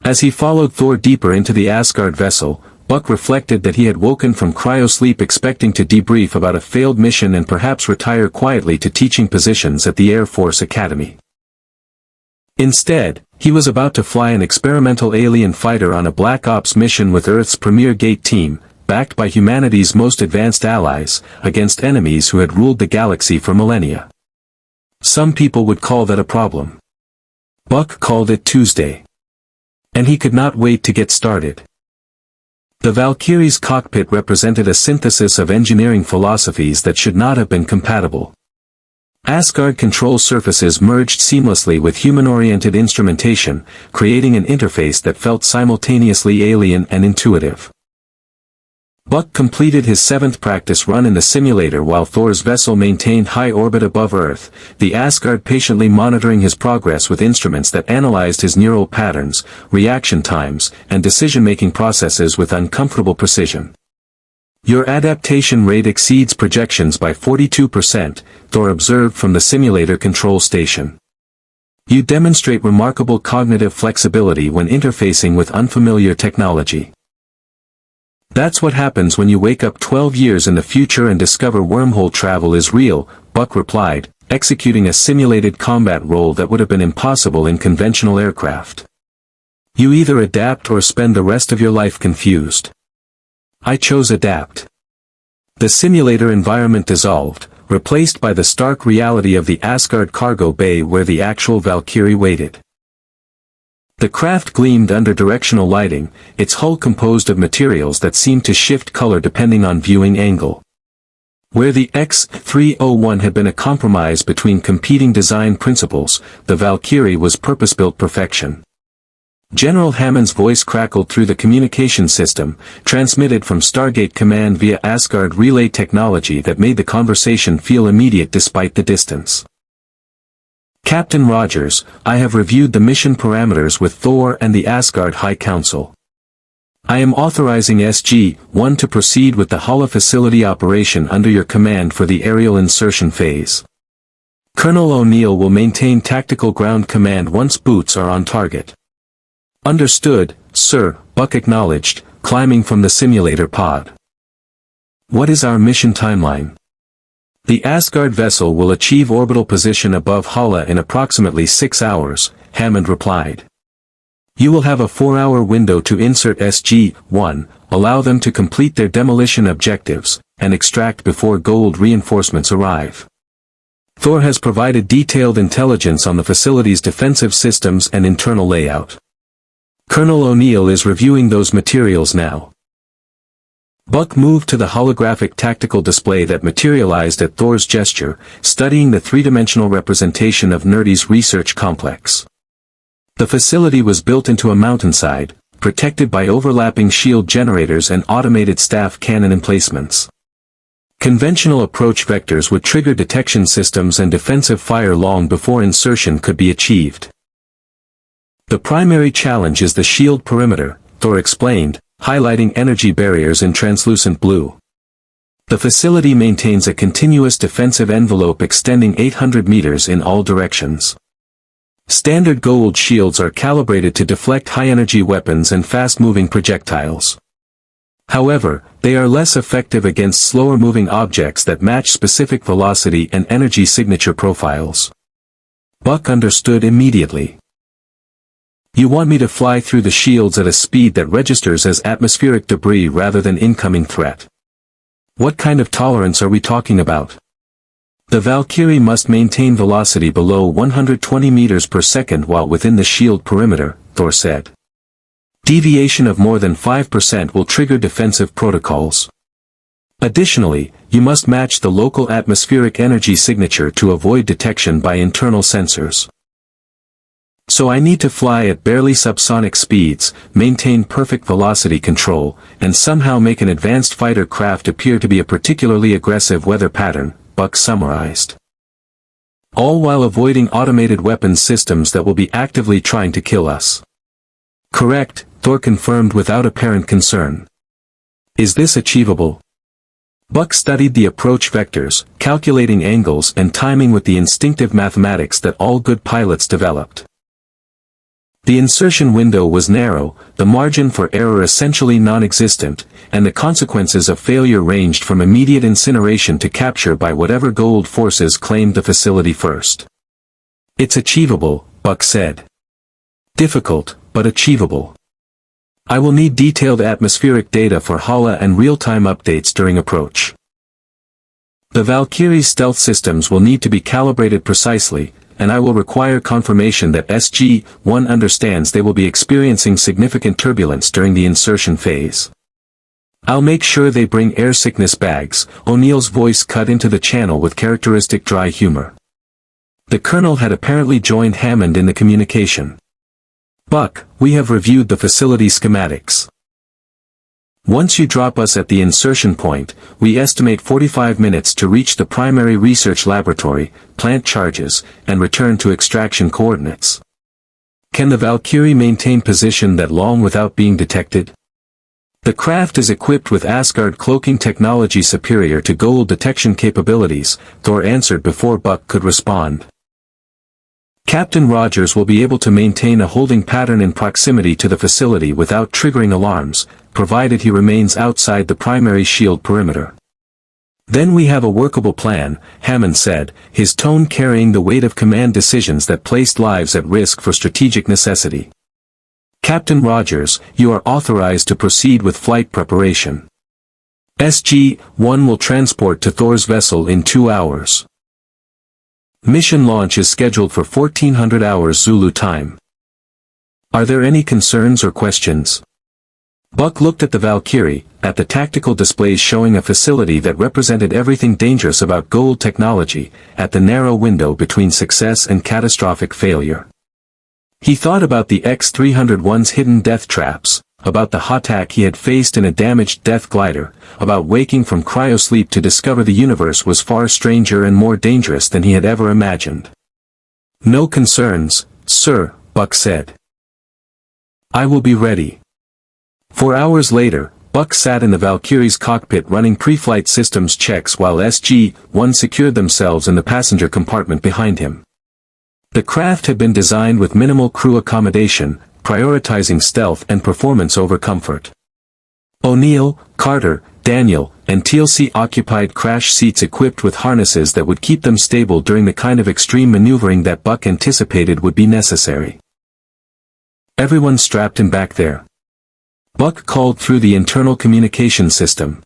Speaker 1: As he followed Thor deeper into the Asgard vessel, Buck reflected that he had woken from cryo-sleep expecting to debrief about a failed mission and perhaps retire quietly to teaching positions at the Air Force Academy. Instead, he was about to fly an experimental alien fighter on a Black Ops mission with Earth's premier Gate team, backed by humanity's most advanced allies, against enemies who had ruled the galaxy for millennia. Some people would call that a problem. Buck called it Tuesday. And he could not wait to get started. The Valkyrie's cockpit represented a synthesis of engineering philosophies that should not have been compatible. Asgard control surfaces merged seamlessly with human-oriented instrumentation, creating an interface that felt simultaneously alien and intuitive. Buck completed his 7th practice run in the simulator while Thor's vessel maintained high orbit above Earth, the Asgard patiently monitoring his progress with instruments that analyzed his neural patterns, reaction times, and decision-making processes with uncomfortable precision. Your adaptation rate exceeds projections by 42%, Thor observed from the simulator control station. You demonstrate remarkable cognitive flexibility when interfacing with unfamiliar technology. That's what happens when you wake up 12 years in the future and discover wormhole travel is real, Buck replied, executing a simulated combat role that would have been impossible in conventional aircraft. You either adapt or spend the rest of your life confused. I chose adapt. The simulator environment dissolved, replaced by the stark reality of the Asgard cargo bay where the actual Valkyrie waited. The craft gleamed under directional lighting, its hull composed of materials that seemed to shift color depending on viewing angle. Where the X-301 had been a compromise between competing design principles, the Valkyrie was purpose-built perfection. General Hammond's voice crackled through the communication system, transmitted from Stargate Command via Asgard relay technology that made the conversation feel immediate despite the distance. Captain Rogers, I have reviewed the mission parameters with Thor and the Asgard High Council. I am authorizing SG-1 to proceed with the Hala facility operation under your command for the aerial insertion phase. Colonel O'Neill will maintain tactical ground command once boots are on target. Understood, sir, Buck acknowledged, climbing from the simulator pod. What is our mission timeline? The Asgard vessel will achieve orbital position above Hala in approximately 6 hours, Hammond replied. You will have a 4-hour window to insert SG-1, allow them to complete their demolition objectives, and extract before Goa'uld reinforcements arrive. Thor has provided detailed intelligence on the facility's defensive systems and internal layout. Colonel O'Neill is reviewing those materials now. Buck moved to the holographic tactical display that materialized at Thor's gesture, studying the three-dimensional representation of Nerdy's research complex. The facility was built into a mountainside, protected by overlapping shield generators and automated staff cannon emplacements. Conventional approach vectors would trigger detection systems and defensive fire long before insertion could be achieved. The primary challenge is the shield perimeter, Thor explained, highlighting energy barriers in translucent blue. The facility maintains a continuous defensive envelope extending 800 meters in all directions. Standard Goa'uld shields are calibrated to deflect high-energy weapons and fast-moving projectiles. However, they are less effective against slower-moving objects that match specific velocity and energy signature profiles. Buck understood immediately. You want me to fly through the shields at a speed that registers as atmospheric debris rather than incoming threat. What kind of tolerance are we talking about? The Valkyrie must maintain velocity below 120 meters per second while within the shield perimeter, Thor said. Deviation of more than 5% will trigger defensive protocols. Additionally, you must match the local atmospheric energy signature to avoid detection by internal sensors. So I need to fly at barely subsonic speeds, maintain perfect velocity control, and somehow make an advanced fighter craft appear to be a particularly aggressive weather pattern, Buck summarized. All while avoiding automated weapons systems that will be actively trying to kill us. Correct, Thor confirmed without apparent concern. Is this achievable? Buck studied the approach vectors, calculating angles and timing with the instinctive mathematics that all good pilots developed. The insertion window was narrow, the margin for error essentially non-existent, and the consequences of failure ranged from immediate incineration to capture by whatever Goa'uld forces claimed the facility first. It's achievable, Buck said. Difficult, but achievable. I will need detailed atmospheric data for Hala and real-time updates during approach. The Valkyrie's stealth systems will need to be calibrated precisely, and I will require confirmation that SG-1 understands they will be experiencing significant turbulence during the insertion phase. I'll make sure they bring air sickness bags. O'Neill's voice cut into the channel with characteristic dry humor. The colonel had apparently joined Hammond in the communication. Buck, we have reviewed the facility schematics. Once you drop us at the insertion point, we estimate 45 minutes to reach the primary research laboratory, plant charges, and return to extraction coordinates. Can the Valkyrie maintain position that long without being detected? The craft is equipped with Asgard cloaking technology superior to Goa'uld detection capabilities, Thor answered before Buck could respond. Captain Rogers will be able to maintain a holding pattern in proximity to the facility without triggering alarms, provided he remains outside the primary shield perimeter. Then we have a workable plan, Hammond said, his tone carrying the weight of command decisions that placed lives at risk for strategic necessity. Captain Rogers, you are authorized to proceed with flight preparation. SG-1 will transport to Thor's vessel in 2 hours. Mission launch is scheduled for 1400 hours Zulu time. Are there any concerns or questions? Buck looked at the Valkyrie, at the tactical displays showing a facility that represented everything dangerous about Goa'uld technology, at the narrow window between success and catastrophic failure. He thought about the X-301's hidden death traps, about the attack he had faced in a damaged death glider, about waking from cryo-sleep to discover the universe was far stranger and more dangerous than he had ever imagined. No concerns, sir, Buck said. I will be ready. 4 hours later, Buck sat in the Valkyrie's cockpit running pre-flight systems checks while SG-1 secured themselves in the passenger compartment behind him. The craft had been designed with minimal crew accommodation, prioritizing stealth and performance over comfort. O'Neill, Carter, Daniel, and TLC occupied crash seats equipped with harnesses that would keep them stable during the kind of extreme maneuvering that Buck anticipated would be necessary. Everyone strapped in back there. Buck called through the internal communication system.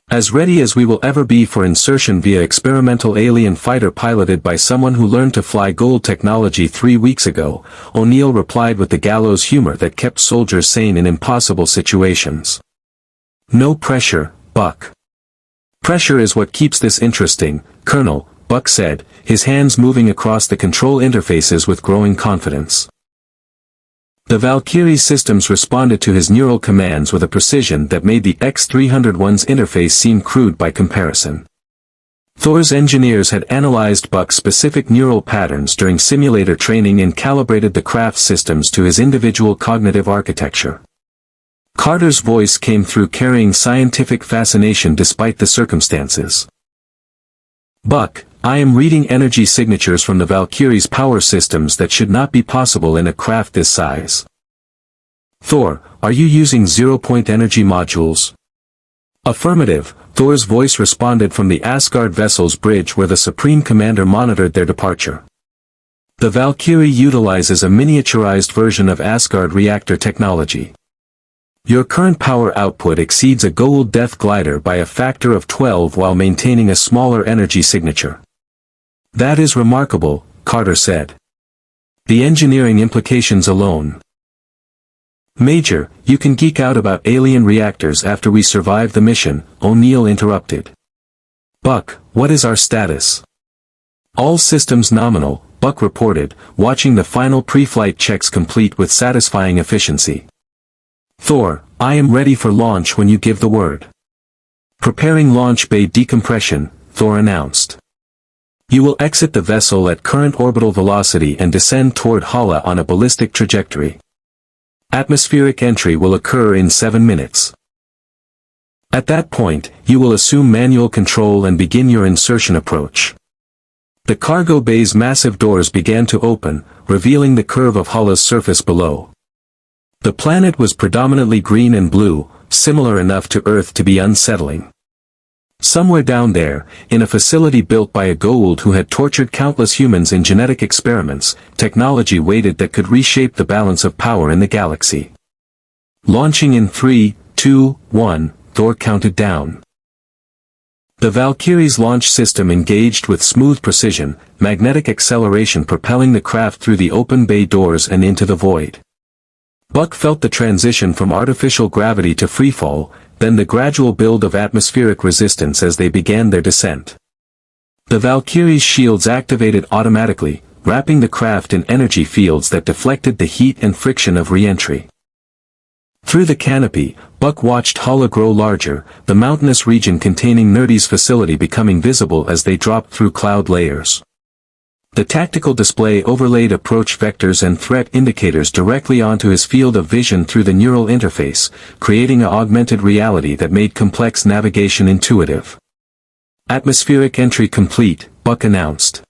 Speaker 1: As ready as we will ever be for insertion via experimental alien fighter piloted by someone who learned to fly Goa'uld technology 3 weeks ago, O'Neill replied with the gallows humor that kept soldiers sane in impossible situations. No pressure, Buck. Pressure is what keeps this interesting, Colonel, Buck said, his hands moving across the control interfaces with growing confidence. The Valkyrie's systems responded to his neural commands with a precision that made the X-301's interface seem crude by comparison. Thor's engineers had analyzed Buck's specific neural patterns during simulator training and calibrated the craft systems to his individual cognitive architecture. Carter's voice came through carrying scientific fascination despite the circumstances. "Buck, I am reading energy signatures from the Valkyrie's power systems that should not be possible in a craft this size." "Thor, are you using zero-point energy modules?" "Affirmative," Thor's voice responded from the Asgard vessel's bridge where the Supreme Commander monitored their departure. The Valkyrie utilizes a miniaturized version of Asgard reactor technology. Your current power output exceeds a Goa'uld Death Glider by a factor of 12 while maintaining a smaller energy signature. "That is remarkable," Carter said. "The engineering implications alone." "Major, you can geek out about alien reactors after we survive the mission," O'Neill interrupted. "Buck, what is our status?" "All systems nominal," Buck reported, watching the final pre-flight checks complete with satisfying efficiency. "Thor, I am ready for launch when you give the word." "Preparing launch bay decompression," Thor announced. "You will exit the vessel at current orbital velocity and descend toward Hala on a ballistic trajectory. Atmospheric entry will occur in 7 minutes. At that point, you will assume manual control and begin your insertion approach." The cargo bay's massive doors began to open, revealing the curve of Hala's surface below. The planet was predominantly green and blue, similar enough to Earth to be unsettling. Somewhere down there, in a facility built by a Goa'uld who had tortured countless humans in genetic experiments, technology waited that could reshape the balance of power in the galaxy. "Launching in 3, 2, 1, Thor counted down. The Valkyrie's launch system engaged with smooth precision, magnetic acceleration propelling the craft through the open bay doors and into the void. Buck felt the transition from artificial gravity to freefall, then the gradual build of atmospheric resistance as they began their descent. The Valkyrie's shields activated automatically, wrapping the craft in energy fields that deflected the heat and friction of re-entry. Through the canopy, Buck watched Hala grow larger, the mountainous region containing Nerdy's facility becoming visible as they dropped through cloud layers. The tactical display overlaid approach vectors and threat indicators directly onto his field of vision through the neural interface, creating an augmented reality that made complex navigation intuitive. "Atmospheric entry complete," Buck announced.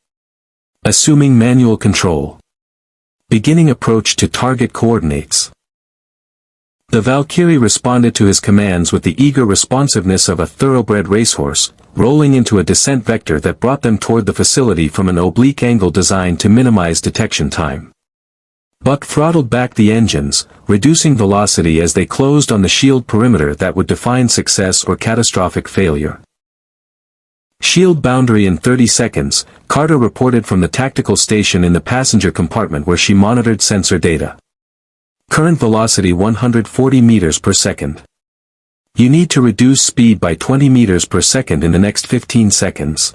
Speaker 1: "Assuming manual control. Beginning approach to target coordinates." The Valkyrie responded to his commands with the eager responsiveness of a thoroughbred racehorse, rolling into a descent vector that brought them toward the facility from an oblique angle designed to minimize detection time. Buck throttled back the engines, reducing velocity as they closed on the shield perimeter that would define success or catastrophic failure. "Shield boundary in 30 seconds, Carter reported from the tactical station in the passenger compartment where she monitored sensor data. "Current velocity 140 meters per second. You need to reduce speed by 20 meters per second in the next 15 seconds.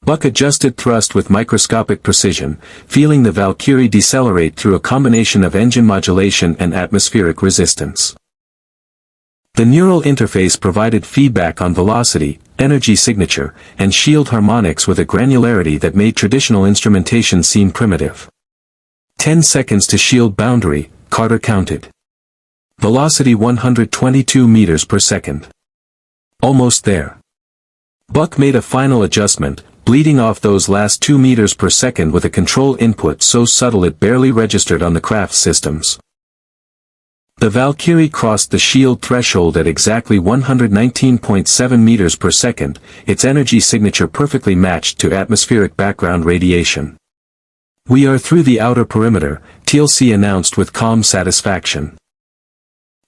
Speaker 1: Buck adjusted thrust with microscopic precision, feeling the Valkyrie decelerate through a combination of engine modulation and atmospheric resistance. The neural interface provided feedback on velocity, energy signature, and shield harmonics with a granularity that made traditional instrumentation seem primitive. 10 seconds to shield boundary, Carter counted. Velocity 122 meters per second. Almost there. Buck made a final adjustment, bleeding off those last 2 meters per second with a control input so subtle it barely registered on the craft systems. The Valkyrie crossed the shield threshold at exactly 119.7 meters per second, its energy signature perfectly matched to atmospheric background radiation. "We are through the outer perimeter," TLC announced with calm satisfaction.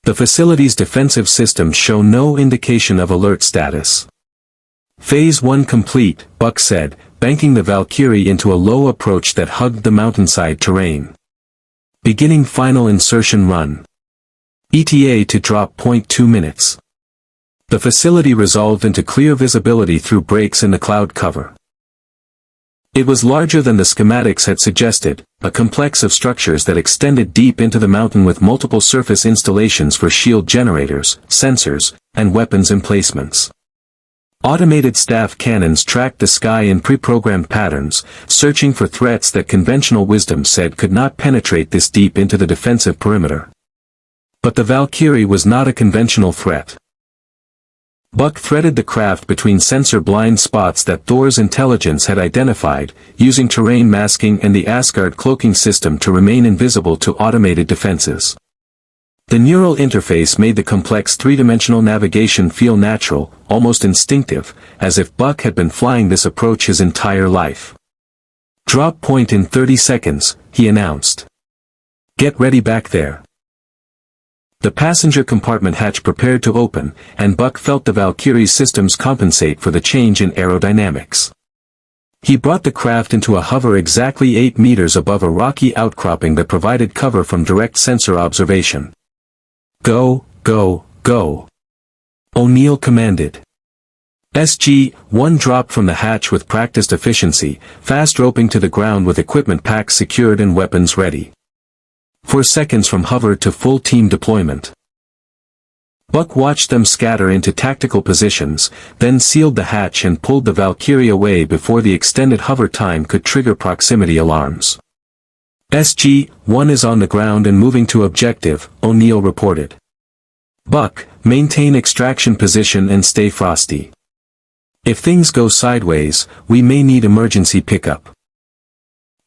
Speaker 1: The facility's defensive systems show no indication of alert status. "Phase 1 complete," Buck said, banking the Valkyrie into a low approach that hugged the mountainside terrain. "Beginning final insertion run. ETA to drop 0.2 minutes. The facility resolved into clear visibility through breaks in the cloud cover. It was larger than the schematics had suggested, a complex of structures that extended deep into the mountain with multiple surface installations for shield generators, sensors, and weapons emplacements. Automated staff cannons tracked the sky in pre-programmed patterns, searching for threats that conventional wisdom said could not penetrate this deep into the defensive perimeter. But the Valkyrie was not a conventional threat. Buck threaded the craft between sensor blind spots that Thor's intelligence had identified, using terrain masking and the Asgard cloaking system to remain invisible to automated defenses. The neural interface made the complex three-dimensional navigation feel natural, almost instinctive, as if Buck had been flying this approach his entire life. "Drop point in 30 seconds, he announced. "Get ready back there." The passenger compartment hatch prepared to open, and Buck felt the Valkyrie's systems compensate for the change in aerodynamics. He brought the craft into a hover exactly 8 meters above a rocky outcropping that provided cover from direct sensor observation. "Go, go, go," O'Neill commanded. SG-1 dropped from the hatch with practiced efficiency, fast roping to the ground with equipment packs secured and weapons ready. 4 seconds from hover to full team deployment. Buck watched them scatter into tactical positions, then sealed the hatch and pulled the Valkyrie away before the extended hover time could trigger proximity alarms. "SG-1 is on the ground and moving to objective," O'Neill reported. "Buck, maintain extraction position and stay frosty. If things go sideways, we may need emergency pickup."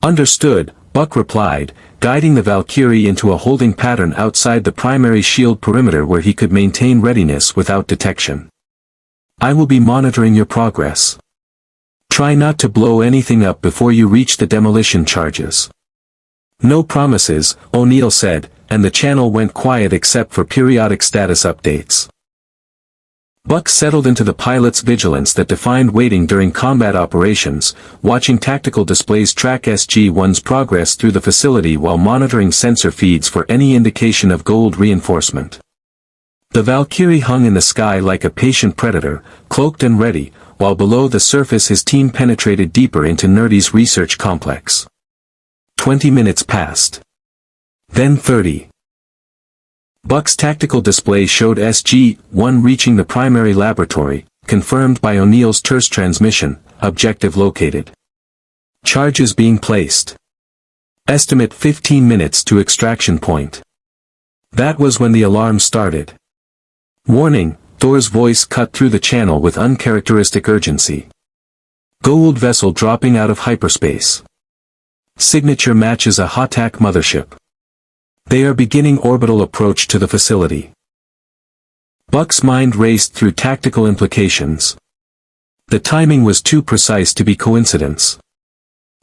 Speaker 1: "Understood," Buck replied, guiding the Valkyrie into a holding pattern outside the primary shield perimeter where he could maintain readiness without detection. "I will be monitoring your progress. Try not to blow anything up before you reach the demolition charges." "No promises," O'Neill said, and the channel went quiet except for periodic status updates. Buck settled into the pilot's vigilance that defined waiting during combat operations, watching tactical displays track SG-1's progress through the facility while monitoring sensor feeds for any indication of Goa'uld reinforcement. The Valkyrie hung in the sky like a patient predator, cloaked and ready, while below the surface his team penetrated deeper into Nerdy's research complex. 20 minutes passed. Then 30. Buck's tactical display showed SG-1 reaching the primary laboratory, confirmed by O'Neill's terse transmission, objective located. Charges being placed. Estimate 15 minutes to extraction point. That was when the alarm started. "Warning," Thor's voice cut through the channel with uncharacteristic urgency. "Goa'uld vessel dropping out of hyperspace. Signature matches a Hatak mothership. They are beginning orbital approach to the facility." Buck's mind raced through tactical implications. The timing was too precise to be coincidence.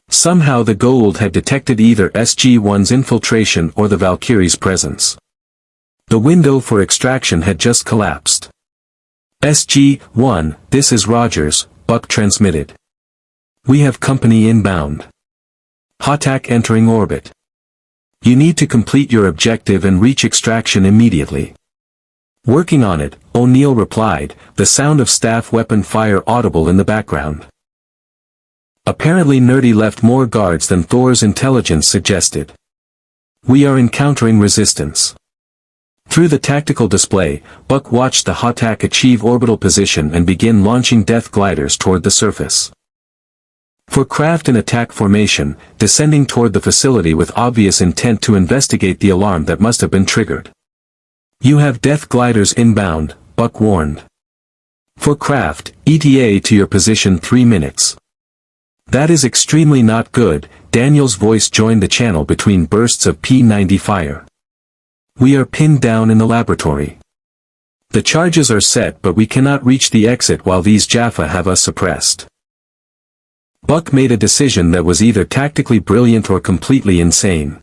Speaker 1: Somehow the Goa'uld had detected either SG-1's infiltration or the Valkyrie's presence. The window for extraction had just collapsed. "SG-1, this is Rogers," Buck transmitted. "We have company inbound. Hatak entering orbit. You need to complete your objective and reach extraction immediately." "Working on it," O'Neill replied, the sound of staff weapon fire audible in the background. Apparently Nerdy left more guards than Thor's intelligence suggested. "We are encountering resistance." Through the tactical display, Buck watched the Hatak achieve orbital position and begin launching death gliders toward the surface. For craft in attack formation, descending toward the facility with obvious intent to investigate the alarm that must have been triggered. "You have death gliders inbound," Buck warned. "For craft, ETA to your position 3 minutes. "That is extremely not good," Daniel's voice joined the channel between bursts of P-90 fire. "We are pinned down in the laboratory. The charges are set but we cannot reach the exit while these Jaffa have us suppressed." Buck made a decision that was either tactically brilliant or completely insane.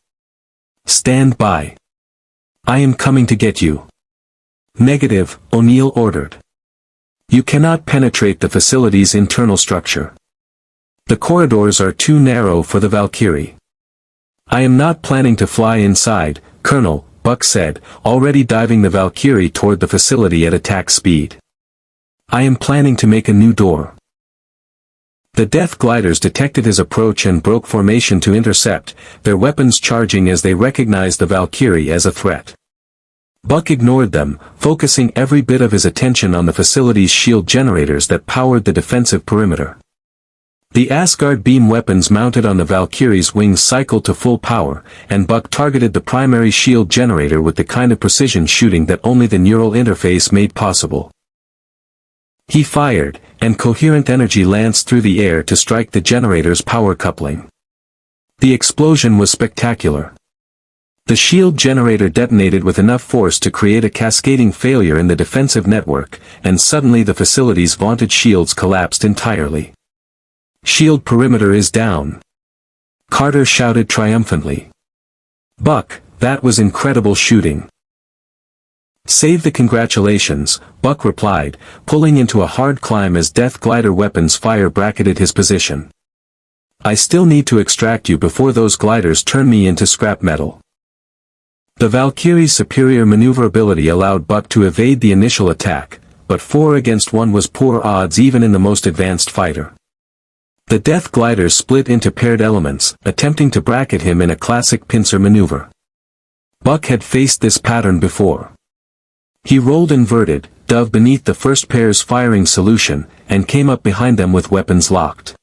Speaker 1: "Stand by. I am coming to get you." "Negative," O'Neill ordered. "You cannot penetrate the facility's internal structure. The corridors are too narrow for the Valkyrie." "I am not planning to fly inside, Colonel," Buck said, already diving the Valkyrie toward the facility at attack speed. "I am planning to make a new door." The Death Gliders detected his approach and broke formation to intercept, their weapons charging as they recognized the Valkyrie as a threat. Buck ignored them, focusing every bit of his attention on the facility's shield generators that powered the defensive perimeter. The Asgard beam weapons mounted on the Valkyrie's wings cycled to full power, and Buck targeted the primary shield generator with the kind of precision shooting that only the neural interface made possible. He fired, and coherent energy lanced through the air to strike the generator's power coupling. The explosion was spectacular. The shield generator detonated with enough force to create a cascading failure in the defensive network, and suddenly the facility's vaunted shields collapsed entirely. "Shield perimeter is down," Carter shouted triumphantly. "Buck, that was incredible shooting." "Save the congratulations," Buck replied, pulling into a hard climb as Death Glider weapons fire bracketed his position. "I still need to extract you before those gliders turn me into scrap metal." The Valkyrie's superior maneuverability allowed Buck to evade the initial attack, but 4 against 1 was poor odds even in the most advanced fighter. The Death Gliders split into paired elements, attempting to bracket him in a classic pincer maneuver. Buck had faced this pattern before. He rolled inverted, dove beneath the first pair's firing solution, and came up behind them with weapons locked.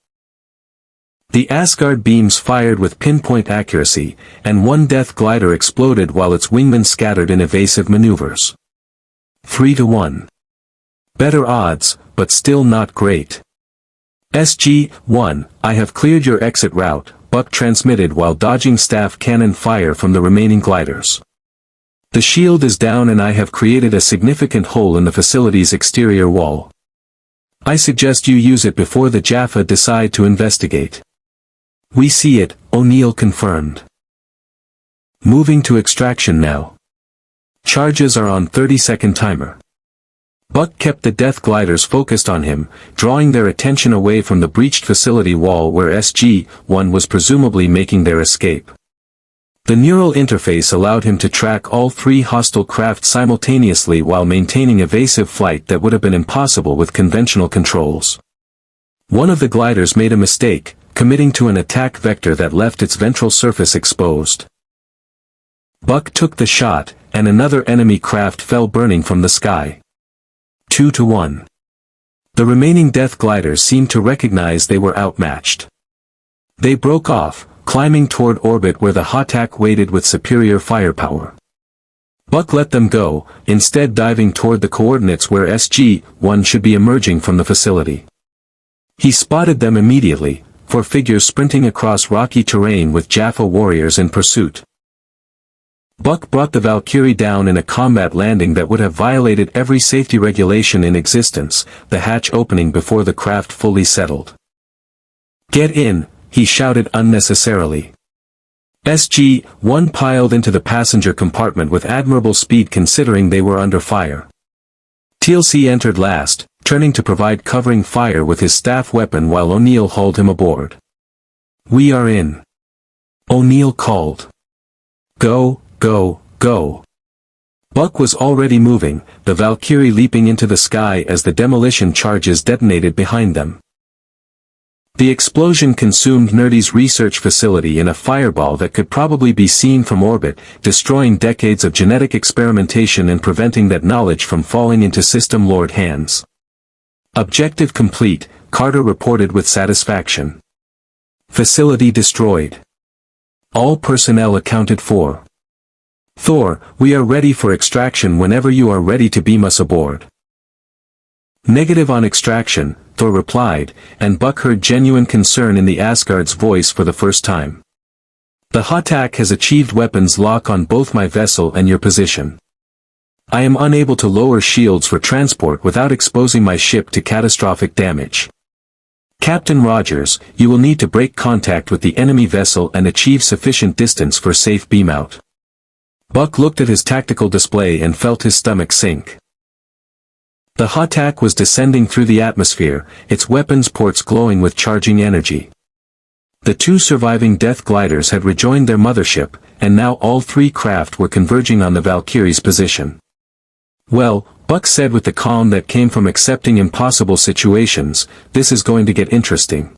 Speaker 1: The Asgard beams fired with pinpoint accuracy, and one Death Glider exploded while its wingmen scattered in evasive maneuvers. 3-1. Better odds, but still not great. "SG-1, I have cleared your exit route," Buck transmitted while dodging staff cannon fire from the remaining gliders. "The shield is down and I have created a significant hole in the facility's exterior wall. I suggest you use it before the Jaffa decide to investigate." "We see it," O'Neill confirmed. "Moving to extraction now. Charges are on 30-second timer." Buck kept the Death Gliders focused on him, drawing their attention away from the breached facility wall where SG-1 was presumably making their escape. The neural interface allowed him to track all 3 hostile craft simultaneously while maintaining evasive flight that would have been impossible with conventional controls. One of the gliders made a mistake, committing to an attack vector that left its ventral surface exposed. Buck took the shot, and another enemy craft fell burning from the sky. 2-1. The remaining Death Gliders seemed to recognize they were outmatched. They broke off, climbing toward orbit where the Hatak waited with superior firepower. Buck let them go, instead diving toward the coordinates where SG-1 should be emerging from the facility. He spotted them immediately, 4 figures sprinting across rocky terrain with Jaffa warriors in pursuit. Buck brought the Valkyrie down in a combat landing that would have violated every safety regulation in existence, the hatch opening before the craft fully settled. "Get in," he shouted unnecessarily. SG-1 piled into the passenger compartment with admirable speed considering they were under fire. TLC entered last, turning to provide covering fire with his staff weapon while O'Neill hauled him aboard. "We are in," O'Neill called. "Go, go, go." Buck was already moving, the Valkyrie leaping into the sky as the demolition charges detonated behind them. The explosion consumed Nerdy's research facility in a fireball that could probably be seen from orbit, destroying decades of genetic experimentation and preventing that knowledge from falling into System Lord hands. "Objective complete," Carter reported with satisfaction. "Facility destroyed. All personnel accounted for. Thor, we are ready for extraction whenever you are ready to beam us aboard." "Negative on extraction," Thor replied, and Buck heard genuine concern in the Asgard's voice for the first time. "The Hatak has achieved weapons lock on both my vessel and your position. I am unable to lower shields for transport without exposing my ship to catastrophic damage. Captain Rogers, you will need to break contact with the enemy vessel and achieve sufficient distance for safe beam-out." Buck looked at his tactical display and felt his stomach sink. The Hatak was descending through the atmosphere, its weapons ports glowing with charging energy. The 2 surviving Death Gliders had rejoined their mothership, and now all 3 craft were converging on the Valkyrie's position. "Well," Buck said with the calm that came from accepting impossible situations, "this is going to get interesting."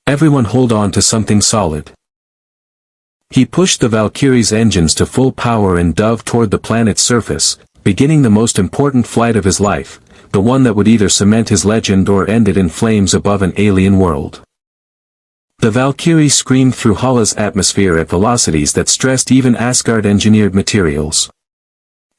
Speaker 1: Everyone hold on to something solid. He pushed the Valkyrie's engines to full power and dove toward the planet's surface, beginning the most important flight of his life, the one that would either cement his legend or end it in flames above an alien world. The Valkyrie screamed through Hala's atmosphere at velocities that stressed even Asgard-engineered materials.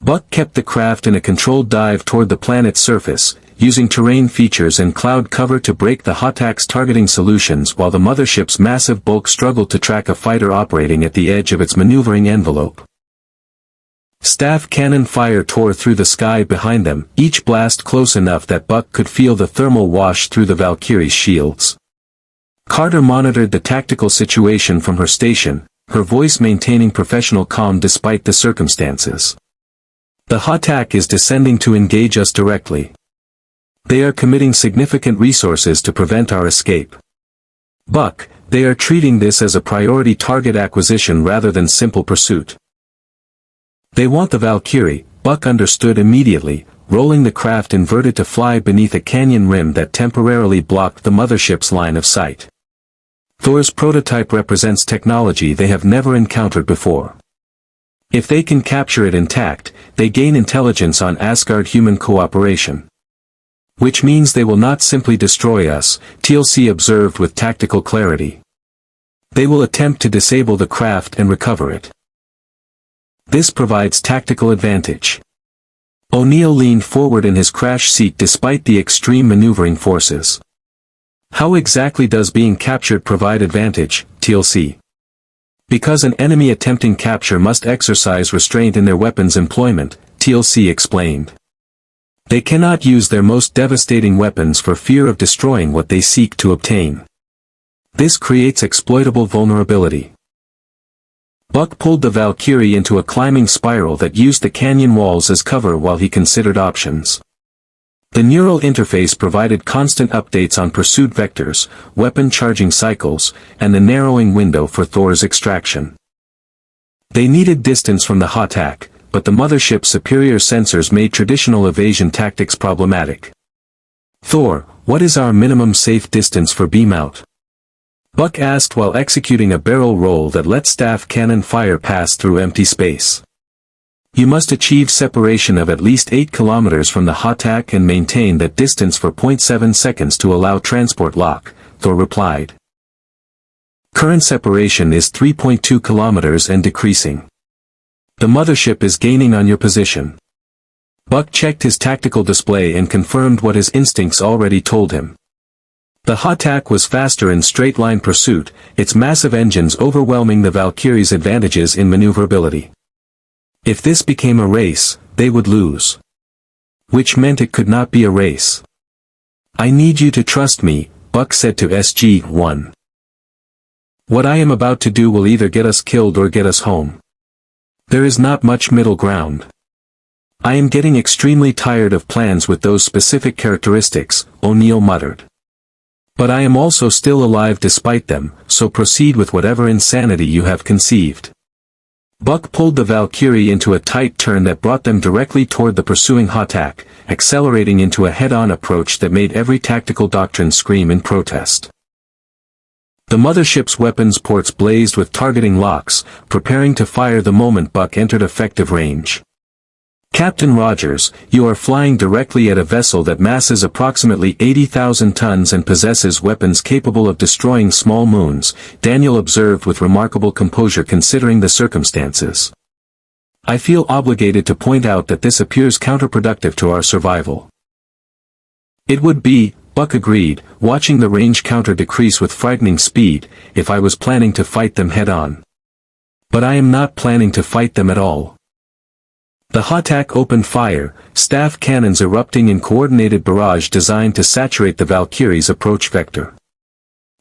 Speaker 1: Buck kept the craft in a controlled dive toward the planet's surface, using terrain features and cloud cover to break the Hotak's targeting solutions while the mothership's massive bulk struggled to track a fighter operating at the edge of its maneuvering envelope. Staff cannon fire tore through the sky behind them, each blast close enough that Buck could feel the thermal wash through the Valkyrie's shields. Carter monitored the tactical situation from her station, her voice maintaining professional calm despite the circumstances. The Hotak is descending to engage us directly. They are committing significant resources to prevent our escape. Buck, they are treating this as a priority target acquisition rather than simple pursuit. They want the Valkyrie, Buck understood immediately, rolling the craft inverted to fly beneath a canyon rim that temporarily blocked the mothership's line of sight. Thor's prototype represents technology they have never encountered before. If they can capture it intact, they gain intelligence on Asgard-human cooperation. Which means they will not simply destroy us, TLC observed with tactical clarity. They will attempt to disable the craft and recover it. This provides tactical advantage. O'Neill leaned forward in his crash seat despite the extreme maneuvering forces. How exactly does being captured provide advantage, TLC? Because an enemy attempting capture must exercise restraint in their weapons employment, TLC explained. They cannot use their most devastating weapons for fear of destroying what they seek to obtain. This creates exploitable vulnerability. Buck pulled the Valkyrie into a climbing spiral that used the canyon walls as cover while he considered options. The neural interface provided constant updates on pursuit vectors, weapon charging cycles, and the narrowing window for Thor's extraction. They needed distance from the Hotak, but the mothership's superior sensors made traditional evasion tactics problematic. Thor, what is our minimum safe distance for beam out? Buck asked while executing a barrel roll that let staff cannon fire pass through empty space. You must achieve separation of at least 8 kilometers from the Hotak and maintain that distance for 0.7 seconds to allow transport lock, Thor replied. Current separation is 3.2 kilometers and decreasing. The mothership is gaining on your position. Buck checked his tactical display and confirmed what his instincts already told him. The Hotak was faster in straight-line pursuit, its massive engines overwhelming the Valkyrie's advantages in maneuverability. If this became a race, they would lose. Which meant it could not be a race. I need you to trust me, Buck said to SG-1. What I am about to do will either get us killed or get us home. There is not much middle ground. I am getting extremely tired of plans with those specific characteristics, O'Neill muttered. But I am also still alive despite them, so proceed with whatever insanity you have conceived. Buck pulled the Valkyrie into a tight turn that brought them directly toward the pursuing Hotak, accelerating into a head-on approach that made every tactical doctrine scream in protest. The mothership's weapons ports blazed with targeting locks, preparing to fire the moment Buck entered effective range. Captain Rogers, you are flying directly at a vessel that masses approximately 80,000 tons and possesses weapons capable of destroying small moons, Daniel observed with remarkable composure considering the circumstances. I feel obligated to point out that this appears counterproductive to our survival. It would be, Buck agreed, watching the range counter decrease with frightening speed, if I was planning to fight them head-on. But I am not planning to fight them at all. The Hotak opened fire, staff cannons erupting in coordinated barrage designed to saturate the Valkyrie's approach vector.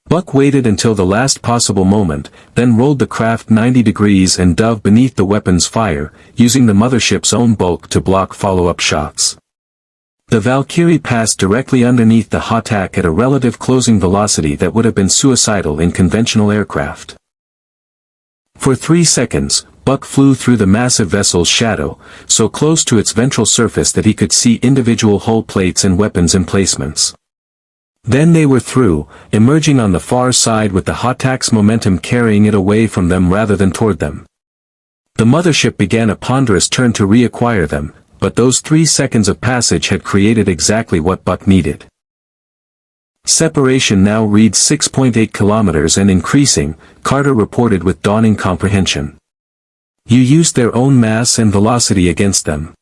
Speaker 1: Buck waited until the last possible moment, then rolled the craft 90 degrees and dove beneath the weapon's fire, using the mothership's own bulk to block follow-up shots. The Valkyrie passed directly underneath the Hotak at a relative closing velocity that would have been suicidal in conventional aircraft. For 3 seconds, Buck flew through the massive vessel's shadow, so close to its ventral surface that he could see individual hull plates and weapons emplacements. Then they were through, emerging on the far side with the Hatak's momentum carrying it away from them rather than toward them. The mothership began a ponderous turn to reacquire them, but those 3 seconds of passage had created exactly what Buck needed. Separation now reads 6.8 kilometers and increasing, Carter reported with dawning comprehension. You used their own mass and velocity against them.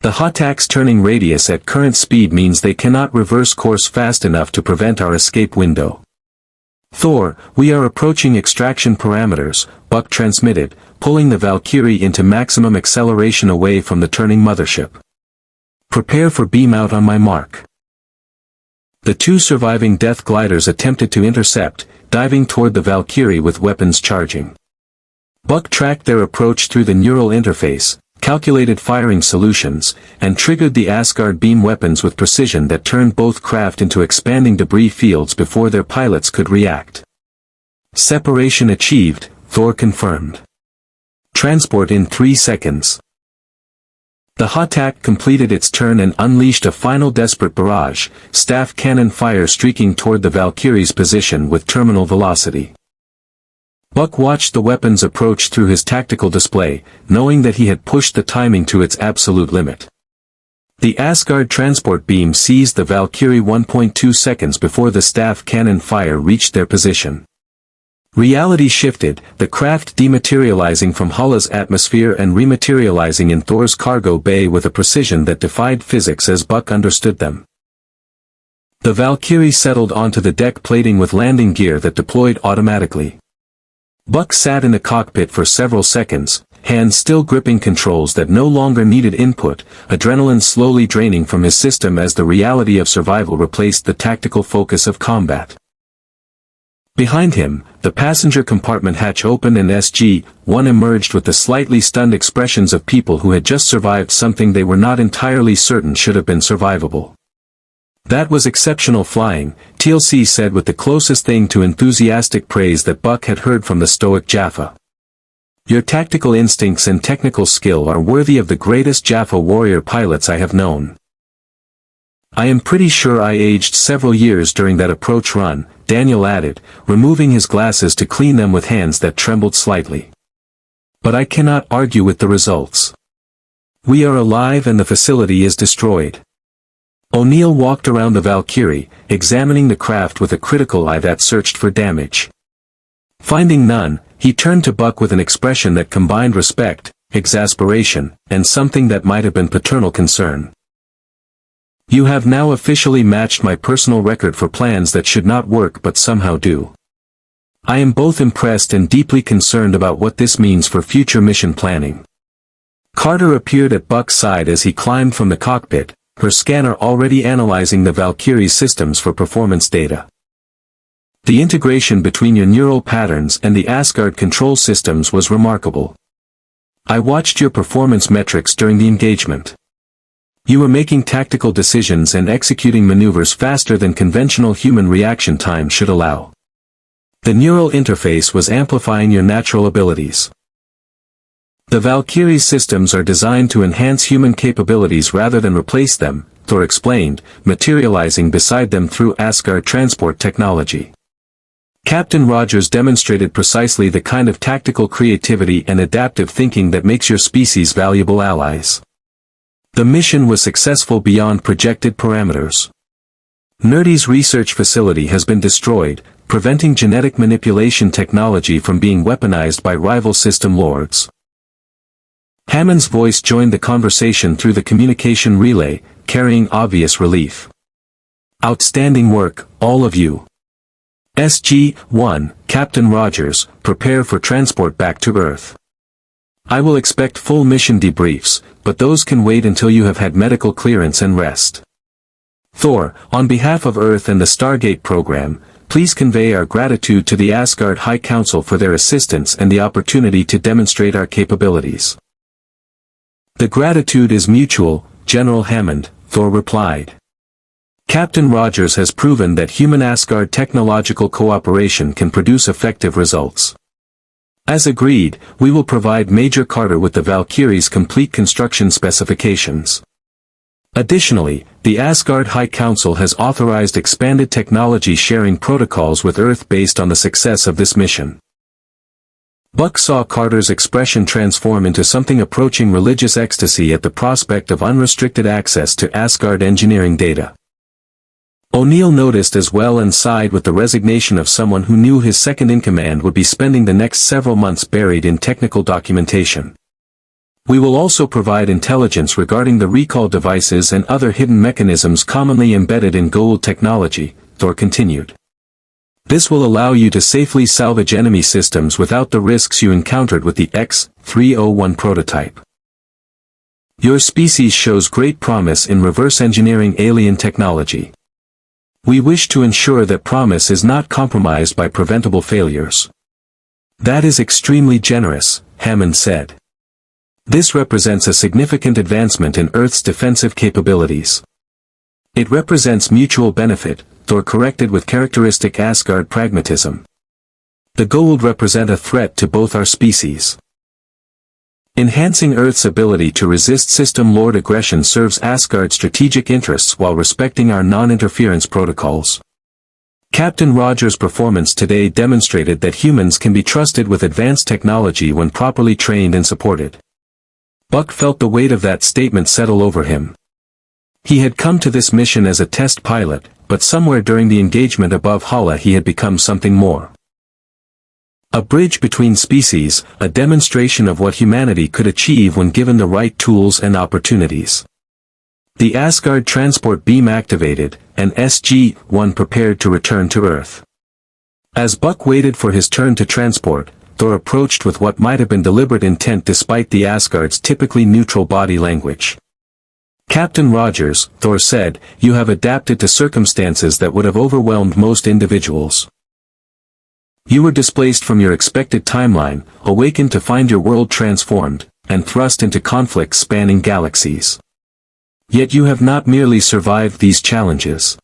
Speaker 1: The Hatak's turning radius at current speed means they cannot reverse course fast enough to prevent our escape window. Thor, we are approaching extraction parameters, Buck transmitted, pulling the Valkyrie into maximum acceleration away from the turning mothership. Prepare for beam out on my mark. The 2 surviving Death Gliders attempted to intercept, diving toward the Valkyrie with weapons charging. Buck tracked their approach through the neural interface, calculated firing solutions, and triggered the Asgard beam weapons with precision that turned both craft into expanding debris fields before their pilots could react. Separation achieved, Thor confirmed. Transport in 3 seconds. The Hatak completed its turn and unleashed a final desperate barrage, staff cannon fire streaking toward the Valkyrie's position with terminal velocity. Buck watched the weapons approach through his tactical display, knowing that he had pushed the timing to its absolute limit. The Asgard transport beam seized the Valkyrie 1.2 seconds before the staff cannon fire reached their position. Reality shifted, the craft dematerializing from Hala's atmosphere and rematerializing in Thor's cargo bay with a precision that defied physics as Buck understood them. The Valkyrie settled onto the deck plating with landing gear that deployed automatically. Buck sat in the cockpit for several seconds, hands still gripping controls that no longer needed input, adrenaline slowly draining from his system as the reality of survival replaced the tactical focus of combat. Behind him, the passenger compartment hatch opened and SG-1 emerged with the slightly stunned expressions of people who had just survived something they were not entirely certain should have been survivable. That was exceptional flying, TLC said with the closest thing to enthusiastic praise that Buck had heard from the stoic Jaffa. Your tactical instincts and technical skill are worthy of the greatest Jaffa warrior pilots I have known. I am pretty sure I aged several years during that approach run, Daniel added, removing his glasses to clean them with hands that trembled slightly. But I cannot argue with the results. We are alive and the facility is destroyed. O'Neill walked around the Valkyrie, examining the craft with a critical eye that searched for damage. Finding none, he turned to Buck with an expression that combined respect, exasperation, and something that might have been paternal concern. You have now officially matched my personal record for plans that should not work but somehow do. I am both impressed and deeply concerned about what this means for future mission planning. Carter appeared at Buck's side as he climbed from the cockpit, her scanner already analyzing the Valkyrie's systems for performance data. The integration between your neural patterns and the Asgard control systems was remarkable. I watched your performance metrics during the engagement. You were making tactical decisions and executing maneuvers faster than conventional human reaction time should allow. The neural interface was amplifying your natural abilities. The Valkyrie systems are designed to enhance human capabilities rather than replace them, Thor explained, materializing beside them through Asgard transport technology. Captain Rogers demonstrated precisely the kind of tactical creativity and adaptive thinking that makes your species valuable allies. The mission was successful beyond projected parameters. Nerdy's research facility has been destroyed, preventing genetic manipulation technology from being weaponized by rival system lords. Hammond's voice joined the conversation through the communication relay, carrying obvious relief. Outstanding work, all of you. SG-1, Captain Rogers, prepare for transport back to Earth. I will expect full mission debriefs, but those can wait until you have had medical clearance and rest. Thor, on behalf of Earth and the Stargate program, please convey our gratitude to the Asgard High Council for their assistance and the opportunity to demonstrate our capabilities. The gratitude is mutual, General Hammond, Thor replied. Captain Rogers has proven that human-Asgard technological cooperation can produce effective results. As agreed, we will provide Major Carter with the Valkyrie's complete construction specifications. Additionally, the Asgard High Council has authorized expanded technology sharing protocols with Earth based on the success of this mission. Buck saw Carter's expression transform into something approaching religious ecstasy at the prospect of unrestricted access to Asgard engineering data. O'Neill noticed as well and sighed with the resignation of someone who knew his second-in-command would be spending the next several months buried in technical documentation. We will also provide intelligence regarding the recall devices and other hidden mechanisms commonly embedded in Goa'uld technology, Thor continued. This will allow you to safely salvage enemy systems without the risks you encountered with the X-301 prototype. Your species shows great promise in reverse engineering alien technology. We wish to ensure that promise is not compromised by preventable failures. That is extremely generous, Hammond said. This represents a significant advancement in Earth's defensive capabilities. It represents mutual benefit, Thor corrected with characteristic Asgard pragmatism. The Goa'uld represent a threat to both our species. Enhancing Earth's ability to resist System Lord aggression serves Asgard's strategic interests while respecting our non-interference protocols. Captain Rogers' performance today demonstrated that humans can be trusted with advanced technology when properly trained and supported. Buck felt the weight of that statement settle over him. He had come to this mission as a test pilot, but somewhere during the engagement above Hala he had become something more. A bridge between species, a demonstration of what humanity could achieve when given the right tools and opportunities. The Asgard transport beam activated, and SG-1 prepared to return to Earth. As Buck waited for his turn to transport, Thor approached with what might have been deliberate intent despite the Asgard's typically neutral body language. Captain Rogers, Thor said, you have adapted to circumstances that would have overwhelmed most individuals. You were displaced from your expected timeline, awakened to find your world transformed, and thrust into conflicts spanning galaxies. Yet you have not merely survived these challenges.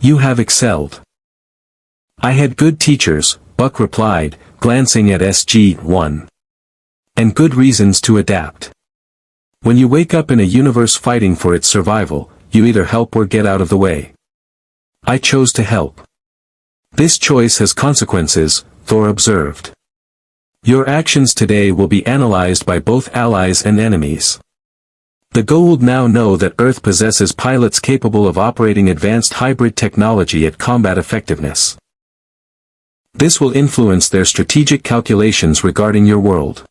Speaker 1: You have excelled. I had good teachers, Buck replied, glancing at SG-1. And good reasons to adapt. When you wake up in a universe fighting for its survival, you either help or get out of the way. I chose to help. This choice has consequences, Thor observed. Your actions today will be analyzed by both allies and enemies. The Goa'uld now know that Earth possesses pilots capable of operating advanced hybrid technology at combat effectiveness. This will influence their strategic calculations regarding your world.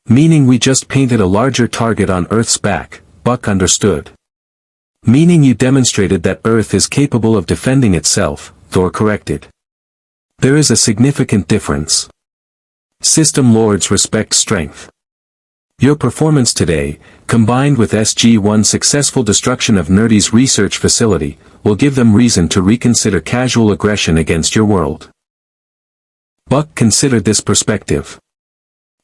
Speaker 1: Meaning we just painted a larger target on Earth's back, Buck understood. Meaning you demonstrated that Earth is capable of defending itself, Thor corrected. There is a significant difference. System Lords respect strength. Your performance today, combined with SG-1's successful destruction of Nerdy's research facility, will give them reason to reconsider casual aggression against your world. Buck considered this perspective.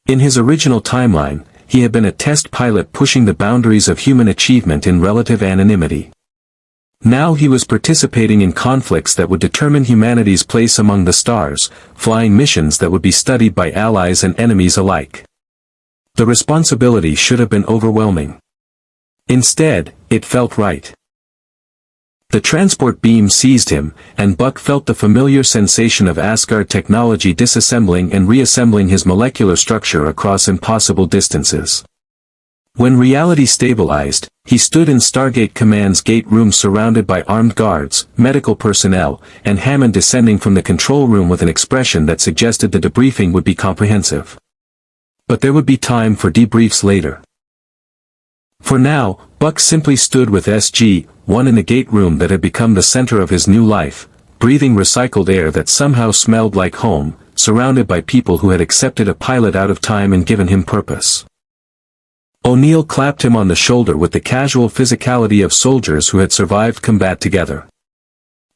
Speaker 1: In his original timeline, he had been a test pilot pushing the boundaries of human achievement in relative anonymity. Now he was participating in conflicts that would determine humanity's place among the stars, flying missions that would be studied by allies and enemies alike. The responsibility should have been overwhelming. Instead, it felt right. The transport beam seized him, and Buck felt the familiar sensation of Asgard technology disassembling and reassembling his molecular structure across impossible distances. When reality stabilized, he stood in Stargate Command's gate room surrounded by armed guards, medical personnel, and Hammond descending from the control room with an expression that suggested the debriefing would be comprehensive. But there would be time for debriefs later. For now, Buck simply stood with SG-1 in the gate room that had become the center of his new life, breathing recycled air that somehow smelled like home, surrounded by people who had accepted a pilot out of time and given him purpose. O'Neill clapped him on the shoulder with the casual physicality of soldiers who had survived combat together.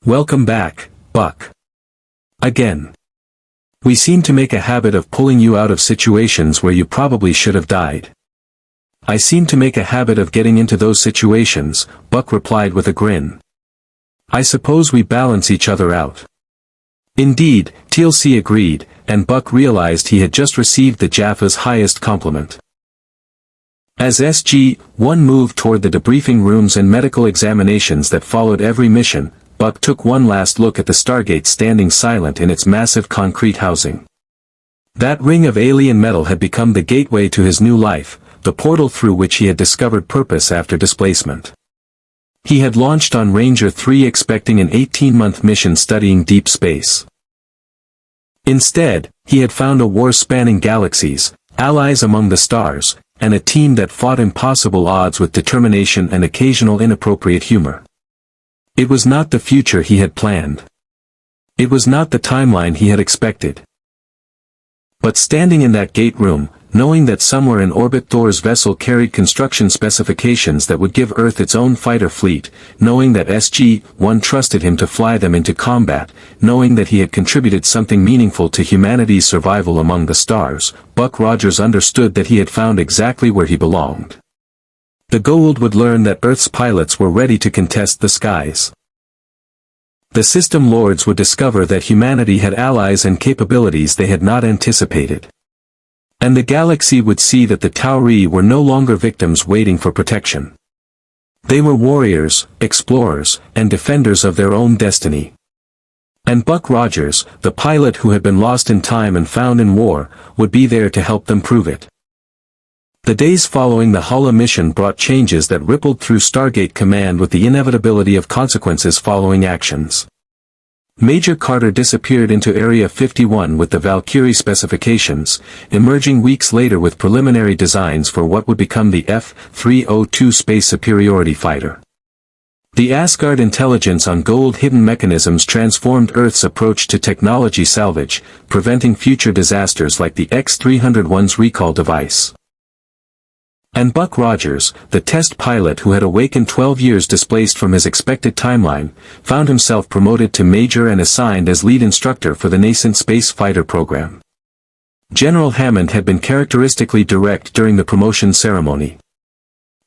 Speaker 1: Welcome back, Buck. Again. We seem to make a habit of pulling you out of situations where you probably should have died. I seem to make a habit of getting into those situations, Buck replied with a grin. I suppose we balance each other out. Indeed, TLC agreed, and Buck realized he had just received the Jaffa's highest compliment. As SG-1 moved toward the debriefing rooms and medical examinations that followed every mission, Buck took one last look at the Stargate standing silent in its massive concrete housing. That ring of alien metal had become the gateway to his new life, the portal through which he had discovered purpose after displacement. He had launched on Ranger 3 expecting an 18-month mission studying deep space. Instead, he had found a war spanning galaxies, allies among the stars, and a team that fought impossible odds with determination and occasional inappropriate humor. It was not the future he had planned. It was not the timeline he had expected. But standing in that gate room, knowing that somewhere in orbit Thor's vessel carried construction specifications that would give Earth its own fighter fleet, knowing that SG-1 trusted him to fly them into combat, knowing that he had contributed something meaningful to humanity's survival among the stars, Buck Rogers understood that he had found exactly where he belonged. The Goa'uld would learn that Earth's pilots were ready to contest the skies. The system lords would discover that humanity had allies and capabilities they had not anticipated. And the galaxy would see that the Tauri were no longer victims waiting for protection. They were warriors, explorers, and defenders of their own destiny. And Buck Rogers, the pilot who had been lost in time and found in war, would be there to help them prove it. The days following the Hala mission brought changes that rippled through Stargate Command with the inevitability of consequences following actions. Major Carter disappeared into Area 51 with the Valkyrie specifications, emerging weeks later with preliminary designs for what would become the F-302 space superiority fighter. The Asgard intelligence on Goa'uld hidden mechanisms transformed Earth's approach to technology salvage, preventing future disasters like the X-301's recall device. And Buck Rogers, the test pilot who had awakened 12 years displaced from his expected timeline, found himself promoted to major and assigned as lead instructor for the nascent space fighter program. General Hammond had been characteristically direct during the promotion ceremony.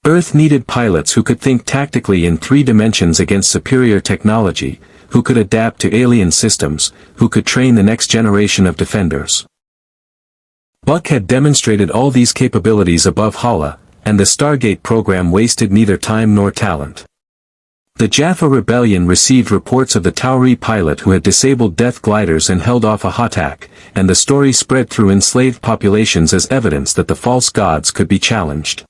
Speaker 1: Earth needed pilots who could think tactically in 3 dimensions against superior technology, who could adapt to alien systems, who could train the next generation of defenders. Buck had demonstrated all these capabilities above Hala, and the Stargate program wasted neither time nor talent. The Jaffa Rebellion received reports of the Tauri pilot who had disabled Death Gliders and held off a Hatak, and the story spread through enslaved populations as evidence that the false gods could be challenged.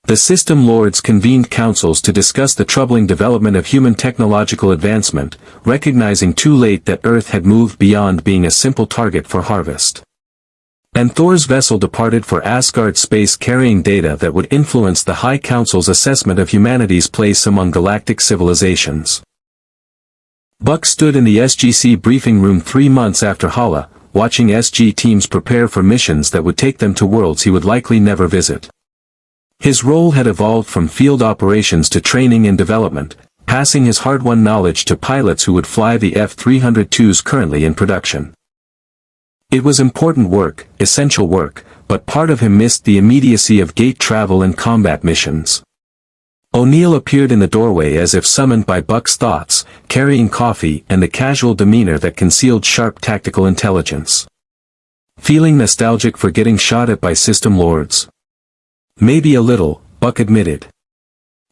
Speaker 1: The system lords convened councils to discuss the troubling development of human technological advancement, recognizing too late that Earth had moved beyond being a simple target for harvest. And Thor's vessel departed for Asgard space carrying data that would influence the High Council's assessment of humanity's place among galactic civilizations. Buck stood in the SGC briefing room 3 months after Hala, watching SG teams prepare for missions that would take them to worlds he would likely never visit. His role had evolved from field operations to training and development, passing his hard-won knowledge to pilots who would fly the F-302s currently in production. It was important work, essential work, but part of him missed the immediacy of gate travel and combat missions. O'Neill appeared in the doorway as if summoned by Buck's thoughts, carrying coffee and a casual demeanor that concealed sharp tactical intelligence. Feeling nostalgic for getting shot at by system lords? Maybe a little, Buck admitted.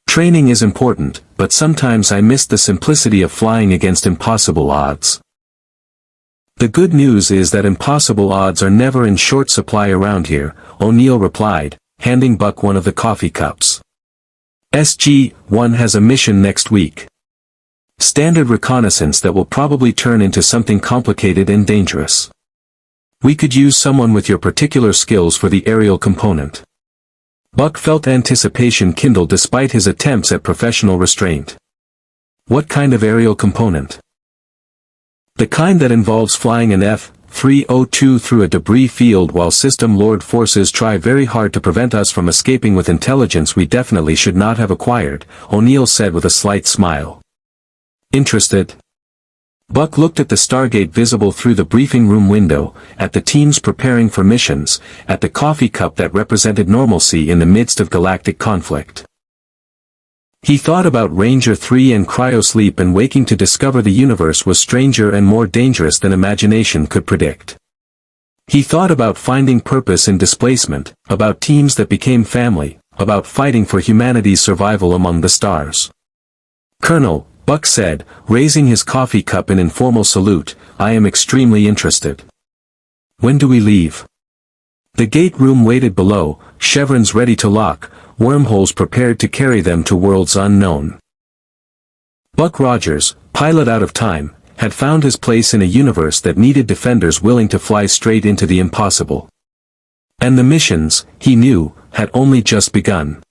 Speaker 1: Training is important, but sometimes I miss the simplicity of flying against impossible odds. The good news is that impossible odds are never in short supply around here, O'Neill replied, handing Buck one of the coffee cups. SG-1 has a mission next week. Standard reconnaissance that will probably turn into something complicated and dangerous. We could use someone with your particular skills for the aerial component. Buck felt anticipation kindle despite his attempts at professional restraint. What kind of aerial component? The kind that involves flying an F-302 through a debris field while system lord forces try very hard to prevent us from escaping with intelligence we definitely should not have acquired, O'Neill said with a slight smile. Interested? Buck looked at the Stargate visible through the briefing room window, at the teams preparing for missions, at the coffee cup that represented normalcy in the midst of galactic conflict. He thought about Ranger 3 and cryo-sleep, and waking to discover the universe was stranger and more dangerous than imagination could predict. He thought about finding purpose in displacement, about teams that became family, about fighting for humanity's survival among the stars. "Colonel," Buck said, raising his coffee cup in informal salute, "I am extremely interested. When do we leave?" The gate room waited below, chevrons ready to lock, wormholes prepared to carry them to worlds unknown. Buck Rogers, pilot out of time, had found his place in a universe that needed defenders willing to fly straight into the impossible. And the missions, he knew, had only just begun.